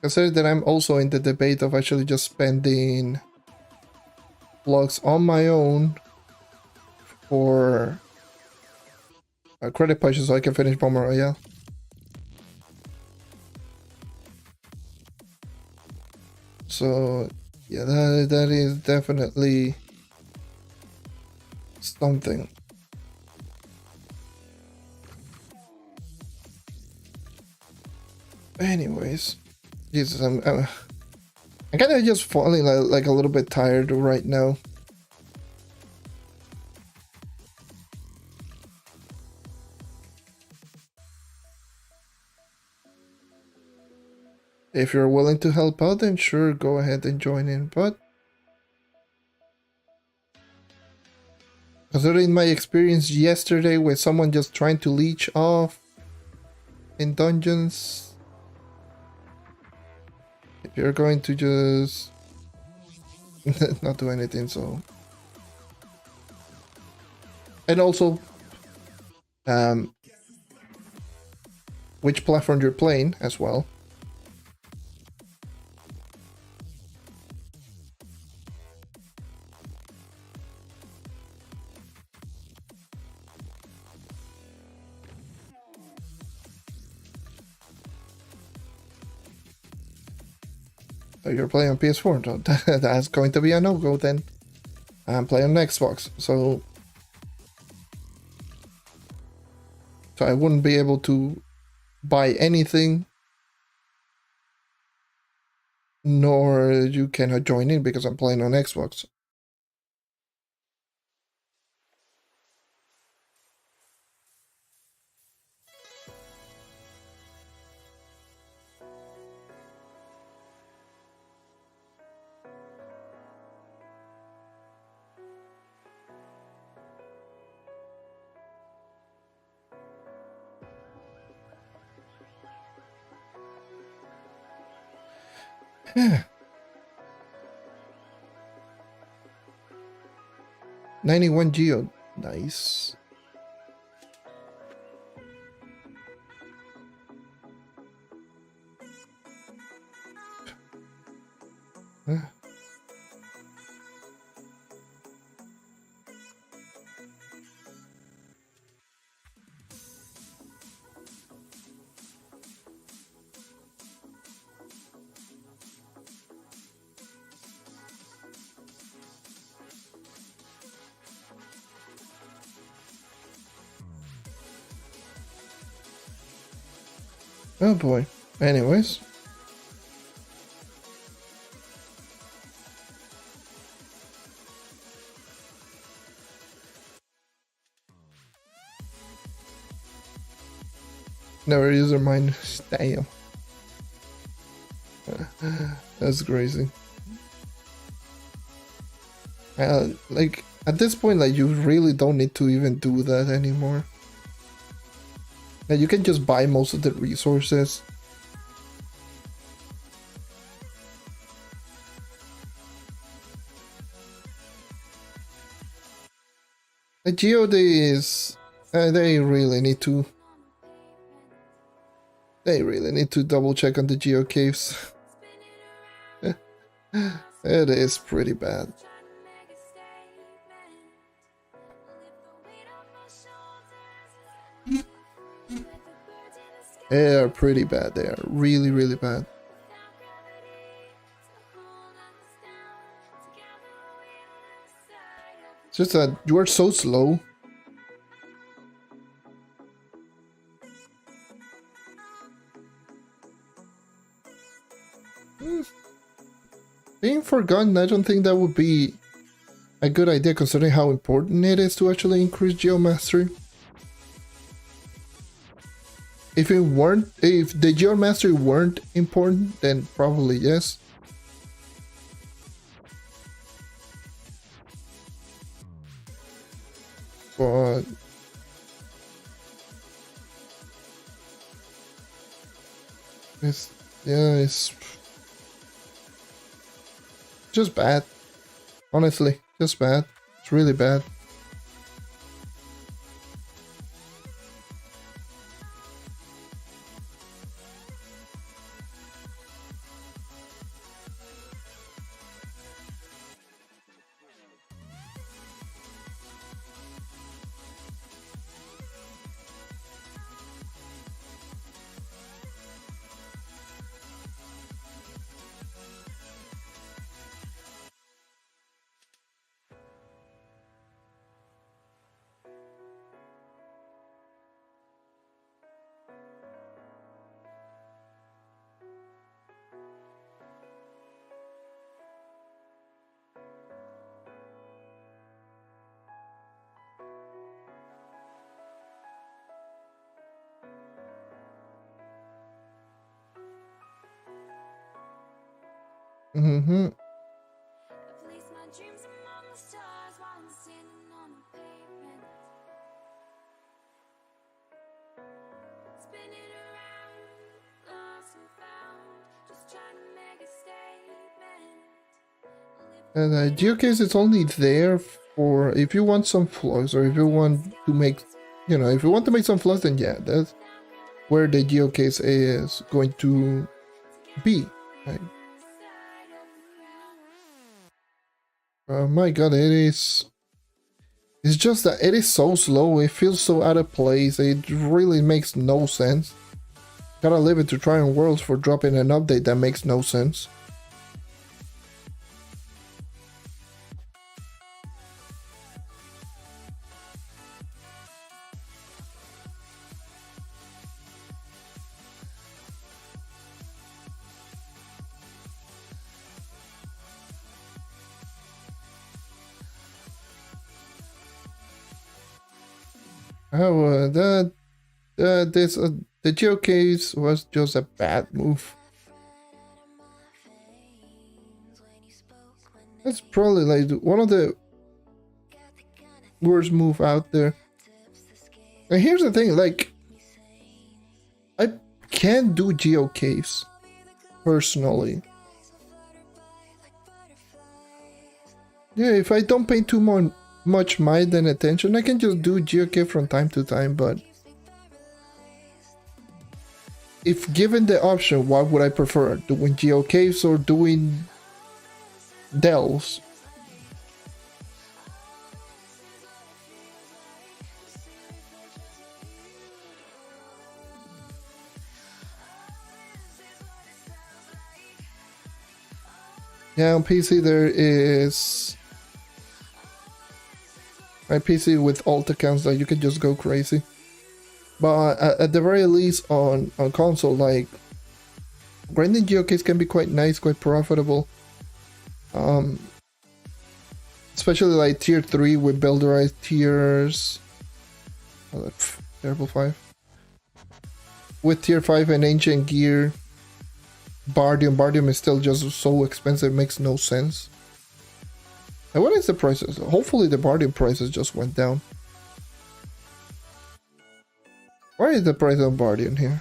Consider that I'm also in the debate of actually just spending blocks on my own for credit punches so I can finish Bomber Royale. So yeah, that is definitely something. Anyways, Jesus, I'm kind of just falling like a little bit tired right now. If you're willing to help out, then sure, go ahead and join in. But considering my experience yesterday with someone just trying to leech off in dungeons, if you're going to just not do anything, so. And also, which platform you're playing as well. So you're playing on PS4, so that's going to be a no-go then. I'm playing on Xbox, so I wouldn't be able to buy anything, nor you cannot join in because I'm playing on Xbox. Yeah. 91 Geo. Nice. Oh boy. Anyways. Never user mine. Damn. That's crazy. Like, at this point, like, you really don't need to even do that anymore. Like, you can just buy most of the resources. The geodes, they really need to double check on the geo caves. It is pretty bad. They are pretty bad. They are really, really bad. It's just that you are so slow. Being forgotten, I don't think that would be a good idea considering how important it is to actually increase geomastery. If the geomastery weren't important, then probably yes. But it's just bad. Honestly, just bad. It's really bad. Mm-hmm. Place my dreams among the stars while I'm standing on the pavement. Spinning around, lost and found, just trying to make a statement. And geocase is only there for if you want some flaws, or if you want to make, you know, if you want to make some flaws, then yeah, that's where the geocase is going to be. Right? My god, it is. It's just that it is so slow. It feels so out of place. It really makes no sense. Gotta leave it to Trying Worlds for dropping an update that makes no sense. Oh, the geocase was just a bad move. That's probably like one of the worst move out there. And here's the thing, like, I can't do geocaves personally. Yeah, if I don't pay too much mind and attention, I can just do geocave from time to time, but if given the option, what would I prefer? Doing geocaves or doing delves? Yeah, on PC there is my PC with alt accounts that you can just go crazy. But at the very least on console, like, grinding geocaches can be quite nice, quite profitable. Especially like tier 3 with builderized tiers. Oh, that's terrible 5. With tier 5 and ancient gear. Bardium is still just so expensive, it makes no sense. And what is the prices? Hopefully the Bardium prices just went down. Why is the price of Bardium here?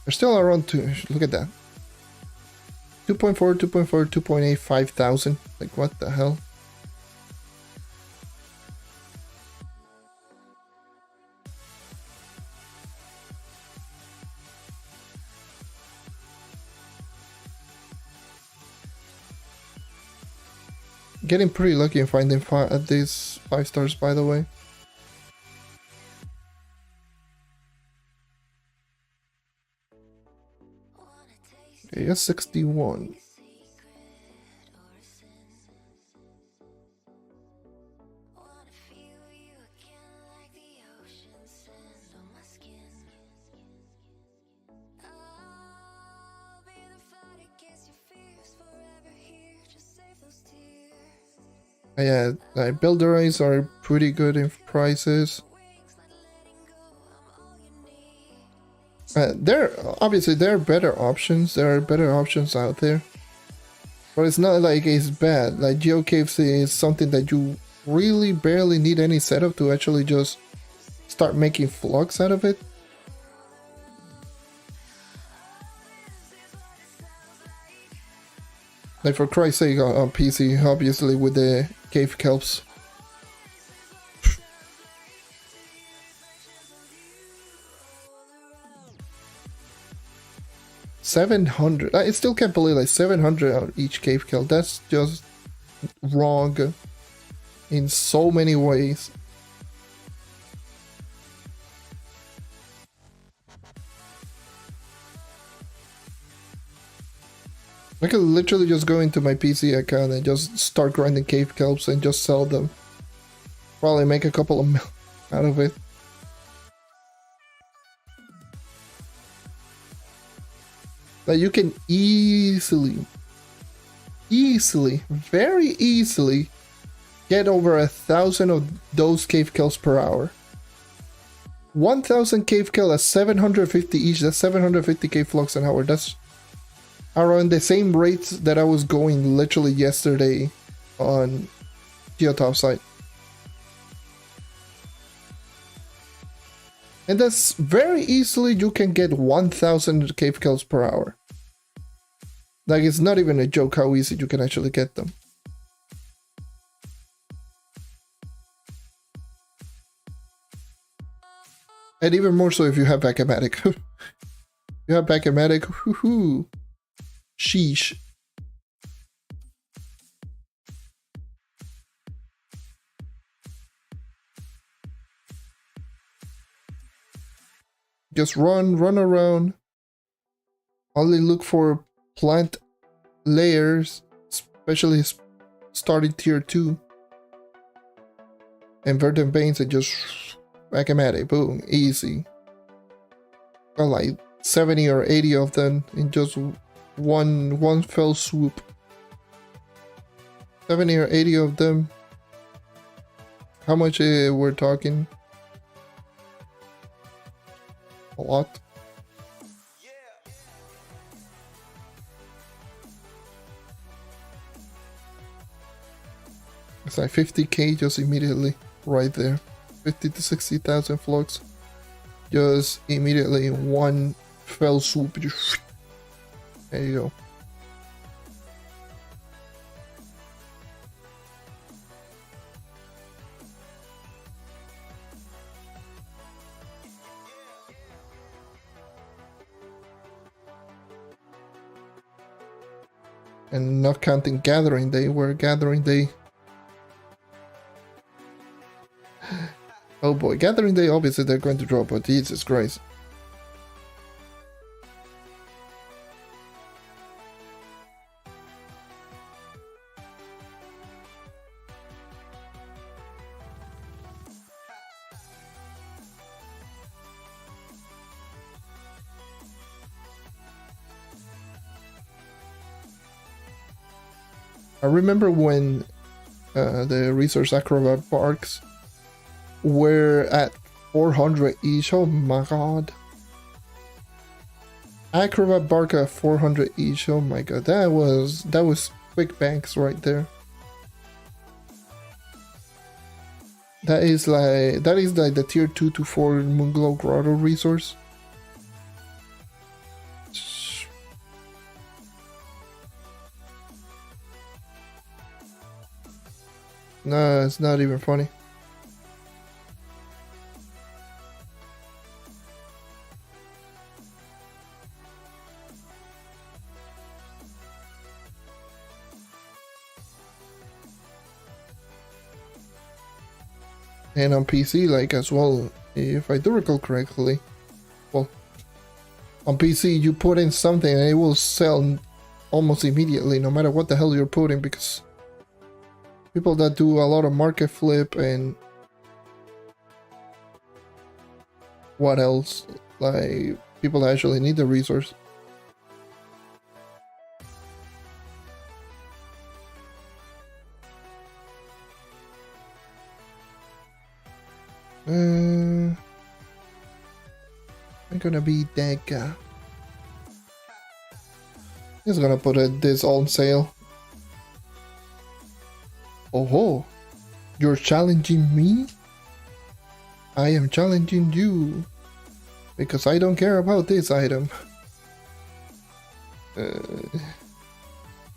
They're still around 2. Look at that. 2.4, 2.4, 2.8, 5,000. Like, what the hell? Getting pretty lucky in finding these 5 stars, by the way. Okay, yes, 61. Yeah, builderites are pretty good in prices. There are better options. There are better options out there, but it's not like it's bad. Like geocaves is something that you really barely need any setup to actually just start making flux out of it. Like, for Christ's sake, on PC, obviously with the cave kelps. $700. I still can't believe like 700 on each cave kelp. That's just wrong in so many ways. I could literally just go into my PC account and just start grinding cave kelps and just sell them. Probably make a couple of mil out of it. Like, you can very easily get over 1,000 of those cave kelps per hour. 1,000 cave kelp at 750 each, that's 750k flux an hour. That's around the same rates that I was going literally yesterday on Geotop site. And that's very easily you can get 1000 cave kills per hour. Like, it's not even a joke how easy you can actually get them. And even more so if you have Bacamatic. You have Bacamatic, woohoo! Sheesh. Just run around. Only look for plant layers, especially starting tier 2. And verdant veins and just Bacamatic, boom, easy. Got like 70 or 80 of them in just one fell swoop. 70 or 80 of them. How much we're talking? A lot. It's like 50k just immediately right there. 50 to 60,000 flux just immediately in one fell swoop. Just there you go. And not counting gathering day, where gathering day. Oh boy, gathering day, obviously they're going to drop, but Jesus Christ. I remember when the Resource Acrobat Parks were at 400 each. Oh my god. Acrobat Bark at 400 each. Oh my god. That was quick banks right there. That is like the tier 2 to 4 Moonglow Grotto resource. No, it's not even funny. And on PC, like, as well, if I do recall correctly, well, on PC you put in something and it will sell almost immediately, no matter what the hell you're putting, because people that do a lot of market flip and what else, like people that actually need the resource. I'm gonna be that guy. He's gonna put this on sale. Oh ho! You're challenging me? I am challenging you. Because I don't care about this item.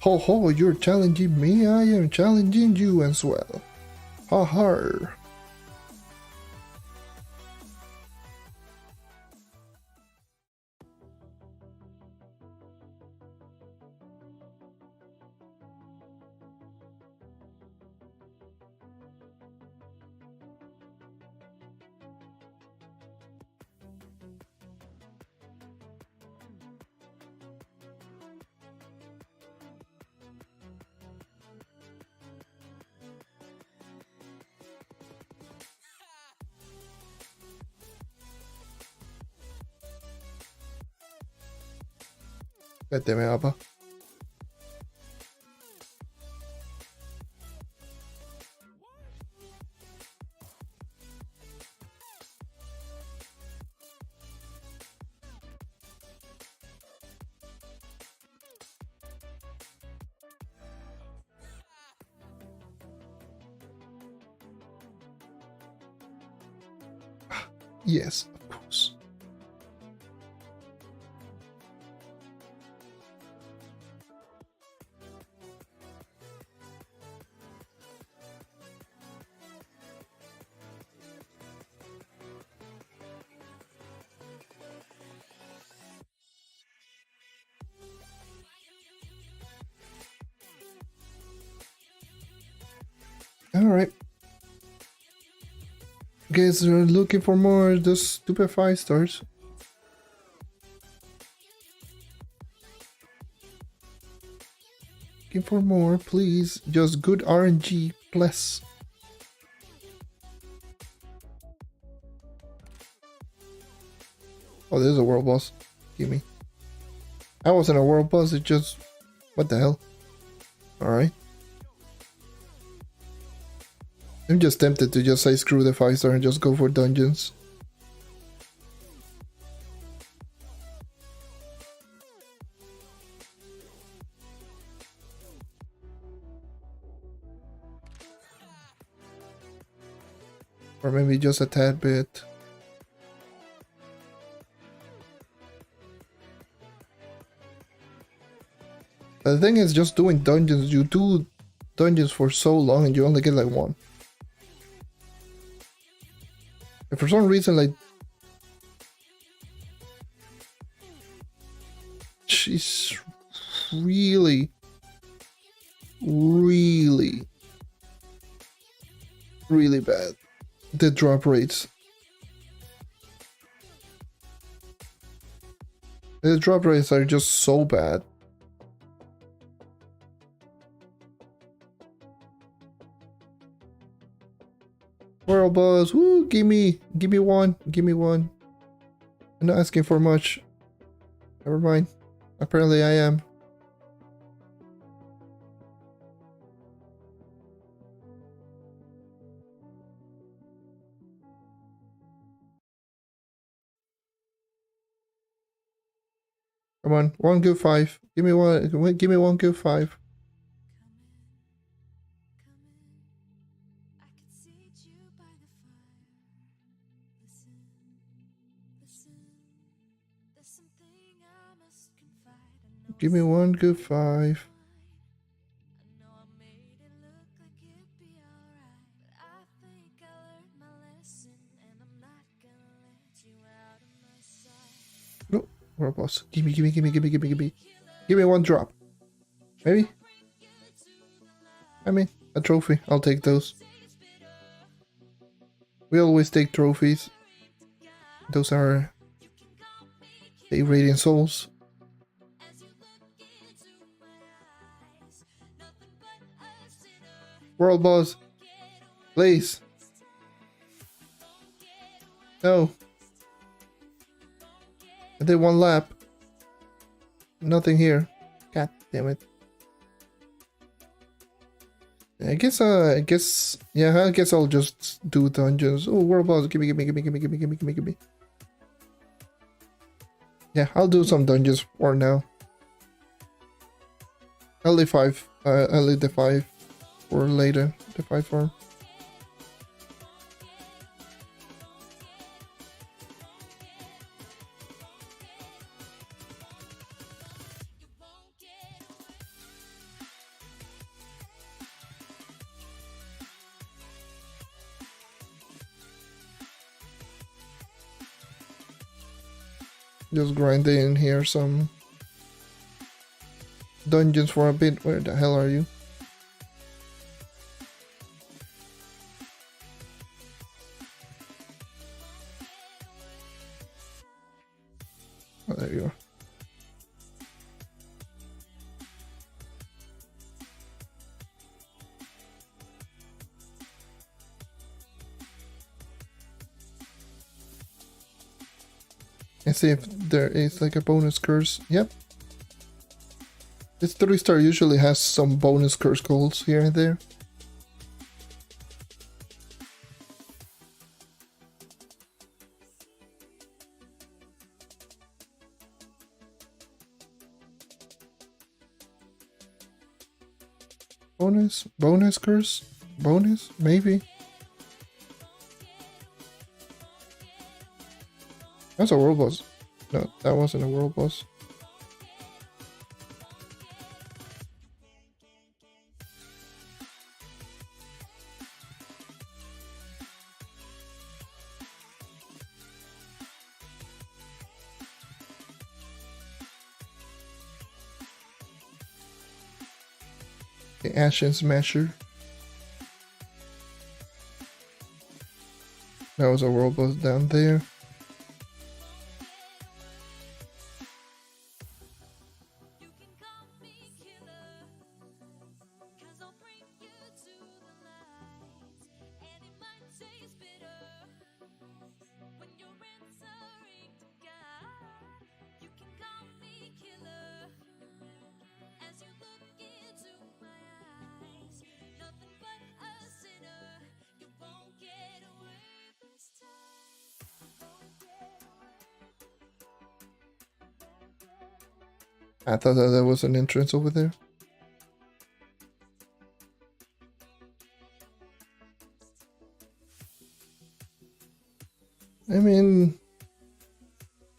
Ho ho, you're challenging me? I am challenging you as well. Ha ha. Vete, me va. Yes, of course. Alright. Guys are looking for more of those stupid 5 stars. Looking for more, please. Just good RNG, plus. Oh, there's a world boss. Gimme. I wasn't a world boss, it just... What the hell? Alright. I'm just tempted to just say screw the 5 star and just go for dungeons. Or maybe just a tad bit. But the thing is, just doing dungeons, you do dungeons for so long and you only get like 1. And for some reason, like, she's really bad. The drop rates. The drop rates are just so bad. World boss, woo, give me one. I'm not asking for much. Never mind. Apparently I am. Come on, 1 good 5. Give me one good 5. Give me 1 good 5. No, world boss. Give me. Give me 1 drop. Maybe? I mean, a trophy. I'll take those. We always take trophies. Those are 8 radiant souls. World boss, please. No. I did 1 lap. Nothing here. God damn it. I guess I'll just do dungeons. Oh, world boss, give me. Yeah, I'll do some dungeons for now. I'll leave the 5 for later, the 5 farm. Just grinding in here some dungeons for a bit. Where the hell are you? Oh, there you are. And see if there is like a bonus curse. Yep. This 3-star usually has some bonus curse goals here and there. Bonus curse? Bonus? Maybe. That's a world boss. No, that wasn't a world boss. The Ashen Smasher. That was a world boss down there. I thought that there was an entrance over there. I mean,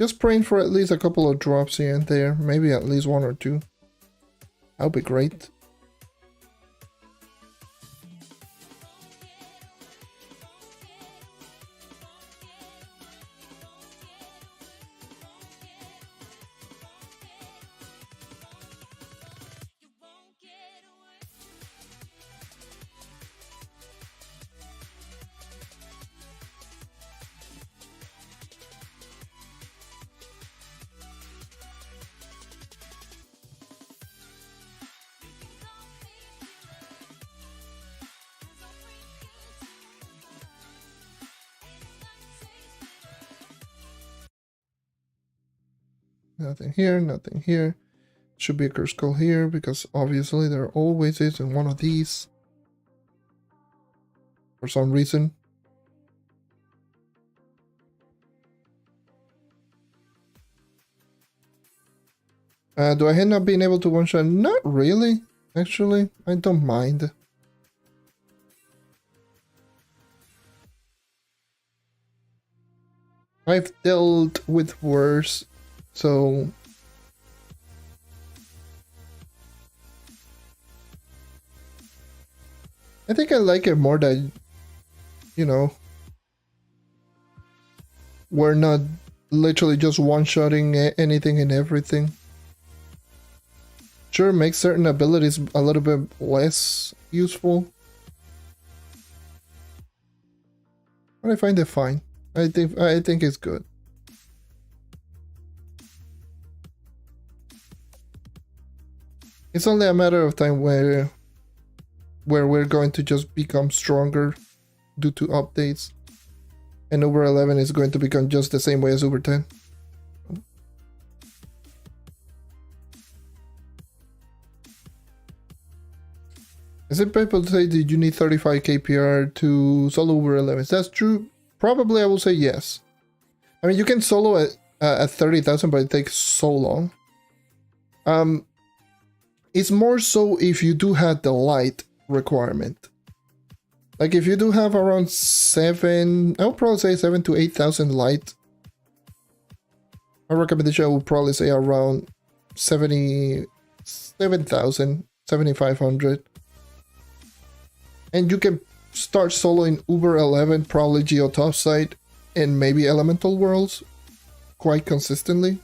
just praying for at least a couple of drops here and there. Maybe at least one or two. That would be great. Nothing here, nothing here. Should be a curse skull here because obviously there always is in one of these. For some reason. Do I end up being able to one-shot? Not really, actually. I don't mind. I've dealt with worse, so... I think I like it more that, you know, we're not literally just one-shotting anything and everything. Sure, makes certain abilities a little bit less useful. But I find it fine. I think it's good. It's only a matter of time where we're going to just become stronger due to updates. And Uber 11 is going to become just the same way as Uber 10. Is it people say that you need 35 KPR to solo Uber 11? Is that true? Probably I will say yes. I mean, you can solo at 30,000, but it takes so long. It's more so if you do have the light requirement. Like if you do have around 7, I would probably say 7 to 8,000 light. My recommendation I would probably say around 77,000, 7,500. And you can start soloing Uber 11, probably Geo Topside, and maybe Elemental Worlds quite consistently.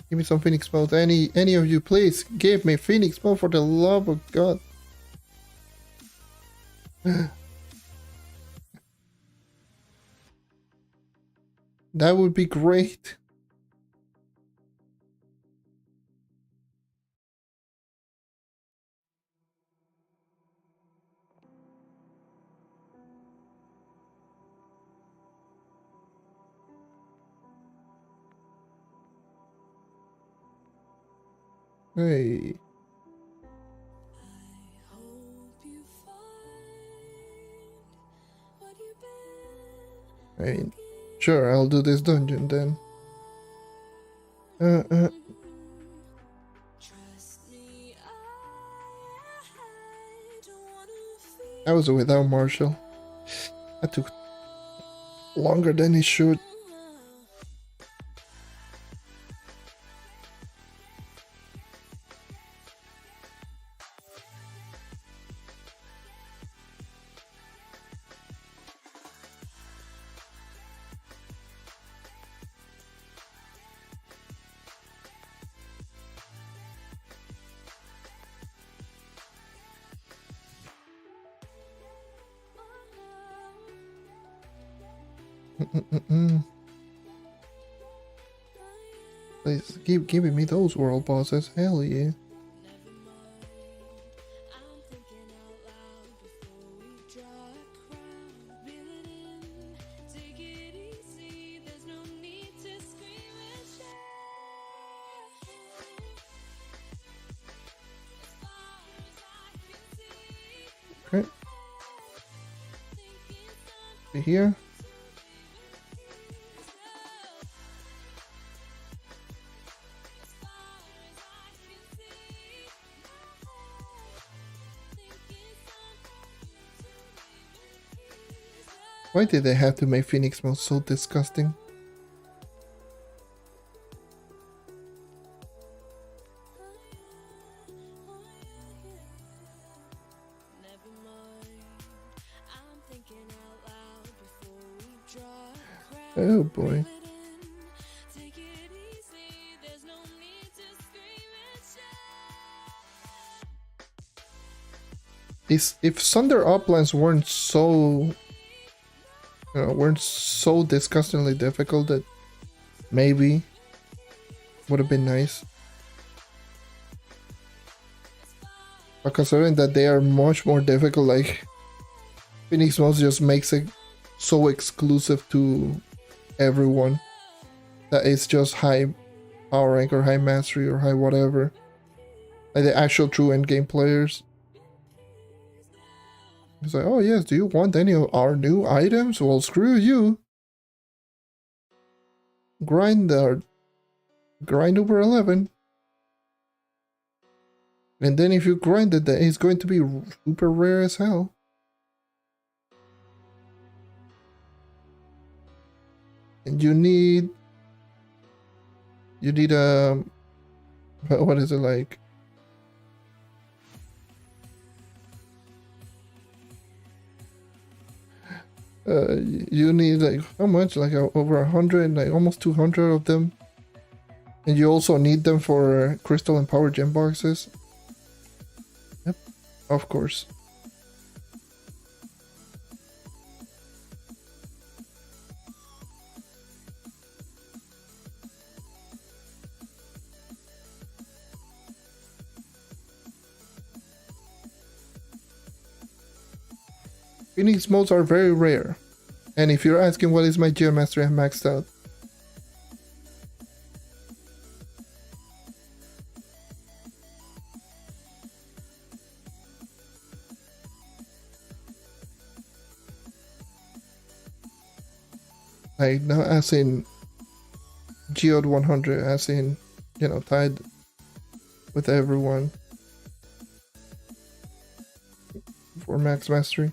Give me some Phoenix mode. Any of you, please give me Phoenix mode for the love of God. That would be great. Hey. I mean, sure, I'll do this dungeon then. I was without Marshall. That took longer than it should. Please keep giving me those world bosses. Hell yeah. Okay. Here. Why did they have to make Phoenix mode so disgusting? Oh boy. If Thunder Uplands weren't so disgustingly difficult, that maybe would have been nice. But considering that they are much more difficult, like Phoenix Mode just makes it so exclusive to everyone that it's just high power rank or high mastery or high whatever, like the actual true endgame players. It's like, oh yes, do you want any of our new items? Well, screw you. Grind over 11. And then if you grind it, then it's going to be super rare as hell. And you need what is it like? You need like how much? Like over 100, like almost 200 of them. And you also need them for crystal and power gem boxes. Yep, of course. Phoenix modes are very rare. And if you're asking what is my Geomastery, I'm maxed out. Like, not as in Geode 100, as in, you know, tied with everyone for max mastery.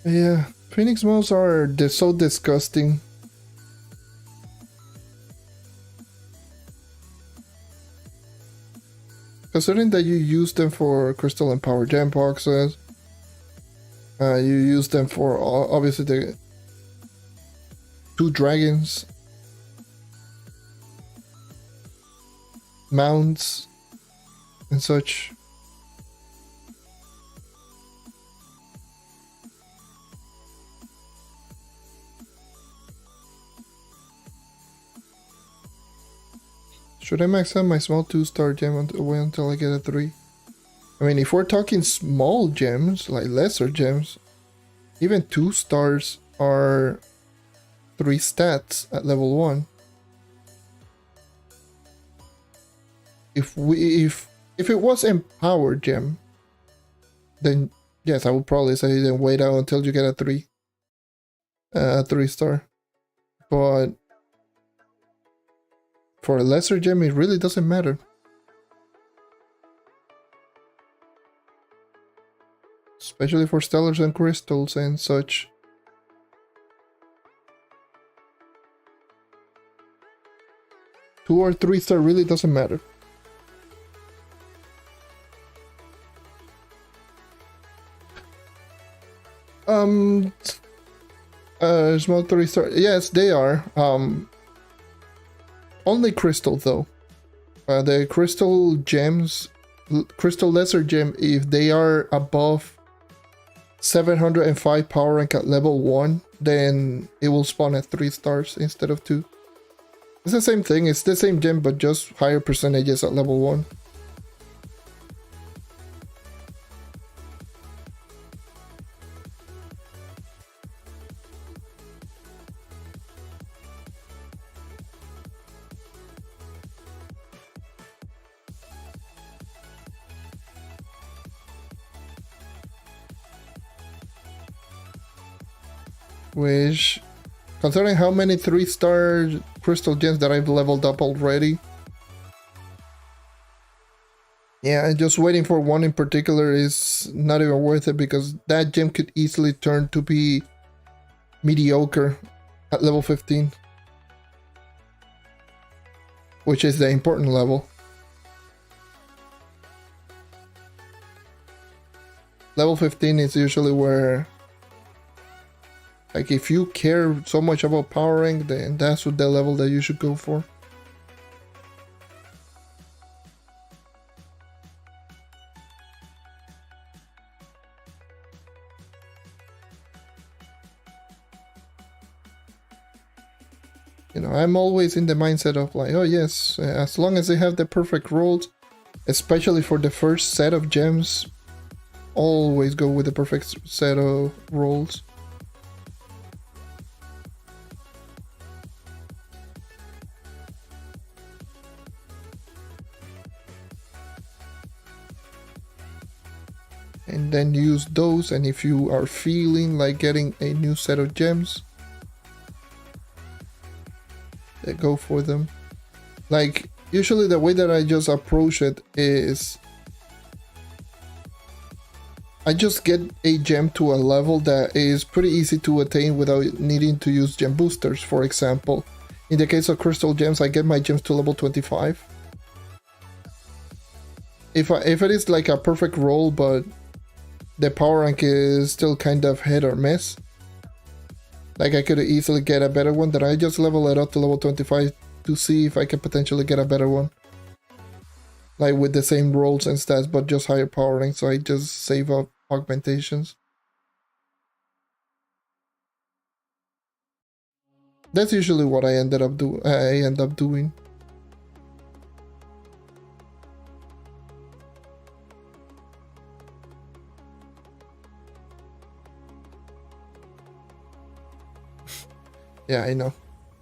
Yeah, Phoenix modes are so disgusting. Considering that you use them for crystal and power gem boxes, You use them for obviously the 2 dragons, mounts, and such. Should I max out my small 2-star gem wait until I get a 3? I mean, if we're talking small gems, like lesser gems, even 2 stars are 3 stats at level 1. If it was empowered gem, then yes, I would probably say then wait out until you get a 3-star. But for a lesser gem, it really doesn't matter. Especially for stellars and crystals and such. Two or 3-star really doesn't matter. Small 3-star. Yes, they are. Only crystal though. The crystal gems, crystal lesser gem, if they are above 705 power rank at level 1, then it will spawn at 3 stars instead of 2. It's the same thing, it's the same gem but just higher percentages at level 1. Which, considering how many 3-star crystal gems that I've leveled up already, yeah, just waiting for one in particular is not even worth it, because that gem could easily turn to be mediocre at level 15, which is the important level. Level 15 is usually where, like, if you care so much about power rank, then that's what the level that you should go for. You know, I'm always in the mindset of like, oh yes, as long as they have the perfect rolls, especially for the first set of gems, always go with the perfect set of rolls. And then use those, and if you are feeling like getting a new set of gems, then go for them. Like, usually the way that I just approach it is I just get a gem to a level that is pretty easy to attain without needing to use gem boosters. For example, in the case of crystal gems, I get my gems to level 25. If it is like a perfect roll but the power rank is still kind of hit or miss, like I could easily get a better one, that I just level it up to level 25 to see if I can potentially get a better one, like with the same rolls and stats but just higher power rank, so I just save up augmentations. That's usually what I end up doing. Yeah, I know.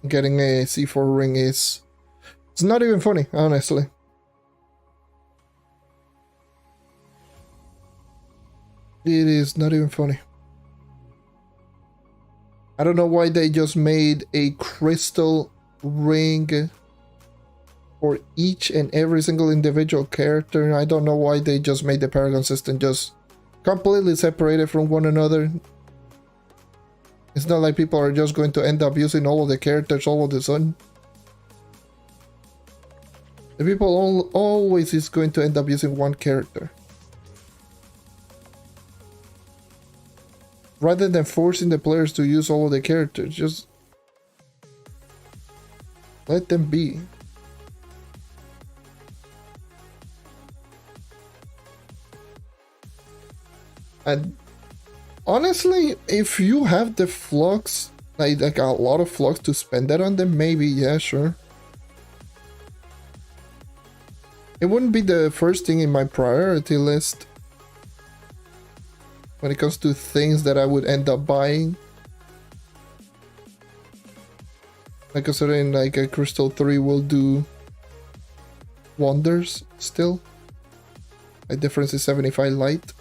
Getting a C4 ring it's not even funny, honestly. It is not even funny. I don't know why they just made a crystal ring for each and every single individual character. I don't know why they just made the Paragon system just completely separated from one another. It's not like people are just going to end up using all of the characters all of a sudden. The people always is going to end up using one character. rather than forcing the players to use all of the characters, just let them be. And honestly, if you have the flux, like a lot of flux to spend that on them, maybe, yeah, sure. It wouldn't be the first thing in my priority list when it comes to things that I would end up buying. Like considering like a Crystal 3 will do wonders still. The difference is 75 light.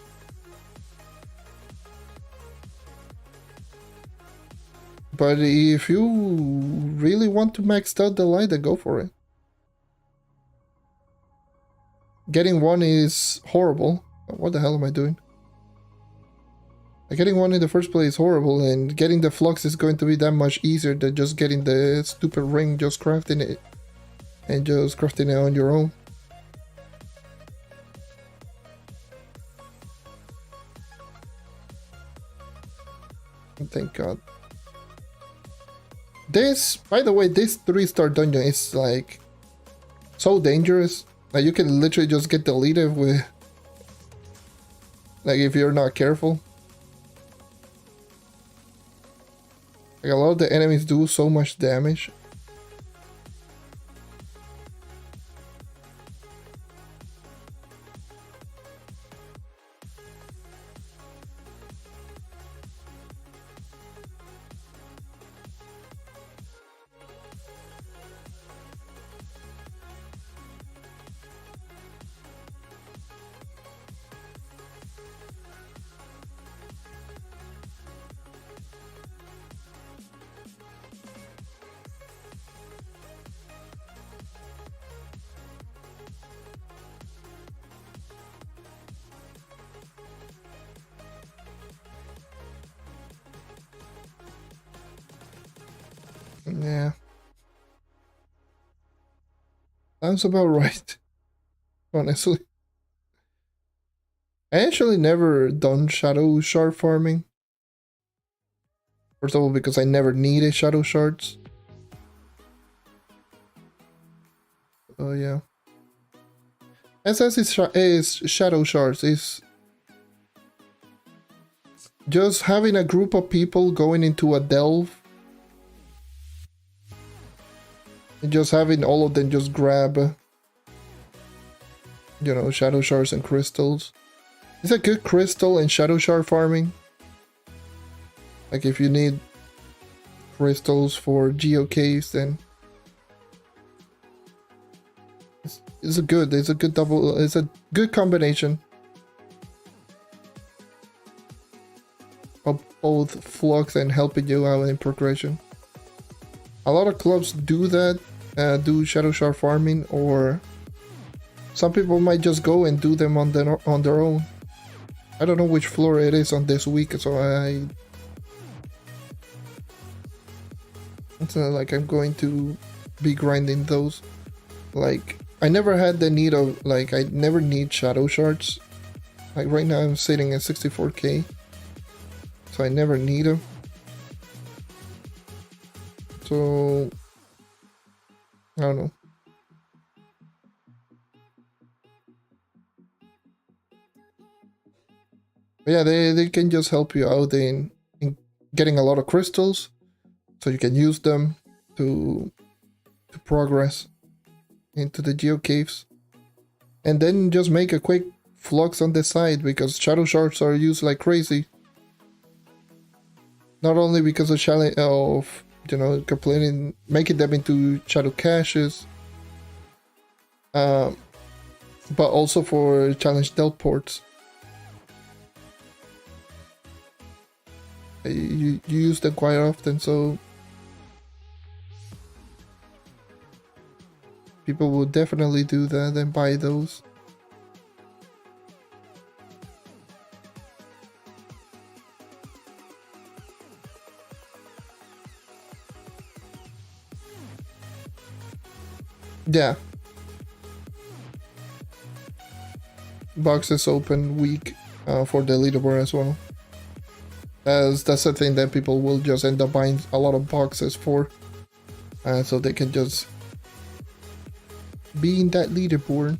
But if you really want to max out the light, then go for it. Getting one is horrible. What the hell am I doing? Getting one in the first place is horrible, and getting the flux is going to be that much easier than just getting the stupid ring, just crafting it. And just crafting it on your own. Thank God. This, by the way, this 3-star dungeon is like so dangerous. Like you can literally just get deleted with, like, if you're not careful. Like a lot of the enemies do so much damage. Yeah. Sounds about right. Honestly. I actually never done shadow shard farming. First of all, because I never needed shadow shards. Oh yeah. SS is shadow shards. Is just having a group of people going into a delve. And just having all of them just grab, you know, shadow shards and crystals. It's a good crystal and shadow shard farming. Like if you need crystals for geocaves, then it's a good double, it's a good combination of both flux and helping you out in progression. A lot of clubs do that, do shadow shard farming, or some people might just go and do them on their own. I don't know which floor it is on this week, so it's not like I'm going to be grinding those. Like I never had the need of, like, I never need shadow shards. Like right now I'm sitting at 64k, so I never need them. So I don't know. But yeah, they can just help you out in getting a lot of crystals, so you can use them to progress into the geocaves, and then just make a quick flux on the side, because shadow shards are used like crazy. Not only because of you know, complaining, making them into shadow caches, but also for challenge teleports. You use them quite often, so people will definitely do that and buy those. Yeah. Boxes open week for the leaderboard as well. That's the thing that people will just end up buying a lot of boxes for, so they can just be in that leaderboard.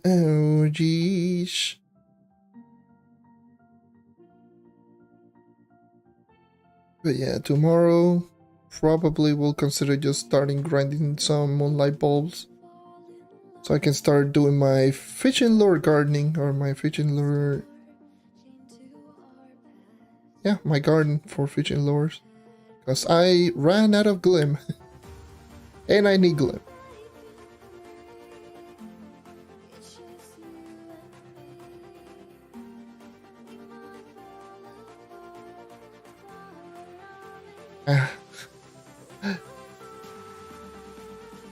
Oh, geez. But yeah, tomorrow probably will consider just starting grinding some moonlight bulbs, so I can start doing my fishing lure gardening, or my fishing lure. Yeah, my garden for fishing lures. Because I ran out of glim. And I need glim.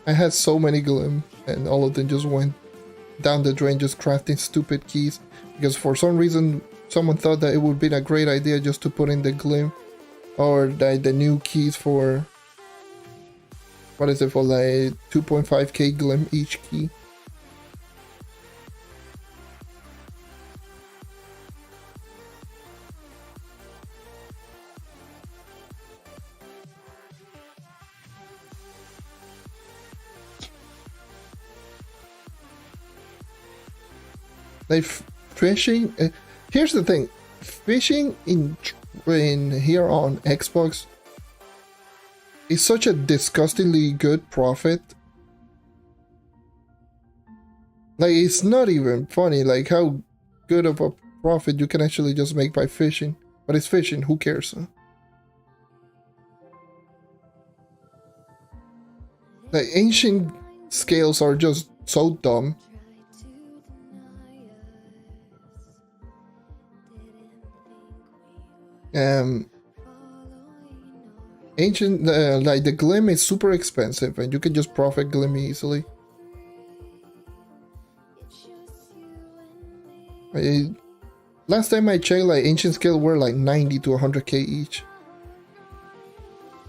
I had so many glim, and all of them just went down the drain just crafting stupid keys. Because for some reason, someone thought that it would be a great idea just to put in the glim, or the new keys for, what is it, for like 2.5k glim each key. Like fishing, here's the thing, fishing in here on Xbox is such a disgustingly good profit. Like, it's not even funny, like how good of a profit you can actually just make by fishing. But it's fishing, who cares? Huh? The ancient scales are just so dumb. Ancient, like the glim is super expensive, and you can just profit glim easily. Last time I checked, like ancient scale were like 90 to 100k each.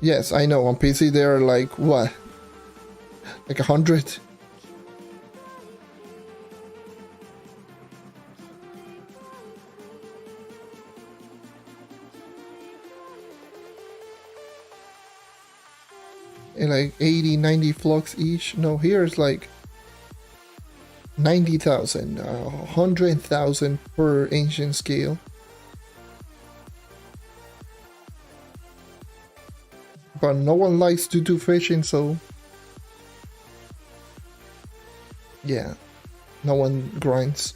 Yes, I know, on PC they are like, what? Like 100? And like 80, 90 flux each. No, here's like 90,000, 100,000 per ancient scale. But no one likes to do fishing, so yeah, no one grinds.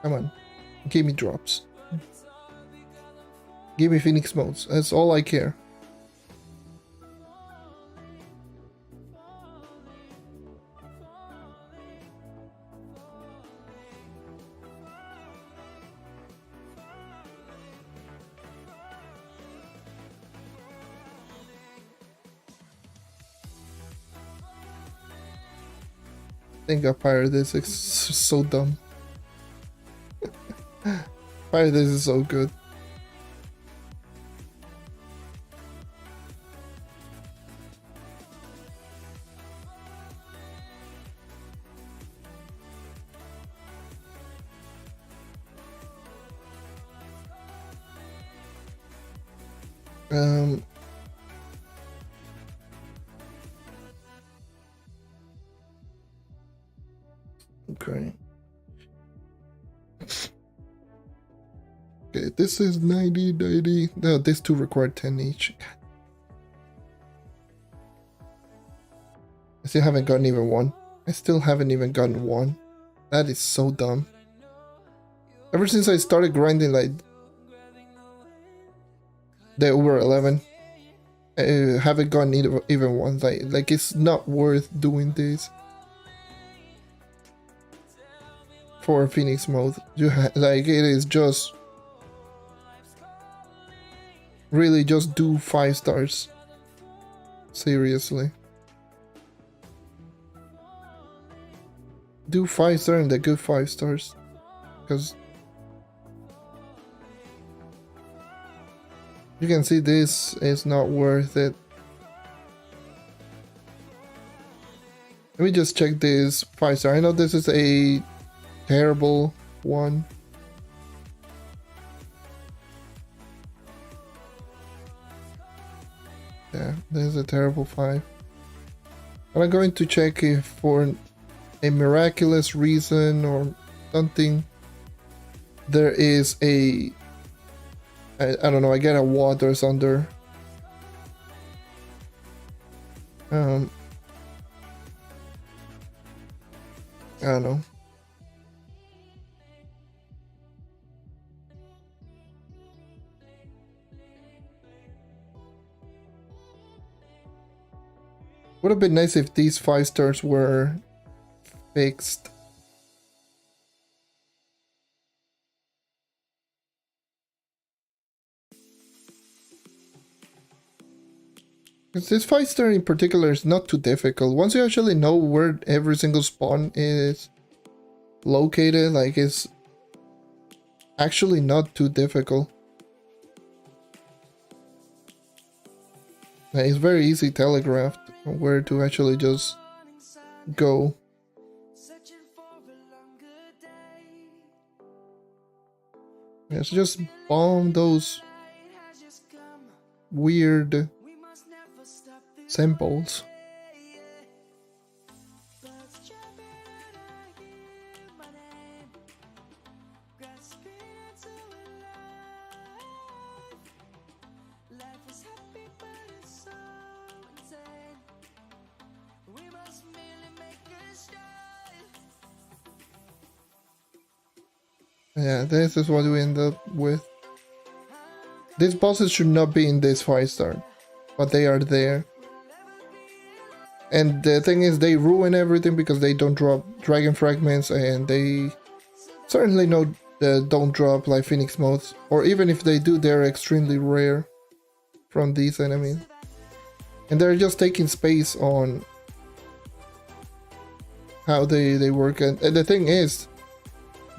Come on, give me drops. Give me Phoenix modes. That's all I care. I think I pirate this. It's so dumb. Pirate this is so good. Um, okay. Okay, this is 90, 90. No, these two require 10 each. I still haven't gotten even one. I still haven't even gotten one. That is so dumb. Ever since I started grinding like the over 11, I haven't gotten even one. Like it's not worth doing this for Phoenix mode. Like it is just really just do 5 stars. Seriously. Do 5 stars and the good 5 stars. Because you can see this is not worth it. Let me just check this 5 star. I know this is a terrible one. Yeah, this is a terrible 5. But I'm going to check if for a miraculous reason or something there is a I don't know, I get a waters under I don't know. Would have been nice if these 5 stars were fixed. Because this 5 star in particular is not too difficult. Once you actually know where every single spawn is located, like it's actually not too difficult. Like, it's very easy telegraphed where to actually just go. Let's just bomb those weird symbols. Yeah, this is what we end up with. These bosses should not be in this 5 star, but they are there. And the thing is, they ruin everything because they don't drop dragon fragments, and they certainly don't drop like Phoenix modes, or even if they do, they're extremely rare from these enemies. And they're just taking space on how they work. And the thing is,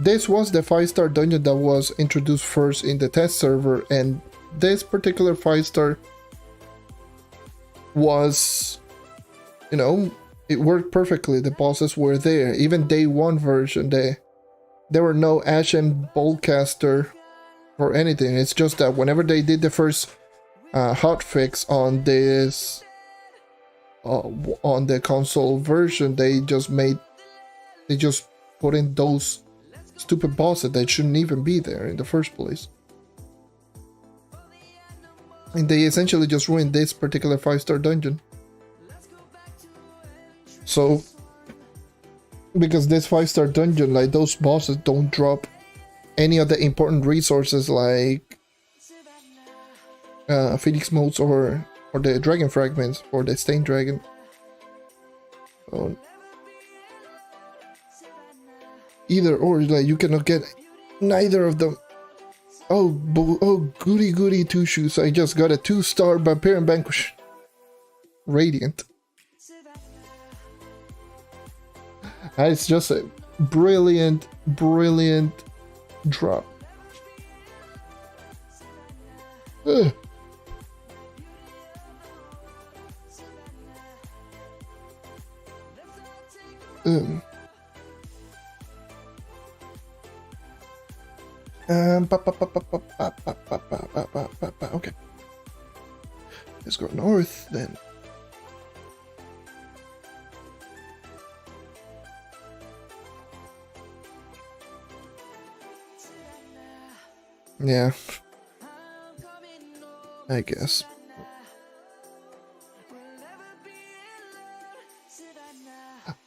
this was the 5 star dungeon that was introduced first in the test server, and this particular 5 star was, you know, it worked perfectly. The bosses were there. Even day 1 version, there were no Ashen Boltcaster or anything. It's just that whenever they did the first hotfix on this on the console version, they just put in those stupid bosses that shouldn't even be there in the first place. And they essentially just ruined this particular 5 star dungeon. So, because this 5 star dungeon, like those bosses don't drop any of the important resources like Phoenix modes or the dragon fragments or the stained dragon. So, either or, like you cannot get neither of them. Oh goody 2 shoes. I just got a 2 star Vampire and Vanquish Radiant. It's just a brilliant drop. Ugh. Okay. Let's go north then. Yeah. I guess.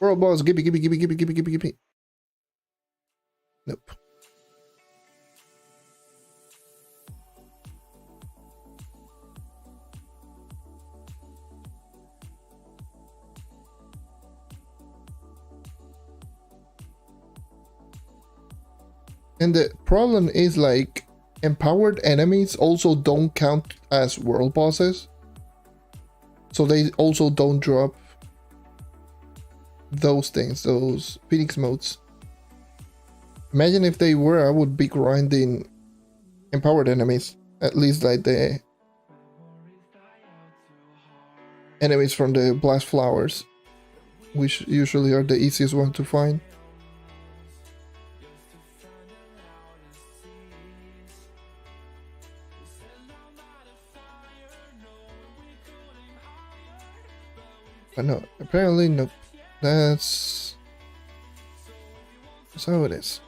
World balls, gimme. Nope. And the problem is, like, empowered enemies also don't count as world bosses. So they also don't drop those things, those Phoenix modes. Imagine if they were, I would be grinding empowered enemies. At least like the enemies from the blast flowers, which usually are the easiest one to find. But no, apparently no. That's how it is.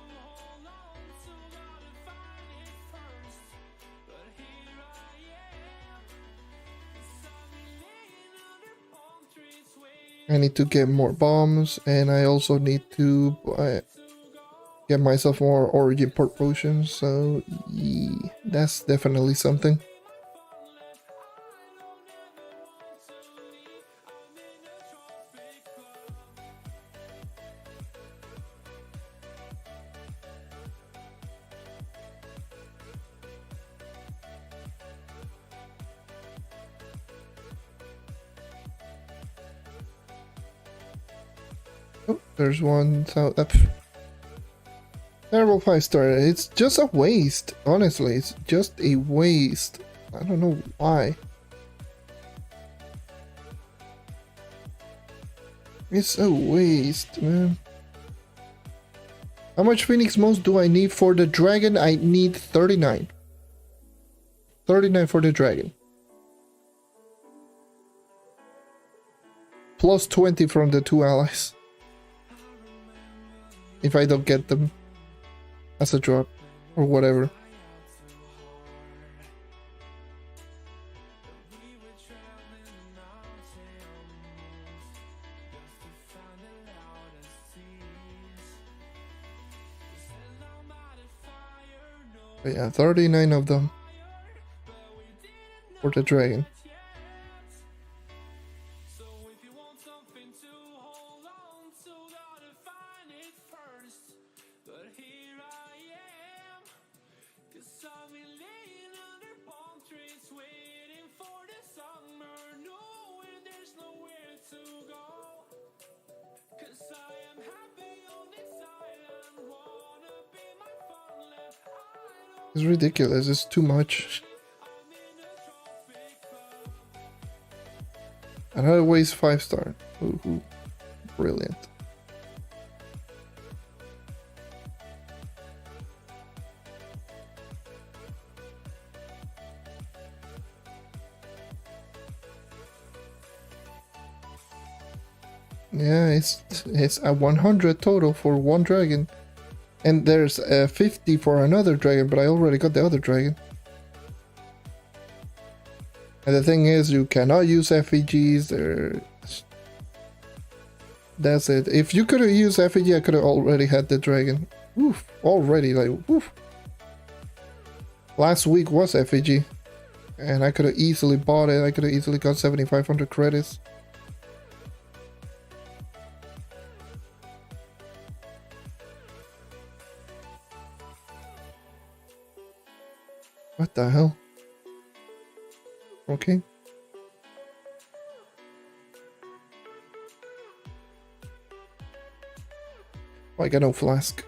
I need to get more bombs, and I also need to get myself more origin port potions, so yeah, that's definitely something. Oh, there's one south up. Terrible 5-star. It's just a waste. Honestly, it's just a waste. I don't know why. It's a waste, man. How much Phoenix modes do I need for the dragon? I need 39. 39 for the dragon. Plus 20 from the 2 allies. If I don't get them as a drop or whatever. But yeah, 39 of them for the dragon. It's ridiculous, it's too much. Another waste 5-star. Ooh, brilliant. Yeah, it's a 100 total for one dragon. And there's a 50 for another dragon, but I already got the other dragon. And the thing is, you cannot use FEGs. That's it. If you could have used FEG, I could have already had the dragon. Oof, already, like, woof. Last week was FEG. And I could have easily bought it. I could have easily got 7,500 credits. What the hell? Okay. Oh, I got no flask.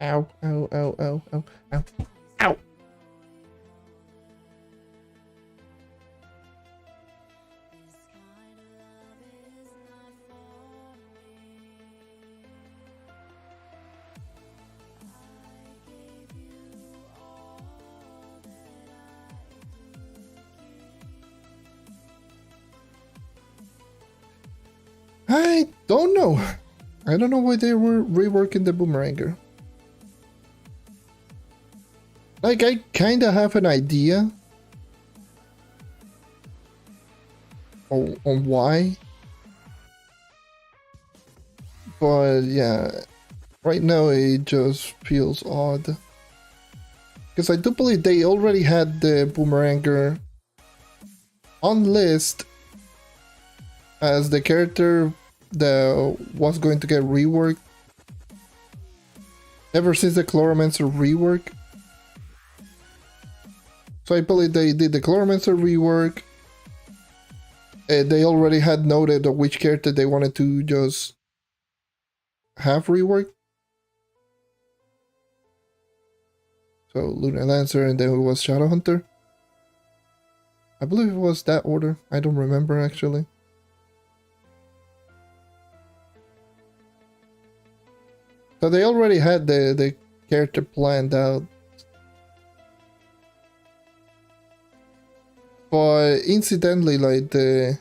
Ow, ow, ow, ow, ow, ow, ow. I don't know. I don't know why they were reworking the boomeranger. Like, I kinda have an idea on why. But yeah, right now it just feels odd. Because I do believe they already had the boomeranger on list as the character that was going to get reworked ever since the Chloromancer rework. So I believe they did the Chloromancer rework. They already had noted of which character they wanted to just have reworked. So Lunar Lancer, and then it was Shadowhunter. I believe it was that order. I don't remember actually. So they already had the character planned out. But incidentally, like they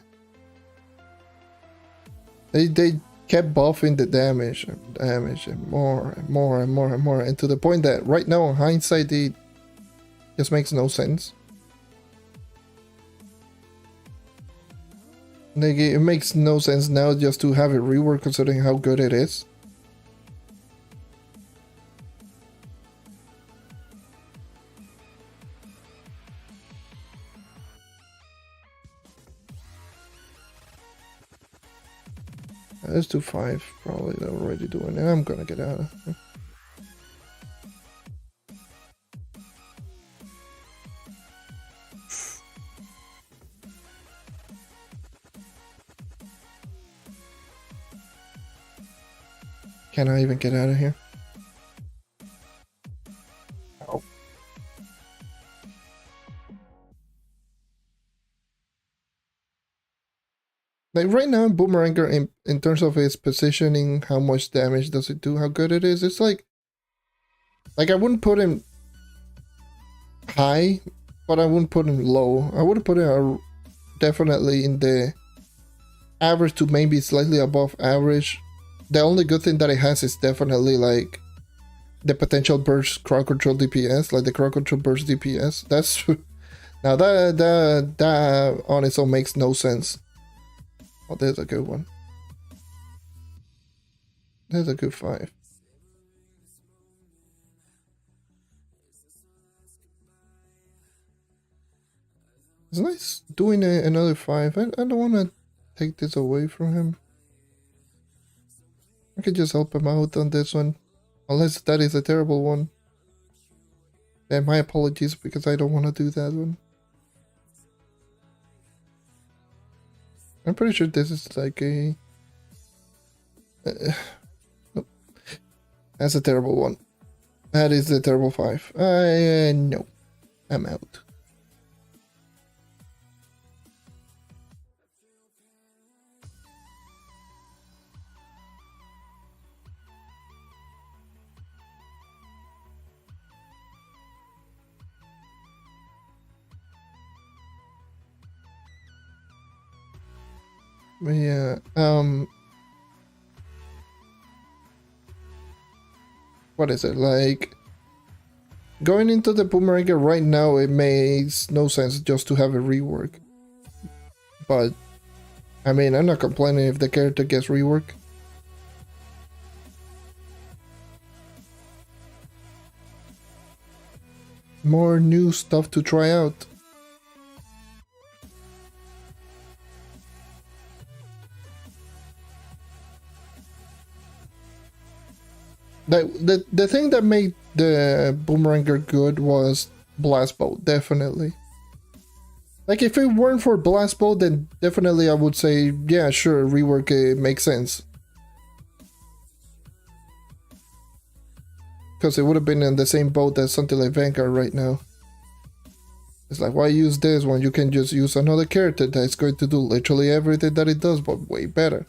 kept buffing the damage and more and more and more and more, and to the point that right now in hindsight it just makes no sense. Like, it makes no sense now just to have it reworked considering how good it is. Let's do 5, probably they're already doing it. I'm gonna get out of here. Can I even get out of here? Ow. Like right now, Boomeranger, in terms of its positioning, how much damage does it do, how good it is, it's like I wouldn't put him high, but I wouldn't put him low. I would put him definitely in the average to maybe slightly above average. The only good thing that it has is definitely like the potential burst crowd control DPS, like the crowd control burst DPS. That's now that on its own makes no sense. Oh, there's a good one. There's a good 5. It's nice doing another 5. I don't want to take this away from him. I could just help him out on this one. Unless that is a terrible one. And my apologies because I don't want to do that one. I'm pretty sure this is like a... nope. That's a terrible one. That is a terrible 5. No. I'm out. Yeah, what is it, like, going into the Boomeranger right now, it makes no sense just to have a rework. But, I mean, I'm not complaining if the character gets reworked. More new stuff to try out. The thing that made the Boomeranger good was Blast Bolt, definitely. Like, if it weren't for Blast Bolt, then definitely I would say, yeah, sure, rework it makes sense. because it would have been in the same boat as something like Vanguard right now. It's like, why use this when you can just use another character that's going to do literally everything that it does, but way better.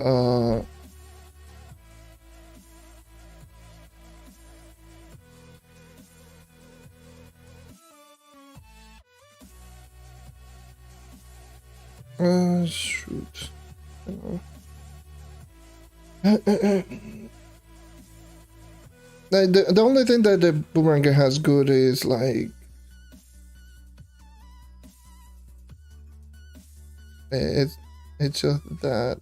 Uh, shoot. The only thing that the Boomerang has good is like it's just that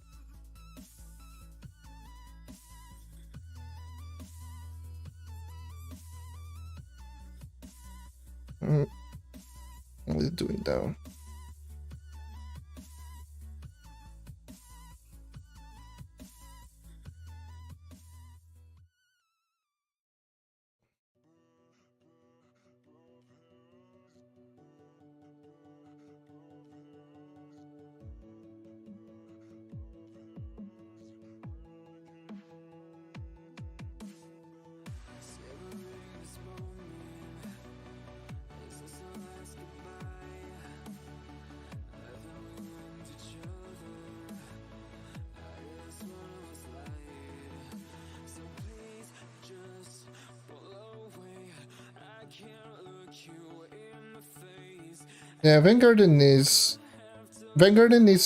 what is it doing down? Yeah, Vanguarding needs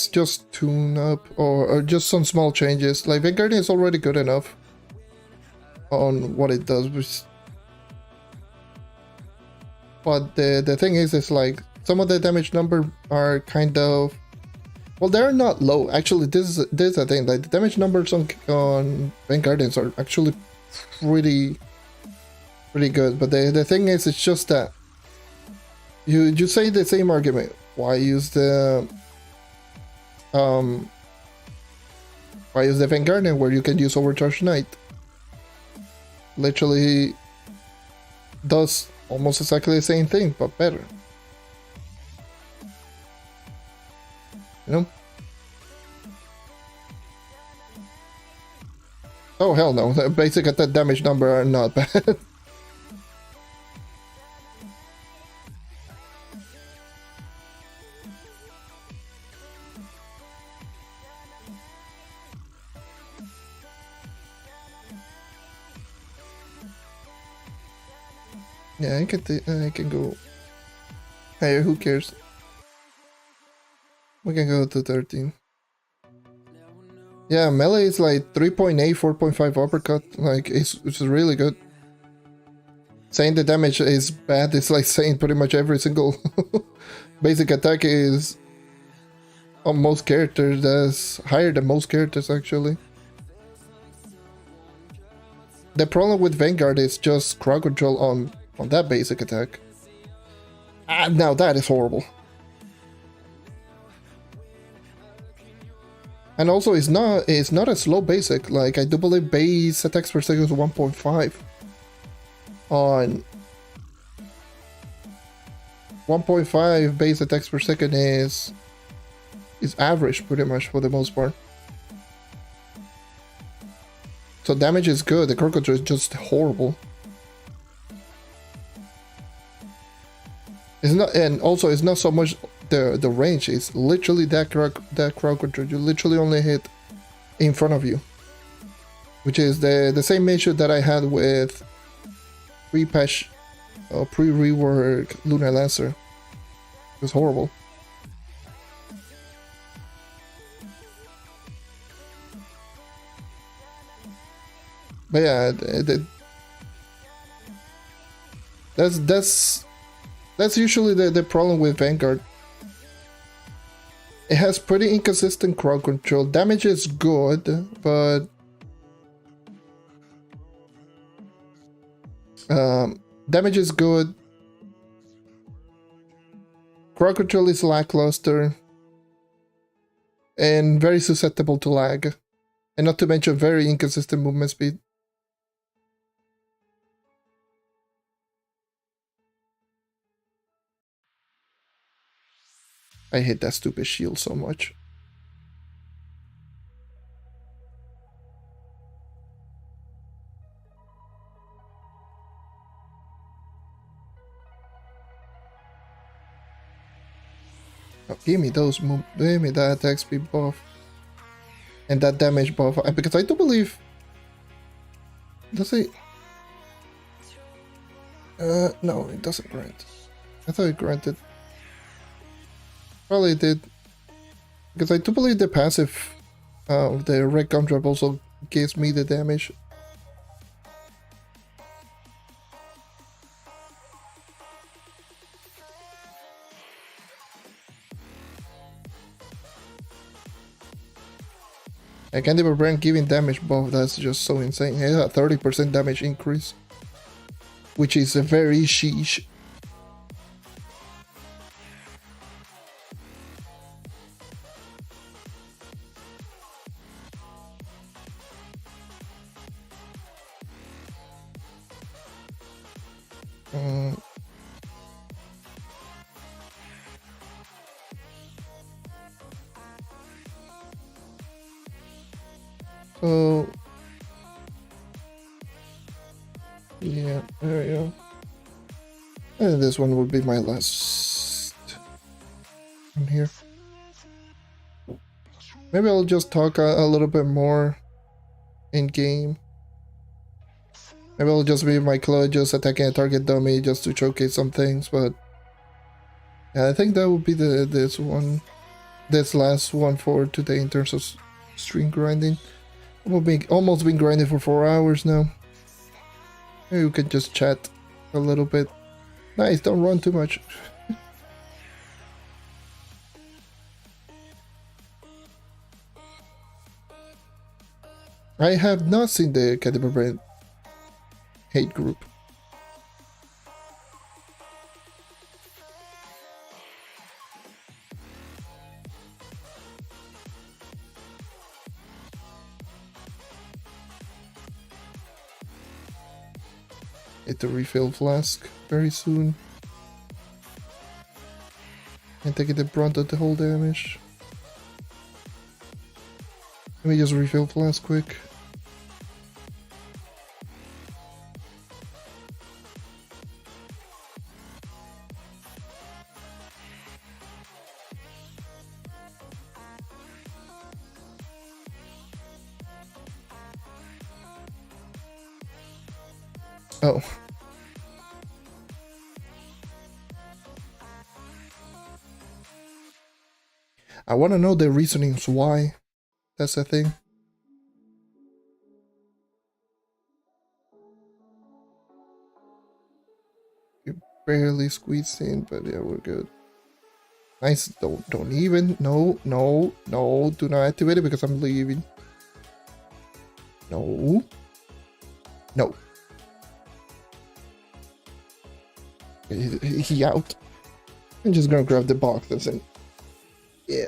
just tune up or just some small changes. Like Vanguarding is already good enough on what it does, but the thing is like some of the damage number are kind of, well, they're not low. Actually, this is a thing. Like the damage numbers on Vanguardians are actually pretty good. But the thing is, it's just that you say the same argument. Why use the Vanguardian where you can use Overcharge Knight? Literally does almost exactly the same thing, but better. You know? Oh hell no! The basic attack damage number are not bad. Yeah, I can go higher. Who cares? We can go to 13. Yeah, melee is like 3.8, 4.5 uppercut. Like it's really good. Saying the damage is bad is like saying pretty much every single basic attack is on most characters. That's higher than most characters actually. The problem with Vanguard is just crowd control on that basic attack. Now that is horrible. And also it's not a slow basic. Like I do believe base attacks per second is 1.5. On 1.5 base attacks per second is average pretty much for the most part. So damage is good, the crowd control is just horrible. It's not, and also it's not so much the range, it's literally that crowd control. You literally only hit in front of you, which is the same issue that I had with pre-patch pre-rework Lunar Lancer. It was horrible. But yeah, that's usually the problem with Vanguard. It has pretty inconsistent crowd control. Damage is good, but damage is good. crowd control is lackluster and very susceptible to lag, and not to mention very inconsistent movement speed. I hate that stupid shield so much. Oh, give me those move. Give me that XP buff and that damage buff, because I do believe. Does it? No, it doesn't grant. I thought it granted. Probably did, because I do believe the passive of the red gumdrop also gives me the damage. I can't even brand giving damage buff, that's just so insane. It has a 30% damage increase, which is a very sheesh. So yeah, there we go. And this one will be my last one here. Maybe I'll just talk a little bit more in game. Maybe I'll just be my Claw just attacking a target dummy just to showcase some things, but yeah, I think that would be this last one for today in terms of stream grinding. We've almost been grinding for 4 hours now. Maybe we can just chat a little bit. Nice, don't run too much. I have not seen the Caliber Brand hate group. Get the refill flask very soon. And take the brunt of the whole damage. Let me just refill flask quick. Oh. I want to know the reasonings why. That's the thing. You barely squeezed in, but yeah, we're good. Nice. Don't even. No. Do not activate it because I'm leaving. No. He out. I'm just gonna grab the boxes and yeah.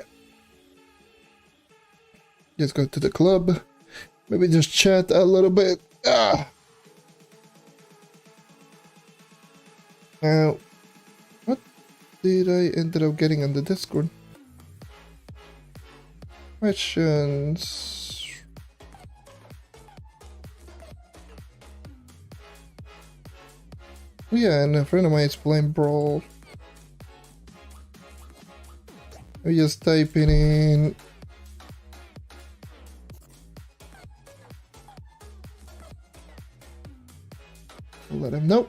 Just go to the club. Maybe just chat a little bit. Now, what did I ended up getting on the Discord? Questions. Yeah, and a friend of mine is playing Brawl. We just type it in. Let him know.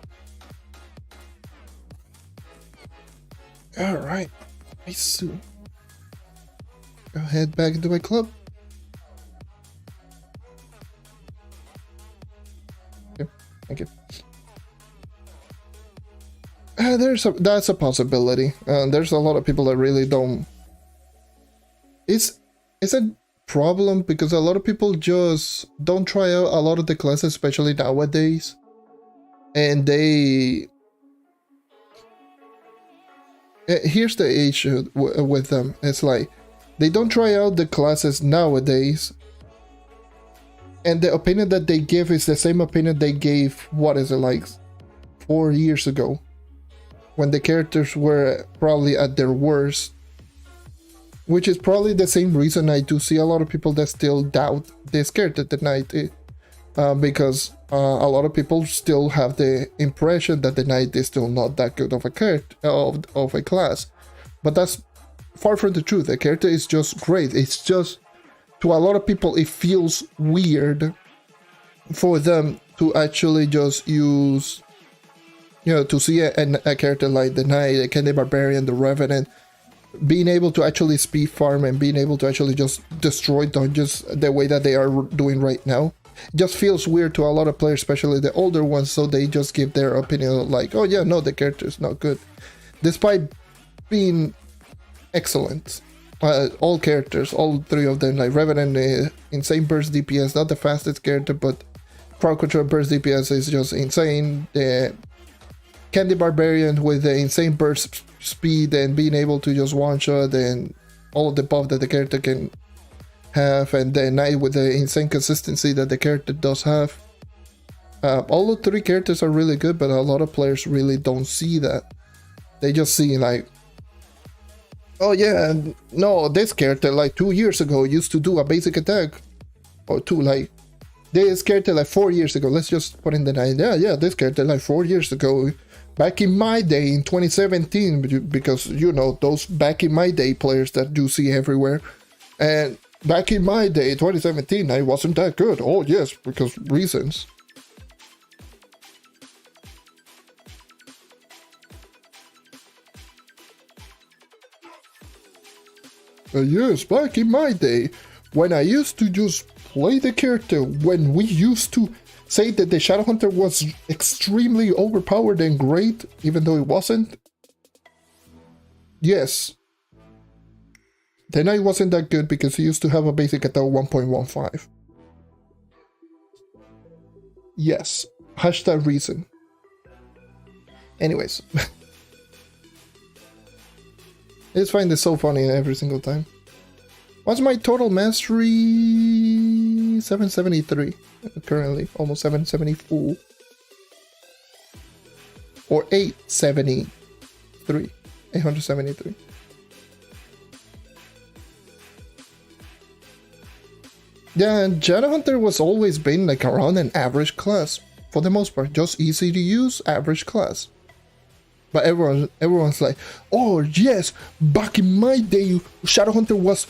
Alright. Nice. Go head back into my club. Okay, thank you. That's a possibility. There's a lot of people that really don't. It's a problem because a lot of people just don't try out a lot of the classes, especially nowadays, and they Here's the issue with them. It's like they don't try out the classes nowadays, and the opinion that they give is the same opinion they gave, what is it, like 4 years ago, when the characters were probably at their worst. Which is probably the same reason I do see a lot of people that still doubt this character tonight, because a lot of people still have the impression that the knight is still not that good of a character, of a class. But that's far from the truth. The character is just great. It's just, to a lot of people, it feels weird for them to actually just use, to see a character like the knight, the Candy Barbarian, the Revenant, being able to actually speed farm and being able to actually just destroy dungeons the way that they are doing right now. It just feels weird to a lot of players, especially the older ones, so they just give their opinion like, oh yeah, no, the character is not good. Despite being excellent. All characters, all three of them, like Revenant, insane burst DPS, not the fastest character, but crowd control burst DPS is just insane. The Candy Barbarian with the insane burst speed and being able to just one-shot and all of the buff that the character can have, and the Knight with the insane consistency that the character does have. All the three characters are really good, but a lot of players really don't see that. They just see like, oh yeah, no, this character like 2 years ago used to do a basic attack, or two, like this character like 4 years ago, let's just put in the Knight, yeah, this character like 4 years ago, back in my day in 2017, because those back in my day players that do see everywhere, and back in my day 2017 I wasn't that good. Oh yes, because reasons. Yes, back in my day, when I used to just play the character, when we used to say that the Shadowhunter was extremely overpowered and great, even though it wasn't. Yes. The Knight wasn't that good because he used to have a basic attack of 1.15. Yes. Hashtag reason. Anyways. I just find this so funny every single time. What's my total mastery? 773. Currently, almost 774. Or 873. 873. Yeah, and Shadowhunter was always been like around an average class. For the most part, just easy to use, average class. But everyone's like, oh yes, back in my day, Shadowhunter was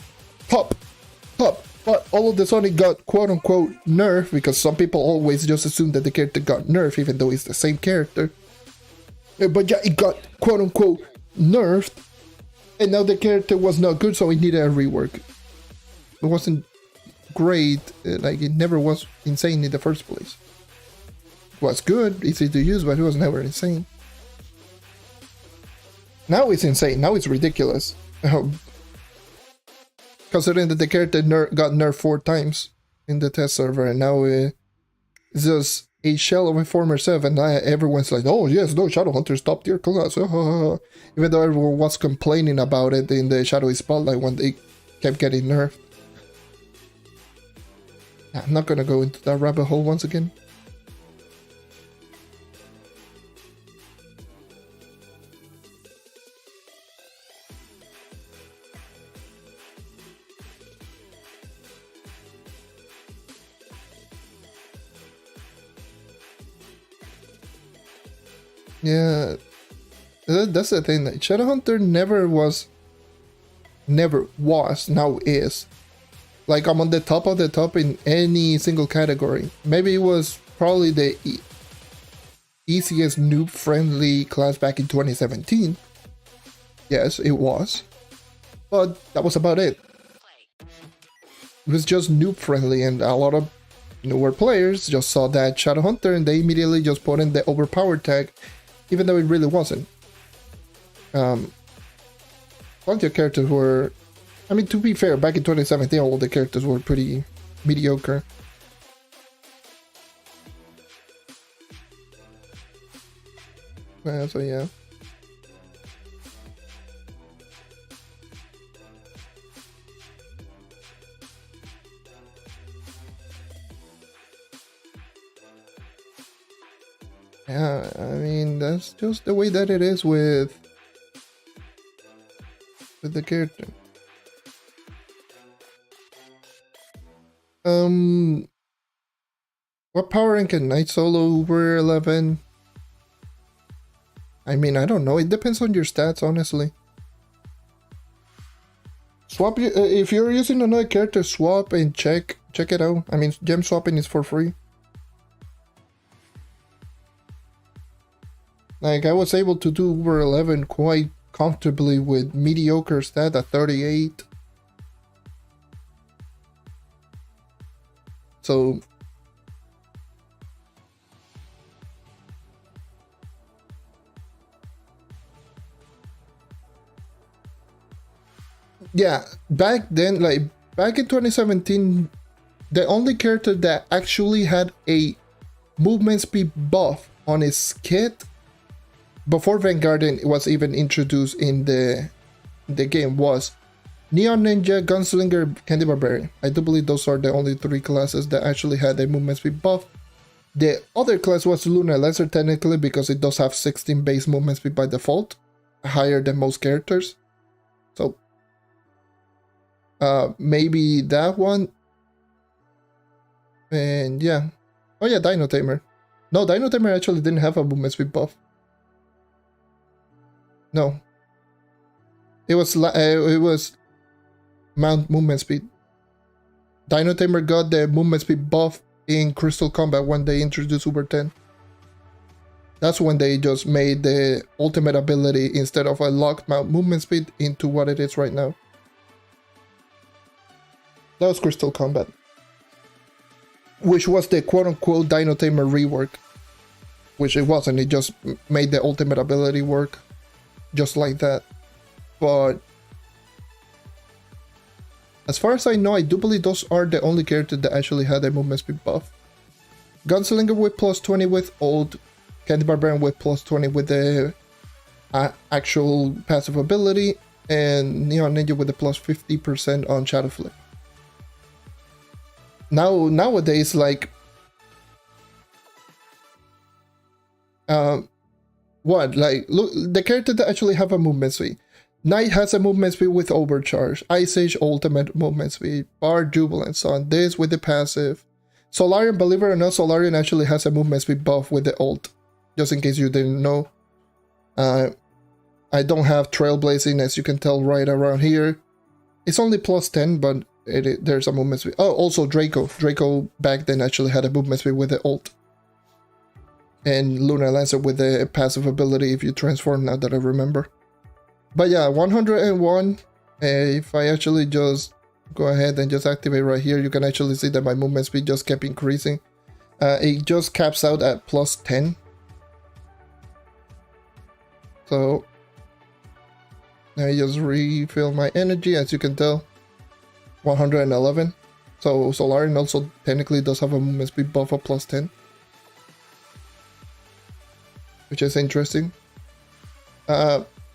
top. But all of a sudden it got quote-unquote nerfed, because some people always just assume that the character got nerfed, even though it's the same character. But yeah, it got quote-unquote nerfed, and now the character was not good, so it needed a rework. It wasn't great, like it never was insane in the first place. It was good, easy to use, but it was never insane. Now it's insane, now it's ridiculous. Considering that the character got nerfed 4 times in the test server, and now it's just a shell of a former self, and now everyone's like, oh yes, no, Shadowhunter's top tier class. Even though everyone was complaining about it in the Shadowy Spotlight when they kept getting nerfed. I'm not gonna go into that rabbit hole once again. Yeah, that's the thing. Shadowhunter never was, now is. Like, I'm on the top of the top in any single category. Maybe it was probably the easiest noob-friendly class back in 2017. Yes, it was. But that was about it. It was just noob-friendly, and a lot of newer players just saw that Shadowhunter and they immediately just put in the overpowered tag, even though it really wasn't. Plenty of characters were... I mean, to be fair, back in 2017, all the characters were pretty mediocre. So yeah. Yeah, I mean, that's just the way that it is with the character. What power rank can Knight solo over 11? I mean, I don't know. It depends on your stats, honestly. Swap if you're using another character, swap and check it out. I mean, gem swapping is for free. Like, I was able to do over 11 quite comfortably with mediocre stat at 38. So yeah, back then, like back in 2017, the only character that actually had a movement speed buff on his kit before Vanguard was even introduced in the game was Neon Ninja, Gunslinger, Candy Barbarian. I do believe those are the only 3 classes that actually had a movement speed buff. The other class was Lunar Lancer technically because it does have 16 base movement speed by default, higher than most characters. So maybe that one. And yeah. Oh yeah, Dino Tamer. No, Dino Tamer actually didn't have a movement speed buff. No. It was Mount movement speed. Dino Tamer got the movement speed buff in Crystal Combat when they introduced Uber 10. That's when they just made the ultimate ability instead of a locked mount movement speed into what it is right now. That was Crystal Combat, which was the quote-unquote Dino Tamer rework, which it wasn't. It just made the ultimate ability work just like that. But as far as I know, I do believe those are the only characters that actually had a movement speed buff. Gunslinger with plus 20 with ult, Candy Barbarian with plus 20 with the actual passive ability, and Neon Ninja with the plus 50% on Shadow Flip. Nowadays, like, look, the character that actually have a movement speed. Knight has a movement speed with Overcharge, Ice Age ultimate movement speed, Bard Jubilance on this with the passive. Solarian, believe it or not, Solarian actually has a movement speed buff with the ult, just in case you didn't know. I don't have Trailblazing, as you can tell right around here. It's only plus 10, but there's a movement speed. Oh, also Draco. Draco back then actually had a movement speed with the ult. And Lunar Lancer with the passive ability if you transform, now that I remember. But yeah, 101. If I actually just go ahead and just activate right here, you can actually see that my movement speed just kept increasing. It just caps out at plus 10. So I just refill my energy, as you can tell. 111. So Solarian also technically does have a movement speed buff of plus 10, which is interesting.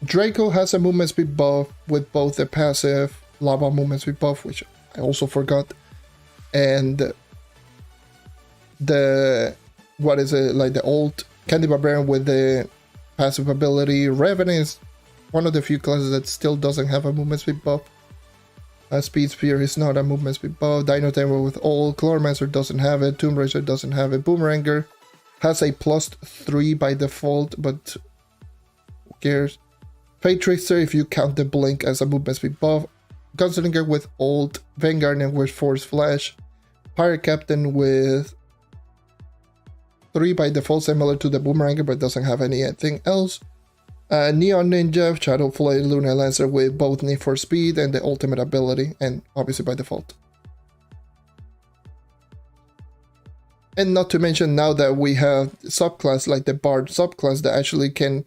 Draco has a movement speed buff with both the passive lava movement speed buff, which I also forgot, and the the old Candy Barbarian with the passive ability. Revenant is one of the few classes that still doesn't have a movement speed buff. Speed Spear is not a movement speed buff. Dino Tamer with all. Chloromancer doesn't have it. Tomb Racer doesn't have it. Boomeranger has a plus 3 by default, but who cares? Fate Trickster, if you count the blink as a movement speed buff. Gunslinger with ult. Vanguardian with Force Flash. Pirate Captain with 3 by default, similar to the Boomeranger, but doesn't have anything else. Neon Ninja, Shadow Flame, Lunar Lancer with both Need for Speed and the ultimate ability, and obviously by default. And not to mention now that we have subclass like the Bard subclass that actually can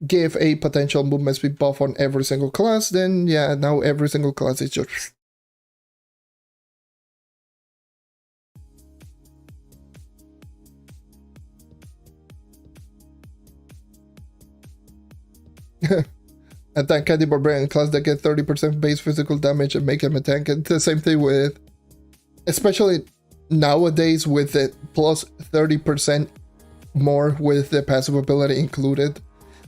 give a potential movement speed buff on every single class, then yeah, now every single class is just... Attack Candy Barbarian class that get 30% base physical damage and make him a tank. And the same thing with, especially nowadays with the plus 30% more with the passive ability included.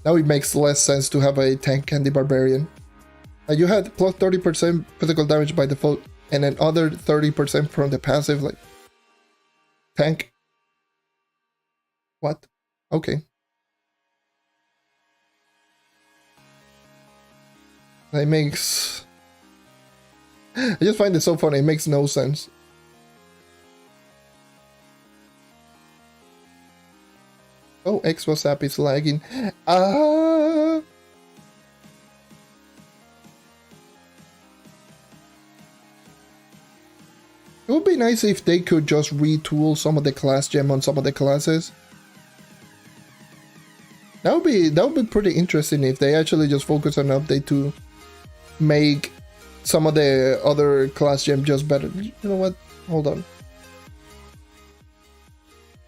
Now it makes less sense to have a tank Candy Barbarian. You had plus 30% physical damage by default, and then other 30% from the passive, like tank. What? Okay. That makes... I just find it so funny, it makes no sense. Oh, X WhatsApp is lagging. It would be nice if they could just retool some of the class gem on some of the classes. That would be pretty interesting if they actually just focus on an update to make some of the other class gem just better. You know what? Hold on.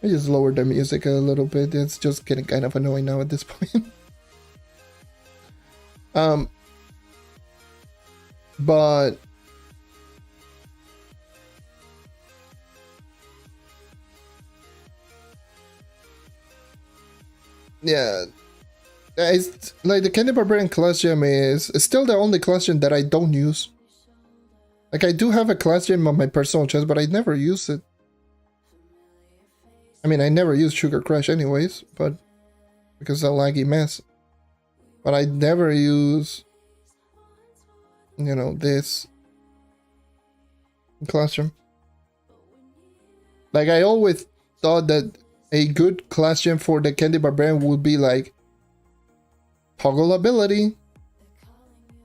I just lowered the music a little bit. It's just getting kind of annoying now at this point. But yeah, it's like the Candy Barbarian class gem is still the only class gem that I don't use. Like, I do have a class gem on my personal chest, but I never use it. I mean, I never use Sugar Crash anyways, but because it's a laggy mess. But I never use, you know, this class gem. Like, I always thought that a good class gem for the Candy Barbarian would be like toggle ability,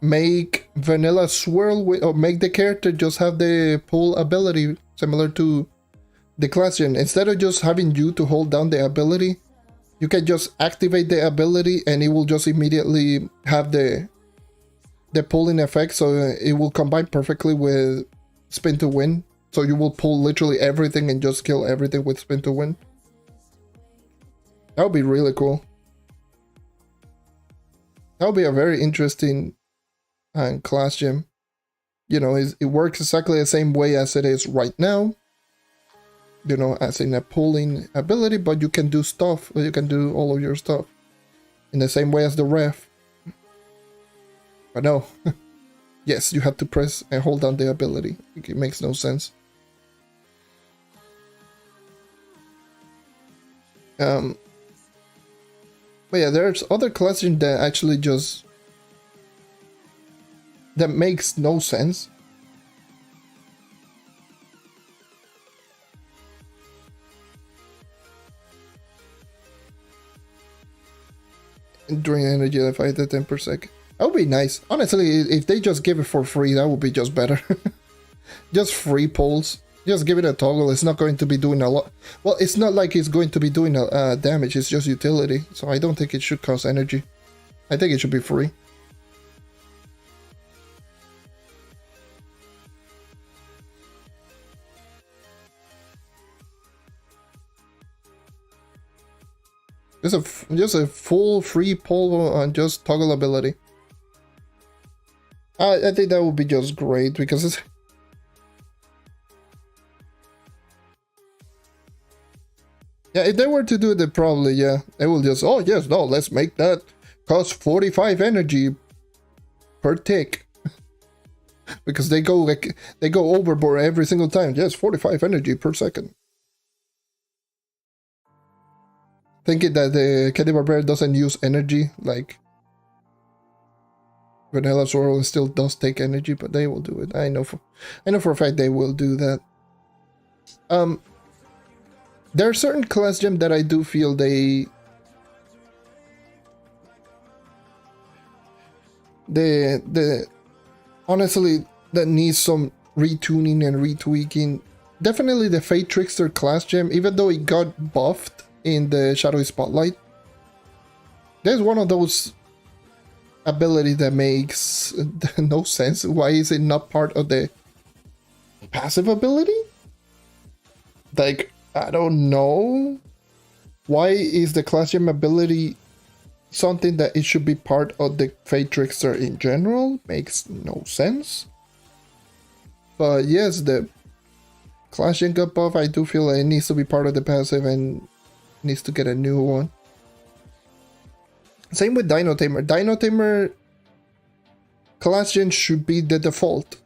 make vanilla swirl with, or make the character just have the pull ability similar to the class gem. Instead of just having you to hold down the ability, you can just activate the ability and it will just immediately have the pulling effect, so it will combine perfectly with spin to win. So you will pull literally everything and just kill everything with spin to win. That would be really cool. That would be a very interesting class gem. You know, it works exactly the same way as it is right now. You know, as in a pulling ability, but you can do stuff, you can do all of your stuff in the same way as the ref. But no. Yes, you have to press and hold down the ability. It makes no sense. But yeah, there's other class gems that actually just... that makes no sense. Drain energy at 5 to 10 per second. That would be nice. Honestly, if they just give it for free, that would be just better. Just free pulls. Just give it a toggle. It's not going to be doing a lot. Well, it's not like it's going to be doing damage. It's just utility. So I don't think it should cost energy. I think it should be free. Just a full free pull on just toggle ability. I think that would be just great because it's... Yeah, if they were to do it, probably, yeah, they will just, oh yes, no, let's make that cost 45 energy per tick. Because they go overboard every single time. Yes, 45 energy per second. Thinking that the Candy Barbarian doesn't use energy, like Vanilla Swirl still does take energy, but they will do it. I know for a fact they will do that. There are certain class gems that I do feel they honestly that needs some retuning and retweaking. Definitely the Fate Trickster class gem, even though it got buffed in the Shadowy Spotlight. There's one of those abilities that makes no sense. Why is it not part of the passive ability? Like, I don't know. Why is the class gem ability something that it should be part of the Fate Trickster in general? Makes no sense. But yes, the class gem got buff. I do feel like it needs to be part of the passive, and needs to get a new one. Same with Dino Tamer. Dino Tamer class gen should be the default.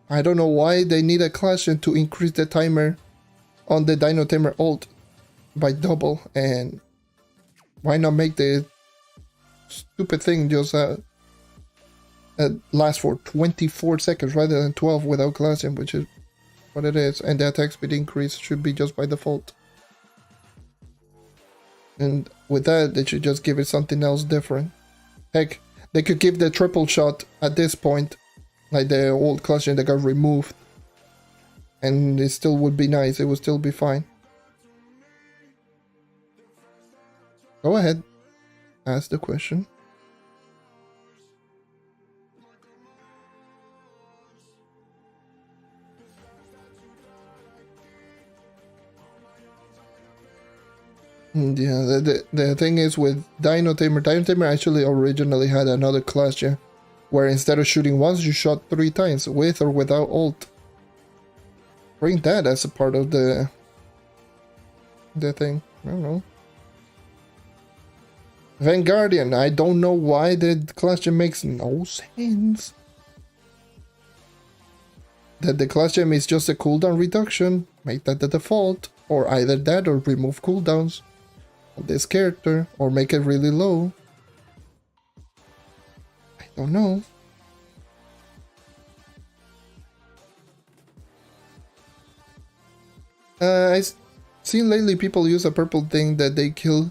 I don't know why they need a class gen to increase the timer on the Dino Tamer ult by double, and why not make the stupid thing just last for 24 seconds rather than 12 without class gen, which is what it is, and the attack speed increase should be just by default. And with that, they should just give it something else different. Heck, they could give the triple shot at this point, like the old class gen that got removed, and it still would be nice. It would still be fine. Go ahead, ask the question. Yeah, the thing is with Dino Tamer actually originally had another class gen, where instead of shooting once, you shot 3 times, with or without ult. Bring that as a part of the thing. I don't know. Vanguardian, I don't know why the class gen makes no sense. That the class gem is just a cooldown reduction, make that the default, or either that or remove cooldowns on this character, or make it really low. I don't know. I've seen lately people use a purple thing that they kill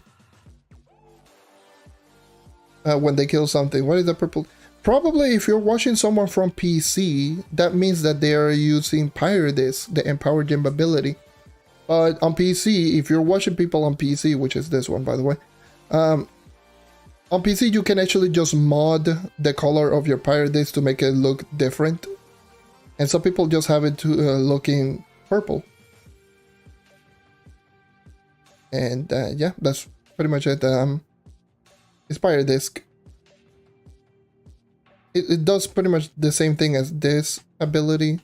when they kill something. What is the purple? Probably if you're watching someone from PC, that means that they are using Pyrodisc, the Empower Gem ability. But on PC, if you're watching people on PC, which is this one by the way, on PC you can actually just mod the color of your Pyrodisc to make it look different. And some people just have it to looking purple. And yeah, that's pretty much it. It's Pyrodisc. It does pretty much the same thing as this ability.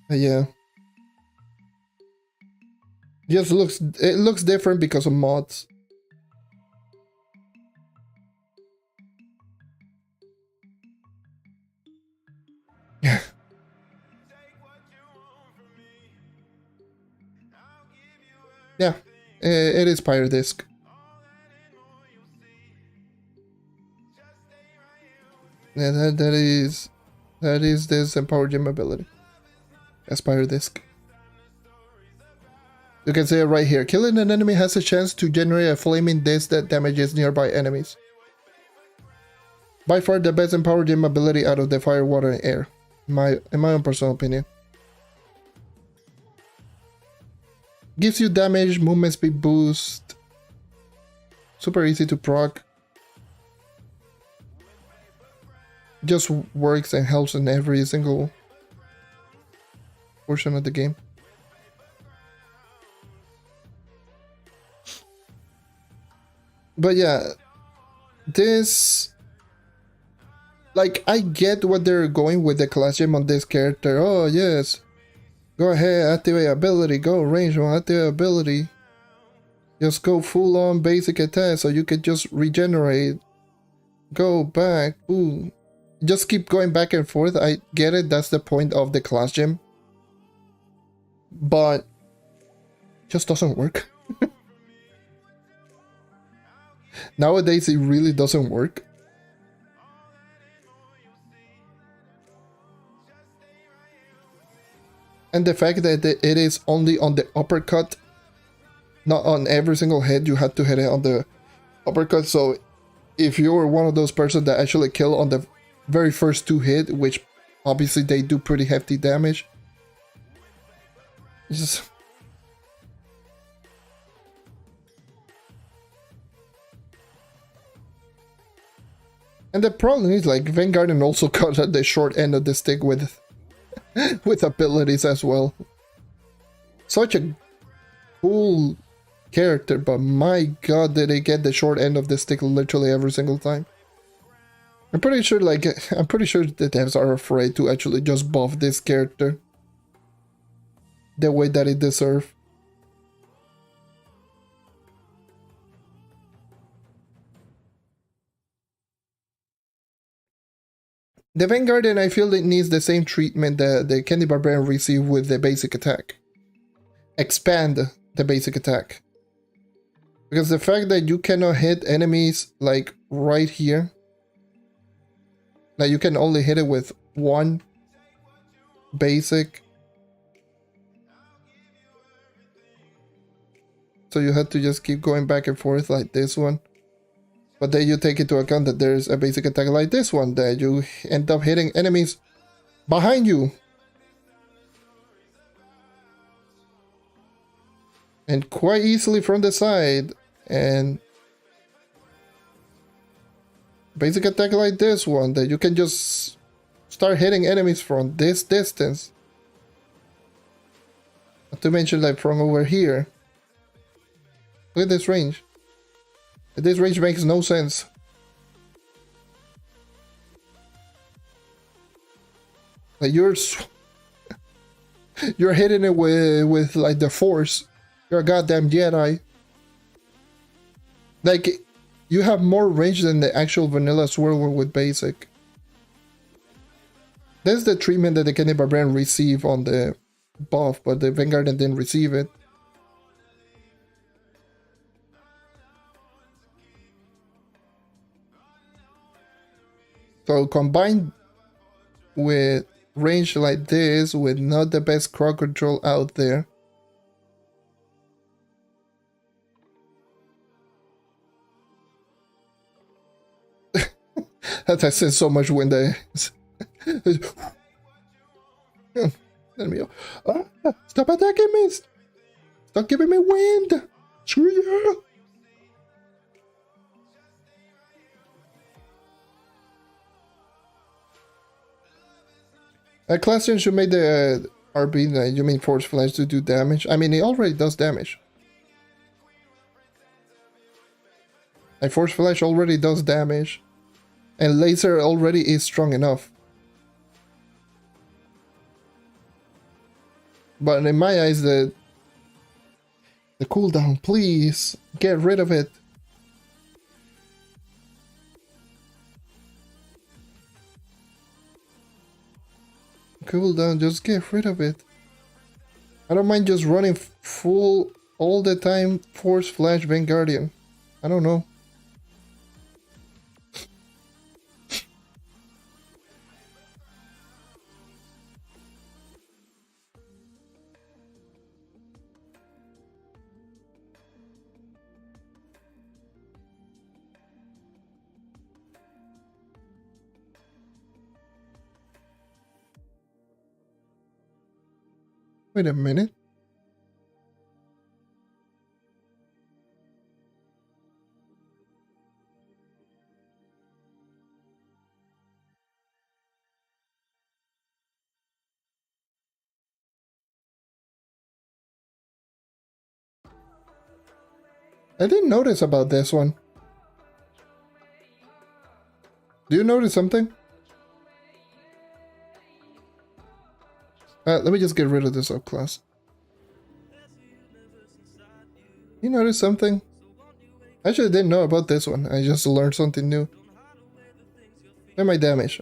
Yeah. Just it looks different because of mods. Yeah, it is Pyrodisc. Yeah, that is this Empower Gem ability. That's Pyrodisc. You can see it right here. Killing an enemy has a chance to generate a flaming disc that damages nearby enemies. By far the best Empower Gem ability out of the fire, water, and air. In my own personal opinion. Gives you damage, movement speed boost. Super easy to proc. Just works and helps in every single portion of the game. But yeah, this, like, I get what they're going with the class gem on this character. Oh yes, go ahead, activate ability, go range one, activate ability. Just go full on basic attack so you can just regenerate. Go back, boom. Just keep going back and forth. I get it, that's the point of the class gem. But just doesn't work. Nowadays it really doesn't work. And the fact that it is only on the uppercut, not on every single hit, you have to hit it on the uppercut. So if you're one of those persons that actually kill on the very first 2 hits, which obviously they do pretty hefty damage, it's just... And the problem is, like, Vanguardian also got at the short end of the stick with with abilities as well. Such a cool character, but my god, did they get the short end of the stick literally every single time. I'm pretty sure the devs are afraid to actually just buff this character the way that it deserves. The Vanguardian, I feel it needs the same treatment that the Candy Barbarian received with the basic attack. Expand the basic attack. Because the fact that you cannot hit enemies like right here, like you can only hit it with one basic. So you have to just keep going back and forth like this one. But then you take into account that there's a basic attack like this one that you end up hitting enemies behind you. And quite easily from the side. And basic attack like this one that you can just start hitting enemies from this distance. Not to mention like from over here. Look at this range. This range makes no sense. Like you're hitting it with like the force. You're a goddamn Jedi. Like you have more range than the actual vanilla sword with basic. That's the treatment that the Candy Barbarian received on the buff, but the Vanguardian didn't receive it. So combined with range like this, with not the best crowd control out there. That I sense so much wind there. Let me stop attacking me! Stop giving me wind! Screw you! Classian should make the RB, you mean Force Flash, to do damage. I mean, it already does damage. Like, Force Flash already does damage. And Laser already is strong enough. But in my eyes, the cooldown, please, get rid of it. Cooldown, just get rid of it. I don't mind just running full all the time Force Flash Vanguardian. I don't know. Wait a minute. I didn't notice about this one. Do you notice something? Let me just get rid of this subclass. You notice something? I actually didn't know about this one. I just learned something new. Look at my damage.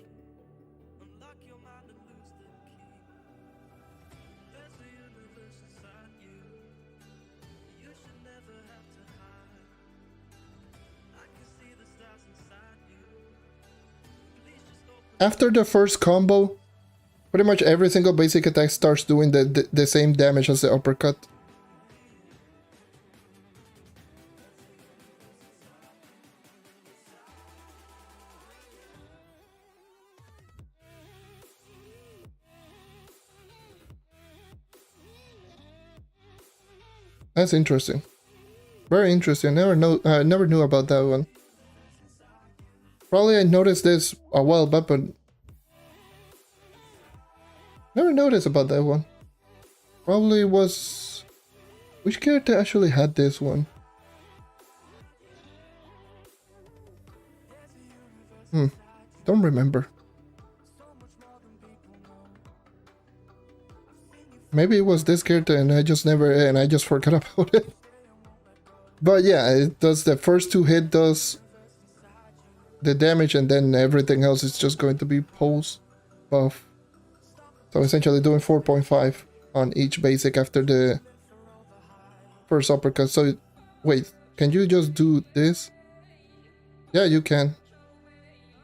After the first combo, pretty much every single basic attack starts doing the same damage as the uppercut. That's interesting. Very interesting. I never knew about that one. Probably I noticed this a while back, but never noticed about that one. Probably was... Which character actually had this one? Don't remember. Maybe it was this character and I just forgot about it. But yeah, it does the first two hit does the damage, and then everything else is just going to be post buff. So essentially doing 4.5 on each basic after the first uppercut. So wait, can you just do this? Yeah, you can.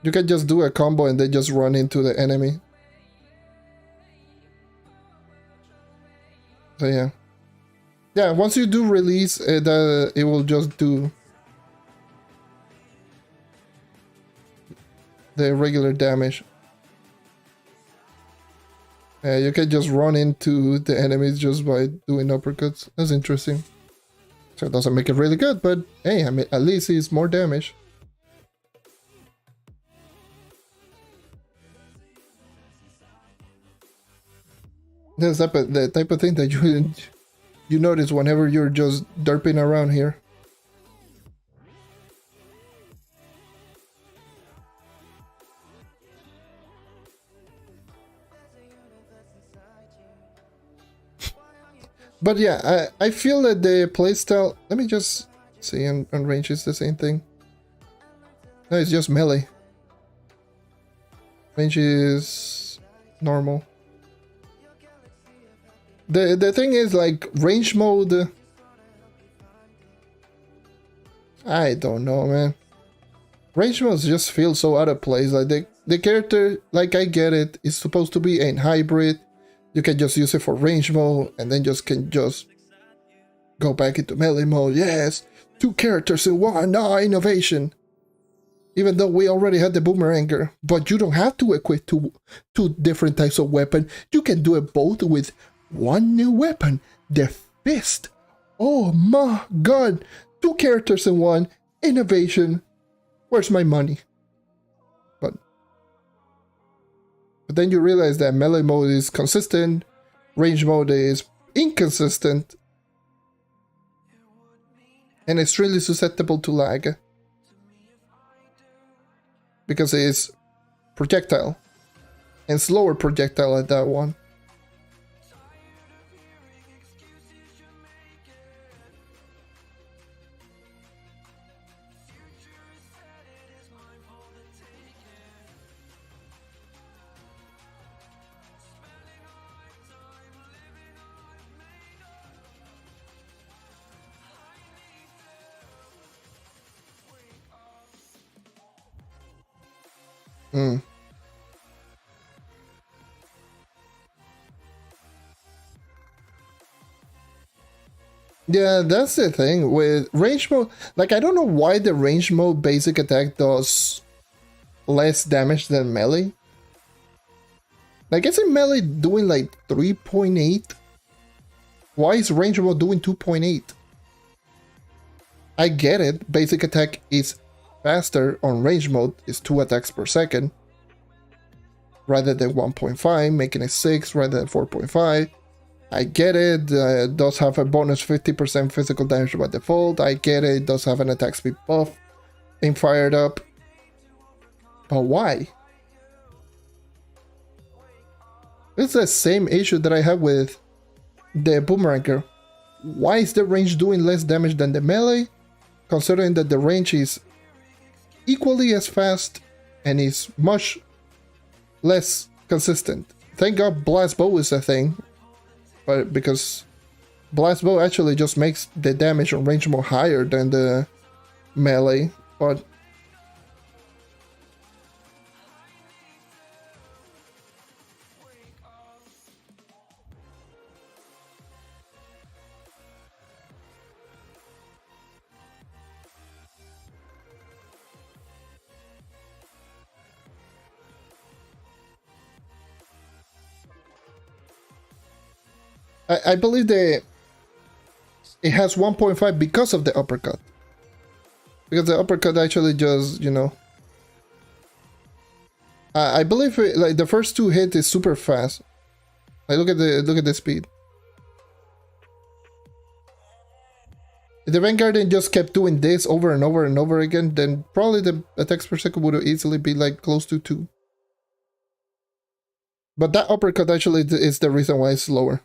You can just do a combo and then just run into the enemy. So yeah. Yeah, once you do release, it will just do the regular damage. You can just run into the enemies just by doing uppercuts. That's interesting. So it doesn't make it really good, but hey, I mean, at least it's more damage. That's the type of thing that you notice whenever you're just derping around here. But yeah, I feel that the playstyle... Let me just see, on range is the same thing. No, it's just melee. Range is normal. The thing is, like, range mode... I don't know, man. Range modes just feel so out of place. Like, the character, like, I get it, it's supposed to be a hybrid. You can just use it for range mode, and then can just go back into melee mode. Yes, 2 characters in one, innovation. Even though we already had the boomeranger, but you don't have to equip two different types of weapon. You can do it both with one new weapon, the fist. Oh my god, 2 characters in one, innovation. Where's my money? But then you realize that melee mode is consistent, range mode is inconsistent, and extremely susceptible to lag. Because it is projectile, and slower projectile at that one. Yeah, that's the thing with range mode. Like, I don't know why the range mode basic attack does less damage than melee. Like, isn't melee doing like 3.8? Why is range mode doing 2.8? I get it. Basic attack is faster on range mode. It's 2 attacks per second. Rather than 1.5, making it 6 rather than 4.5. I get it. It does have a bonus 50% physical damage by default. I get it. It does have an attack speed buff being fired up. But why? It's the same issue that I have with the boomeranger. Why is the range doing less damage than the melee? Considering that the range is equally as fast and is much less consistent. Thank God blast bow is a thing. But because blast bow actually just makes the damage on range more higher than the melee. But I believe it has 1.5 because of the uppercut. Because the uppercut actually just, you know... I believe like the first 2 hits is super fast. Like, look at the speed. If the Vanguardian just kept doing this over and over and over again, then probably the attacks per second would easily be like close to 2. But that uppercut actually is the reason why it's slower.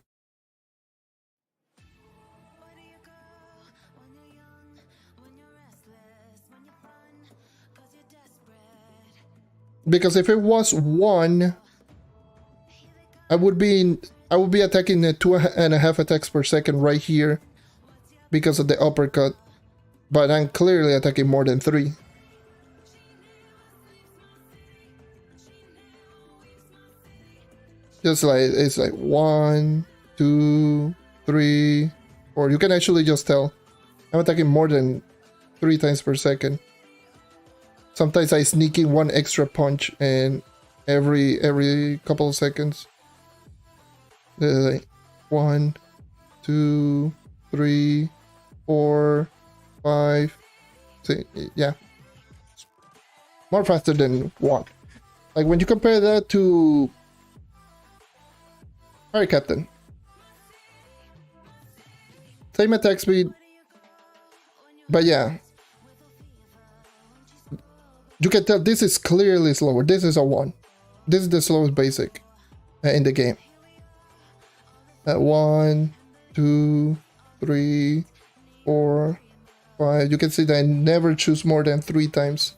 Because if it was 1, I would be attacking at 2.5 attacks per second right here because of the uppercut. But I'm clearly attacking more than 3. Just like, it's like 1, 2, 3, 4. You can actually just tell I'm attacking more than 3 times per second. Sometimes I sneak in 1 extra punch and every couple of seconds. Like 1, 2, 3, 4, 5. See, yeah, more faster than 1. Like when you compare that to Fire Captain, same attack speed, but yeah, you can tell this is clearly slower. This is a 1. This is the slowest basic in the game. 1, 2, 3, 4, 5. You can see that I never choose more than 3 times.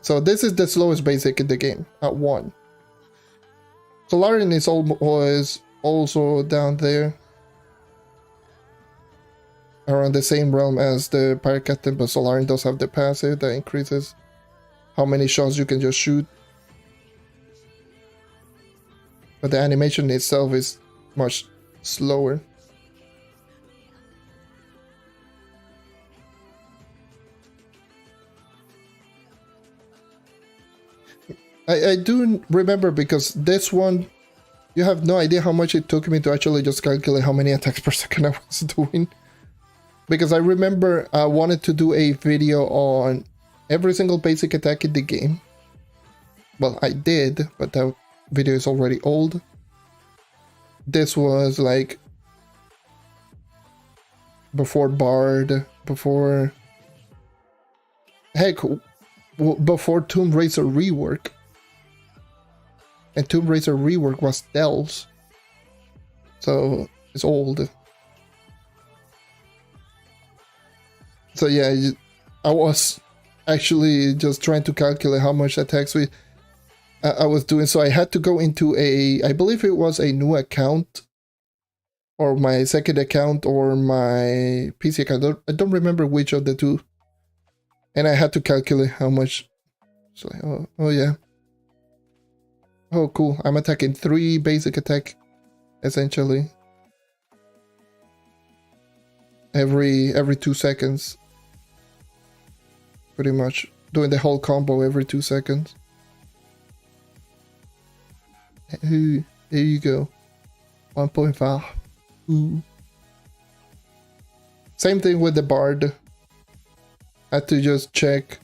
So this is the slowest basic in the game at 1. Solarian is also down there, around the same realm as the Pirate Captain, but Solarian does have the passive that increases how many shots you can just shoot. But the animation itself is much slower. I do remember, because this one, you have no idea how much it took me to actually just calculate how many attacks per second I was doing. Because I remember I wanted to do a video on every single basic attack in the game. Well, I did, but that video is already old. This was like before Bard, before... Heck, before Tomb Raider rework. And Tomb Raider rework was Dells. So it's old. So yeah, I was actually just trying to calculate how much attacks I was doing. So I had to go into I believe it was a new account, or my second account, or my PC account. I don't remember which of the two. And I had to calculate how much. So like, oh yeah. Oh cool, I'm attacking 3 basic attack, essentially. Every 2 seconds. Pretty much. Doing the whole combo every 2 seconds. There you go. 1.5. Ooh. Same thing with the Bard. Had to just check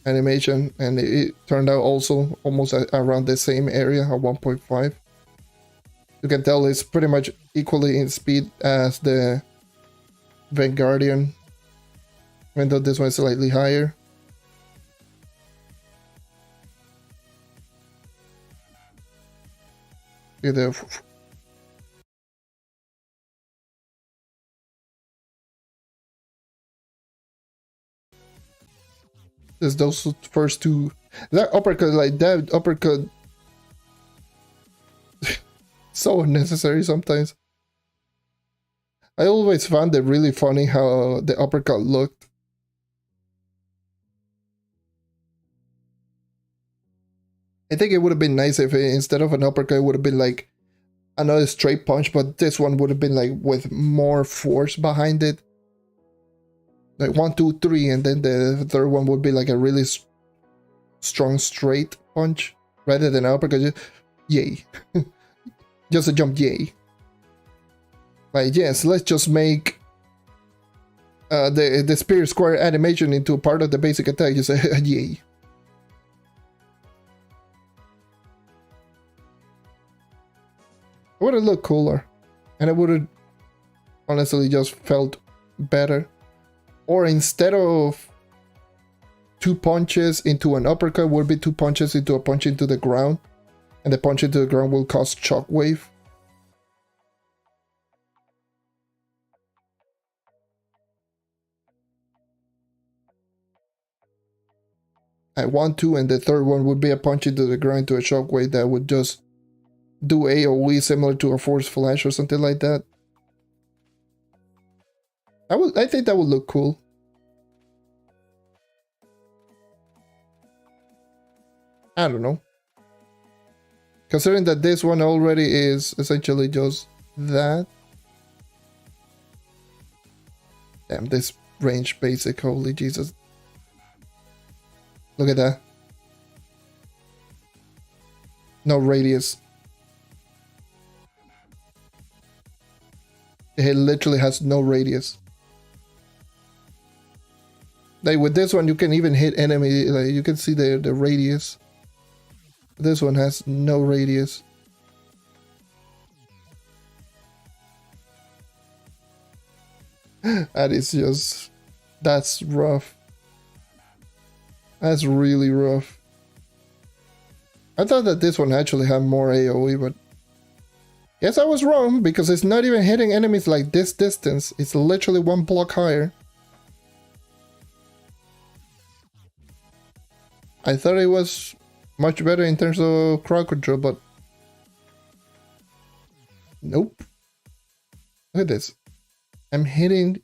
animation, and it turned out also almost around the same area at 1.5. You can tell it's pretty much equally in speed as the Vanguardian, even though this one is slightly higher. Just those first 2. That uppercut, so unnecessary sometimes. I always found it really funny how the uppercut looked. I think it would have been nice if instead of an uppercut, it would have been like another straight punch, but this one would have been like with more force behind it. Like 1, 2, 3, and then the third one would be like a really strong straight punch rather than uppercut. Just, yay. Just a jump, yay. Like, yes, let's just make the spear square animation into part of the basic attack. Just yay. It would have looked cooler, and it would have honestly just felt better. Or instead of 2 punches into an uppercut, would be 2 punches into a punch into the ground, and the punch into the ground will cause shockwave. at 1-2, and the third one would be a punch into the ground to a shockwave that would just do AoE similar to a force flash or something like that. I think that would look cool. I don't know. Considering that this one already is essentially just that. Damn, this range basic, holy Jesus. Look at that. No radius. It literally has no radius. Like with this one, you can even hit enemy, like you can see the radius. This one has no radius. That is just, that's rough. That's really rough. I thought that this one actually had more AoE, but yes, I was wrong, because it's not even hitting enemies like this distance. It's literally one block higher. I thought it was much better in terms of crowd control, but nope. Look at this. I'm hitting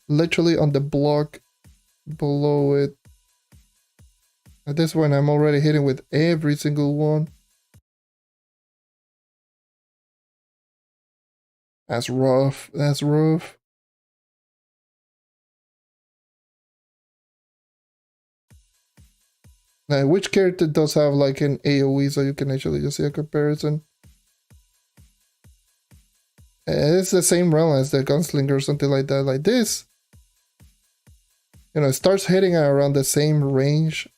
literally on the block below it. At this one, I'm already hitting with every single one. That's rough. That's rough. Now, which character does have like an AoE so you can actually just see a comparison? It's the same realm as the Gunslinger or something like that. Like this, you know, it starts hitting around the same range.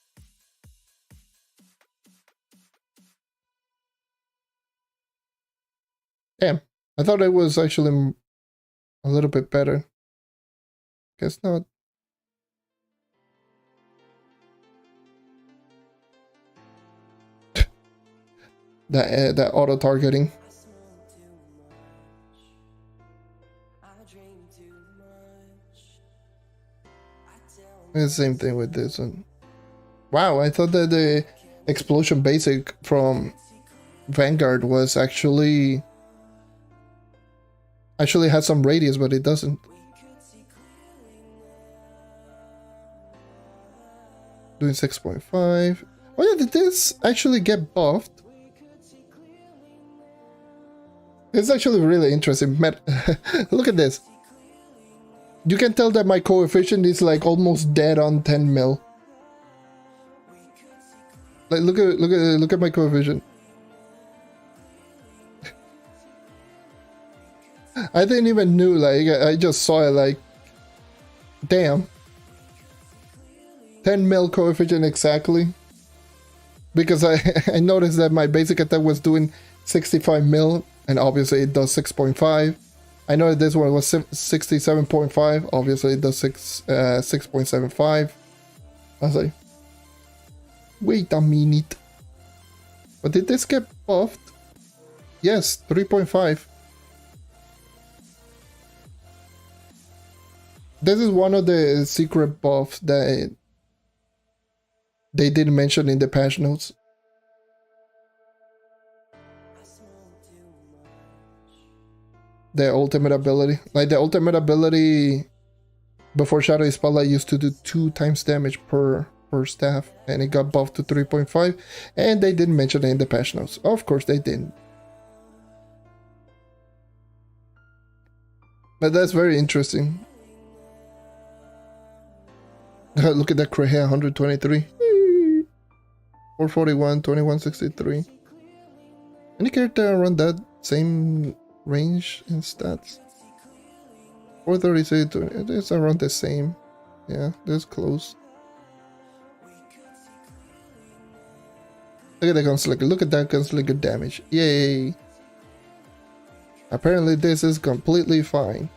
Damn, I thought it was actually a little bit better. Guess not. that auto targeting. The same thing with this one. Wow, I thought that the explosion basic from Vanguard was actually had some radius, but it doesn't. Doing 6.5. Oh yeah, did this actually get buffed? It's actually really interesting. Look at this. You can tell that my coefficient is like almost dead on 10 mil. Like look at my coefficient. I didn't even knew, like I just saw it like, damn. 10 mil coefficient exactly. Because I noticed that my basic attack was doing 65 mil, and obviously it does 6.5. I know that this one was 67.5, obviously it does 6.75. I was like, wait a minute. But did this get buffed? Yes, 3.5. This is one of the secret buffs that they didn't mention in the patch notes. The ultimate ability. Like the ultimate ability before Shadow Spotlight used to do 2 times damage per staff, and it got buffed to 3.5, and they didn't mention it in the patch notes. Of course they didn't. But that's very interesting. Look at that crit here, 123. 441, 2163. Any character around that same range in stats? 436, it's around the same. Yeah, that's close. Look at the Gunslinger. Look at that Gunslinger damage. Yay! Apparently this is completely fine.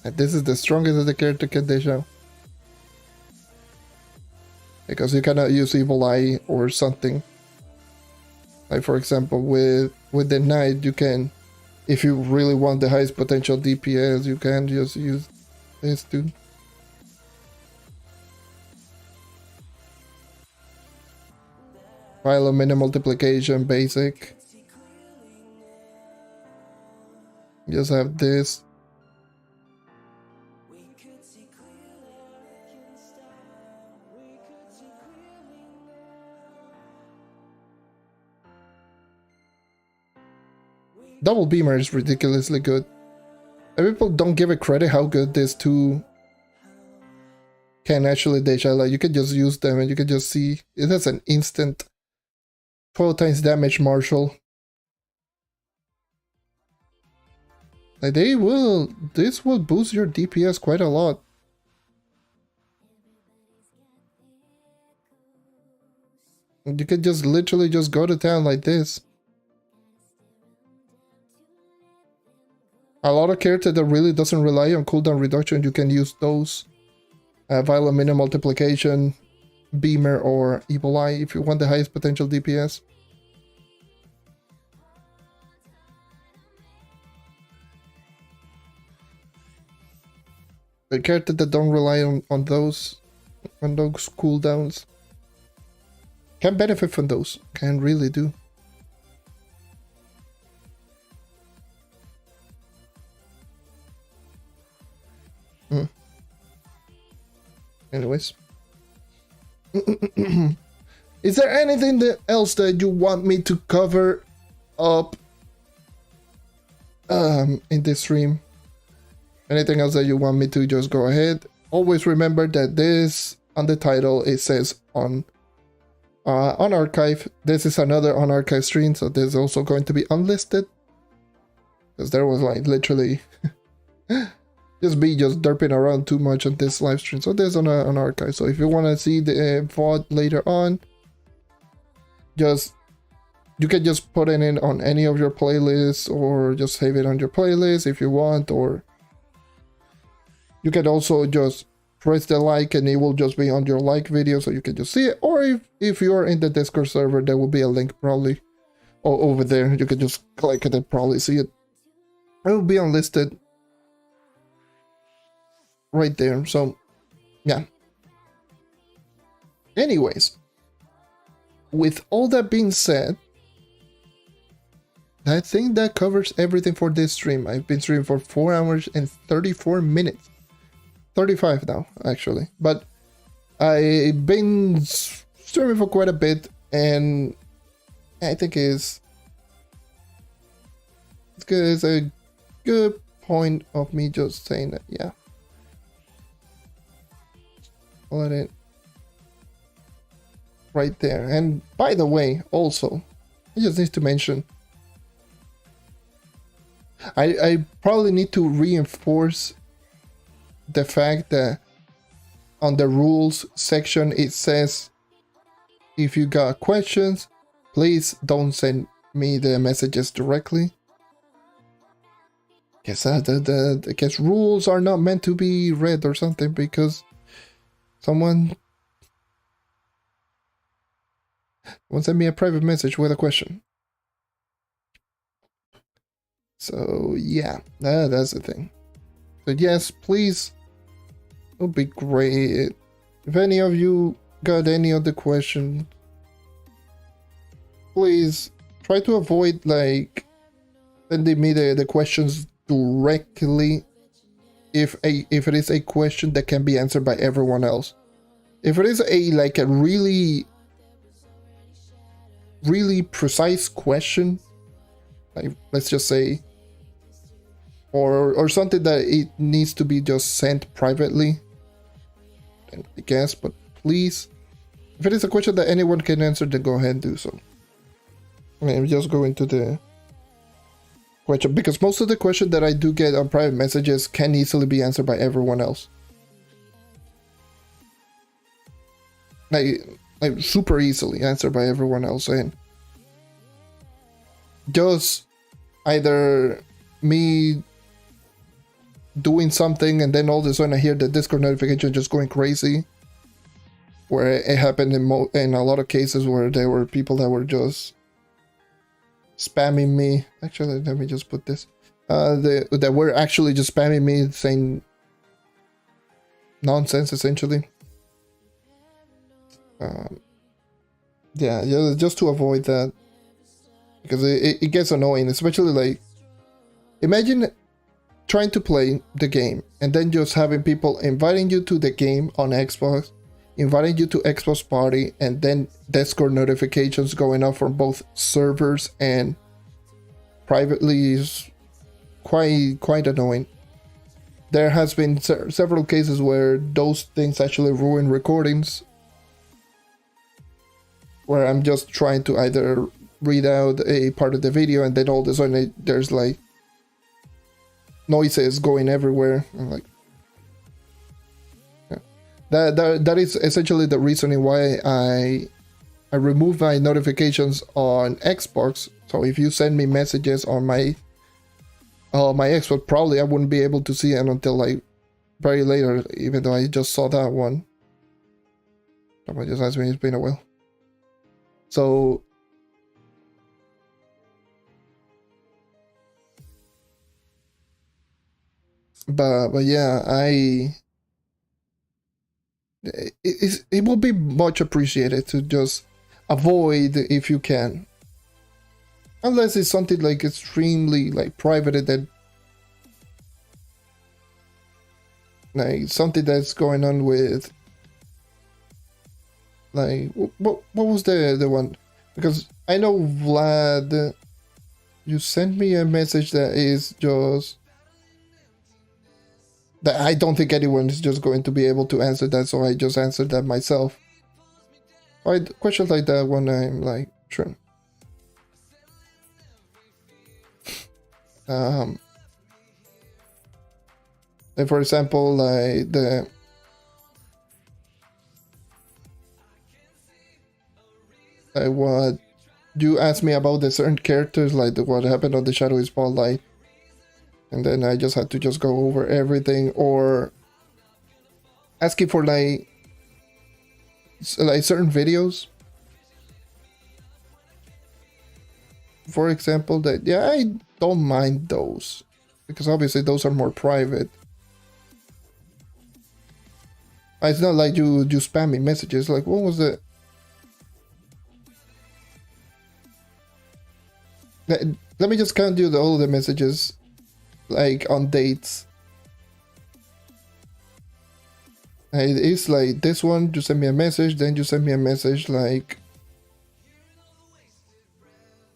And this is the strongest that the character can dish out. Because you cannot use Evil Eye or something. Like for example, with the knight, you can, if you really want the highest potential DPS, you can just use this too. File minimal multiplication, basic. Just have this. Double beamer is ridiculously good. And people don't give it credit how good these two can actually dish out. Like you can just use them and you can just see it has an instant 12 times damage marshal. Like this will boost your DPS quite a lot. You could just literally just go to town like this. A lot of characters that really doesn't rely on cooldown reduction, you can use those. Violent minimal multiplication, Beamer, or Evil Eye if you want the highest potential DPS. The characters that don't rely on those cooldowns can benefit from those. Can really do. Anyways. Is there anything else that you want me to cover up in this stream? Anything else that you want me to just go ahead? Always remember that this, on the title, it says on Unarchived. This is another Unarchived stream, so there's also going to be unlisted. Because there was like literally just derping around too much on this live stream. So there's on Archive. So if you want to see the VOD later on, you can just put it in on any of your playlists, or just save it on your playlist if you want, or you can also just press the like and it will just be on your like video, so you can just see it. Or if you are in the Discord server, there will be a link probably over there. You can just click it and probably see it. It will be unlisted right there. So yeah, anyways, with all that being said, I think that covers everything for this stream. I've been streaming for 4 hours and 34 minutes, 35 now actually, but I've been streaming for quite a bit, and I think it's good. It's a good point of me just saying that. Yeah, I'll let it right there. And by the way, also, I just need to mention, I probably need to reinforce the fact that on the rules section it says, if you got questions, please don't send me the messages directly. Guess I guess rules are not meant to be read or something, because someone sent me a private message with a question. So yeah, that's the thing. So yes, please, it would be great if any of you got any other questions. Please try to avoid like sending me the questions directly if it is a question that can be answered by everyone else. If it is a really precise question, like let's just say, or something that it needs to be just sent privately, I guess. But please, if it is a question that anyone can answer, then go ahead and do so. I mean, just go into the question, because most of the questions that I do get on private messages can easily be answered by everyone else. Like super easily answered by everyone else, and just either me doing something and then all of a sudden I hear the Discord notification just going crazy, where it happened in a lot of cases where there were people that were just spamming me. Actually, let me just put this. That were actually just spamming me, saying nonsense essentially. Yeah, just to avoid that, because it gets annoying, especially like, imagine trying to play the game and then just having people inviting you to the game on Xbox, inviting you to Xbox party, and then Discord notifications going off from both servers and privately is quite annoying. There has been several cases where those things actually ruin recordings, where I'm just trying to either read out a part of the video and then all of a sudden there's like noises going everywhere. I'm like, yeah. That is essentially the reasoning why I remove my notifications on Xbox. So if you send me messages on my Xbox, probably I wouldn't be able to see it until like very later, even though I just saw that one. Somebody just asked me, it's been a while. So but yeah, it will be much appreciated to just avoid, if you can, unless it's something like extremely like private, that like something that's going on with like what was the one, because I know Vlad, you sent me a message that is just that I don't think anyone is just going to be able to answer that, so I just answered that myself. Questions like that when I'm like, sure. Like for example, like what you asked me about the certain characters, like what happened on the Shadowy Spotlight, and then I just had to just go over everything, or asking for like certain videos, for example, that yeah, I don't mind those, because obviously those are more private. It's not like you spam me messages like, what was it? Let me just count you all the messages, like on dates. It's like this one, you send me a message, then you send me a message like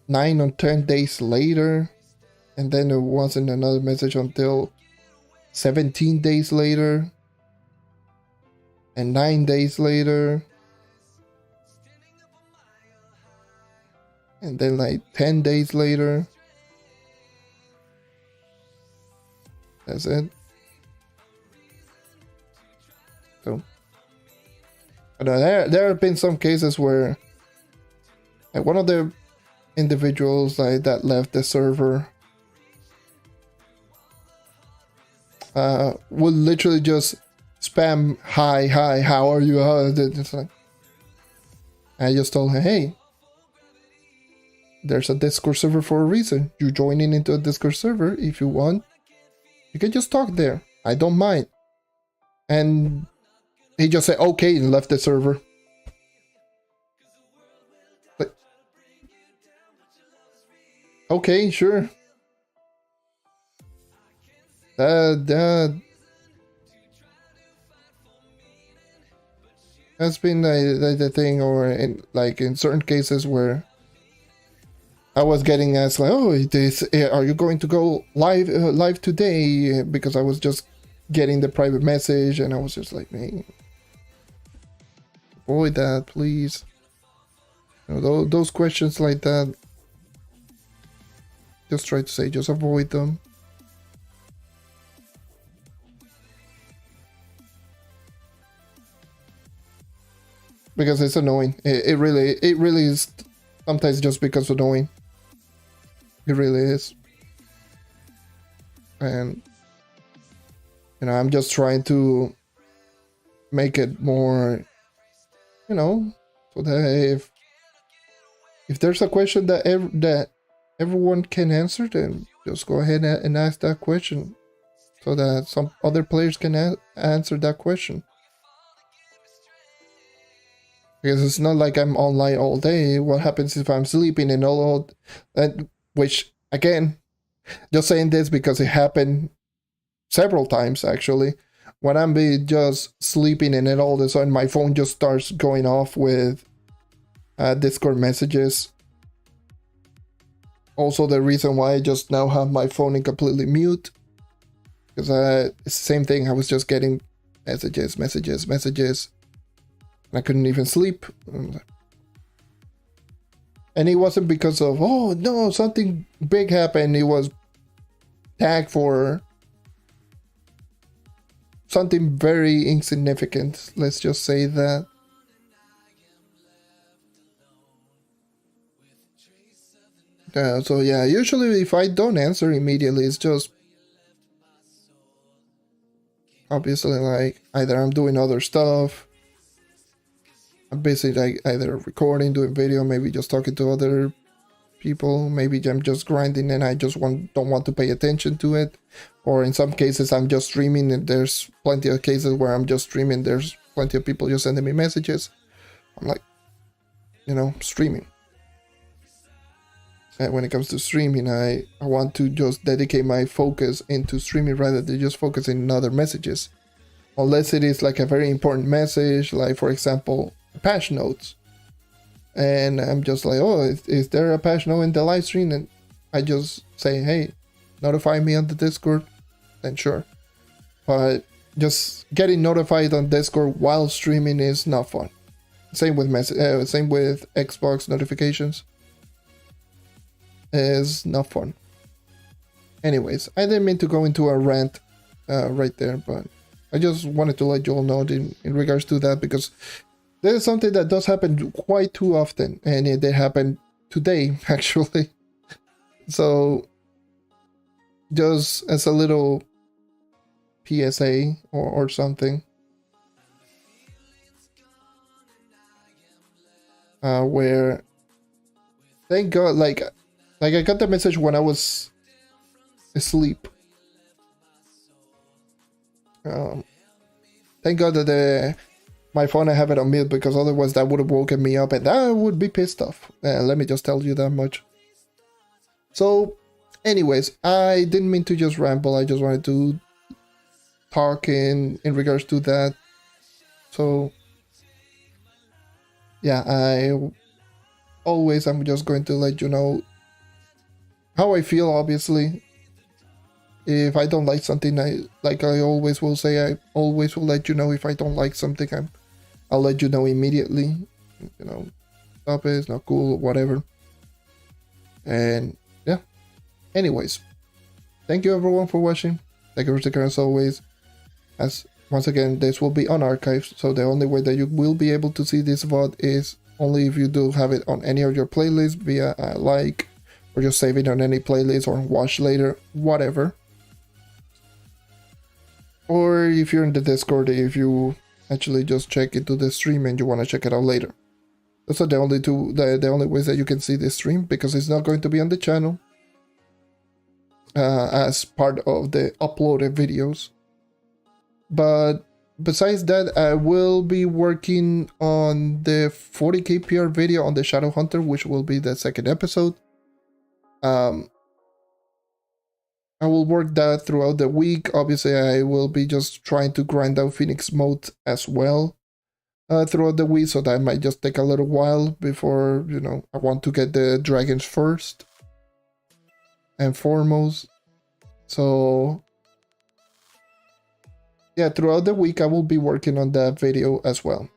9 or 10 days later, and then there wasn't another message until 17 days later, and 9 days later, and then like 10 days later. That's it. So, but there have been some cases where like one of the individuals like that left the server would literally just spam hi, how are you? It's like, I just told her, hey, there's a Discord server for a reason. You joining into a Discord server, if you want, you can just talk there. I don't mind. And he just said okay and left the server. Like, okay, sure. That's been the thing, or in like in certain cases where I was getting asked like, oh, are you going to go live today? Because I was just getting the private message, and I was just like, man, avoid that, please. You know, those questions like that, just try to say, just avoid them. Because it's annoying. It really is sometimes just because annoying. It really is. And you know, I'm just trying to make it more, you know, so that if there's a question that everyone can answer, then just go ahead and ask that question so that some other players can answer that question. Because it's not like I'm online all day. What happens if I'm sleeping and all that? Which, again, just saying this because it happened several times actually. When I'm just sleeping and then all of a sudden my phone just starts going off with Discord messages. Also, the reason why I just now have my phone in completely mute, because it's the same thing. I was just getting messages, and I couldn't even sleep. And it wasn't because of, oh no, something big happened. It was tagged for something very insignificant. Let's just say that. So yeah, usually if I don't answer immediately, it's just obviously like either I'm doing other stuff, I'm busy like either recording, doing video, maybe just talking to other people, maybe I'm just grinding and I just don't want to pay attention to it, or in some cases I'm just streaming and there's plenty of cases where I'm just streaming, there's plenty of people just sending me messages. I'm like, streaming. And when it comes to streaming, I want to just dedicate my focus into streaming rather than just focusing on other messages. Unless it is like a very important message, like for example, patch notes. And I'm just like, oh, is there a patch note in the live stream? And I just say, hey, notify me on the Discord. Then sure. But just getting notified on Discord while streaming is not fun. Same with same with Xbox notifications. Is not fun. Anyways, I didn't mean to go into a rant right there, but I just wanted to let you all know in regards to that, because there is something that does happen quite too often, and it did happen today actually. So just as a little PSA or something, where thank God, like I got the message when I was asleep. Thank God that my phone, I have it on mute, because otherwise that would have woken me up and I would be pissed off. Let me just tell you that much. So anyways, I didn't mean to just ramble. I just wanted to talk in regards to that. So yeah, I'm just going to let you know how I feel. Obviously, if I don't like something, I always will say, I always will let you know. If I don't like something, I'll let you know immediately. Stop it, it's not cool, whatever. And yeah, anyways, thank you everyone for watching. Thank you for sticking as always. As once again, this will be unarchived, so the only way that you will be able to see this VOD is only if you do have it on any of your playlists via a like, or just save it on any playlist or watch later, whatever. Or if you're in the Discord, if you actually just check into the stream and you want to check it out later. Those are the only ways that you can see this stream, because it's not going to be on the channel as part of the uploaded videos. But besides that, I will be working on the 40k PR video on the Shadow Hunter, which will be the second episode. I will work that throughout the week. Obviously, I will be just trying to grind out Phoenix mode as well throughout the week, so that might just take a little while before, I want to get the dragons first and foremost. So yeah, throughout the week, I will be working on that video as well.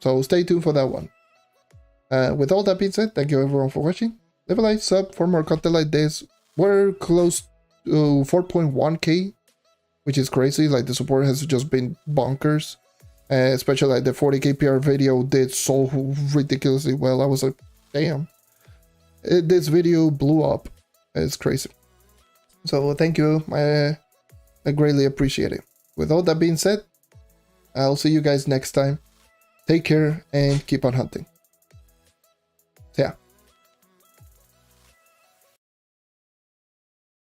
So stay tuned for that one. With all that being said, thank you everyone for watching. Leave a like, sub for more content like this. We're close to 4.1k, which is crazy. Like, the support has just been bonkers. Especially like the 40k PR video did so ridiculously well. I was like, damn. This video blew up. It's crazy. So thank you. I greatly appreciate it. With all that being said, I'll see you guys next time. Take care and keep on hunting.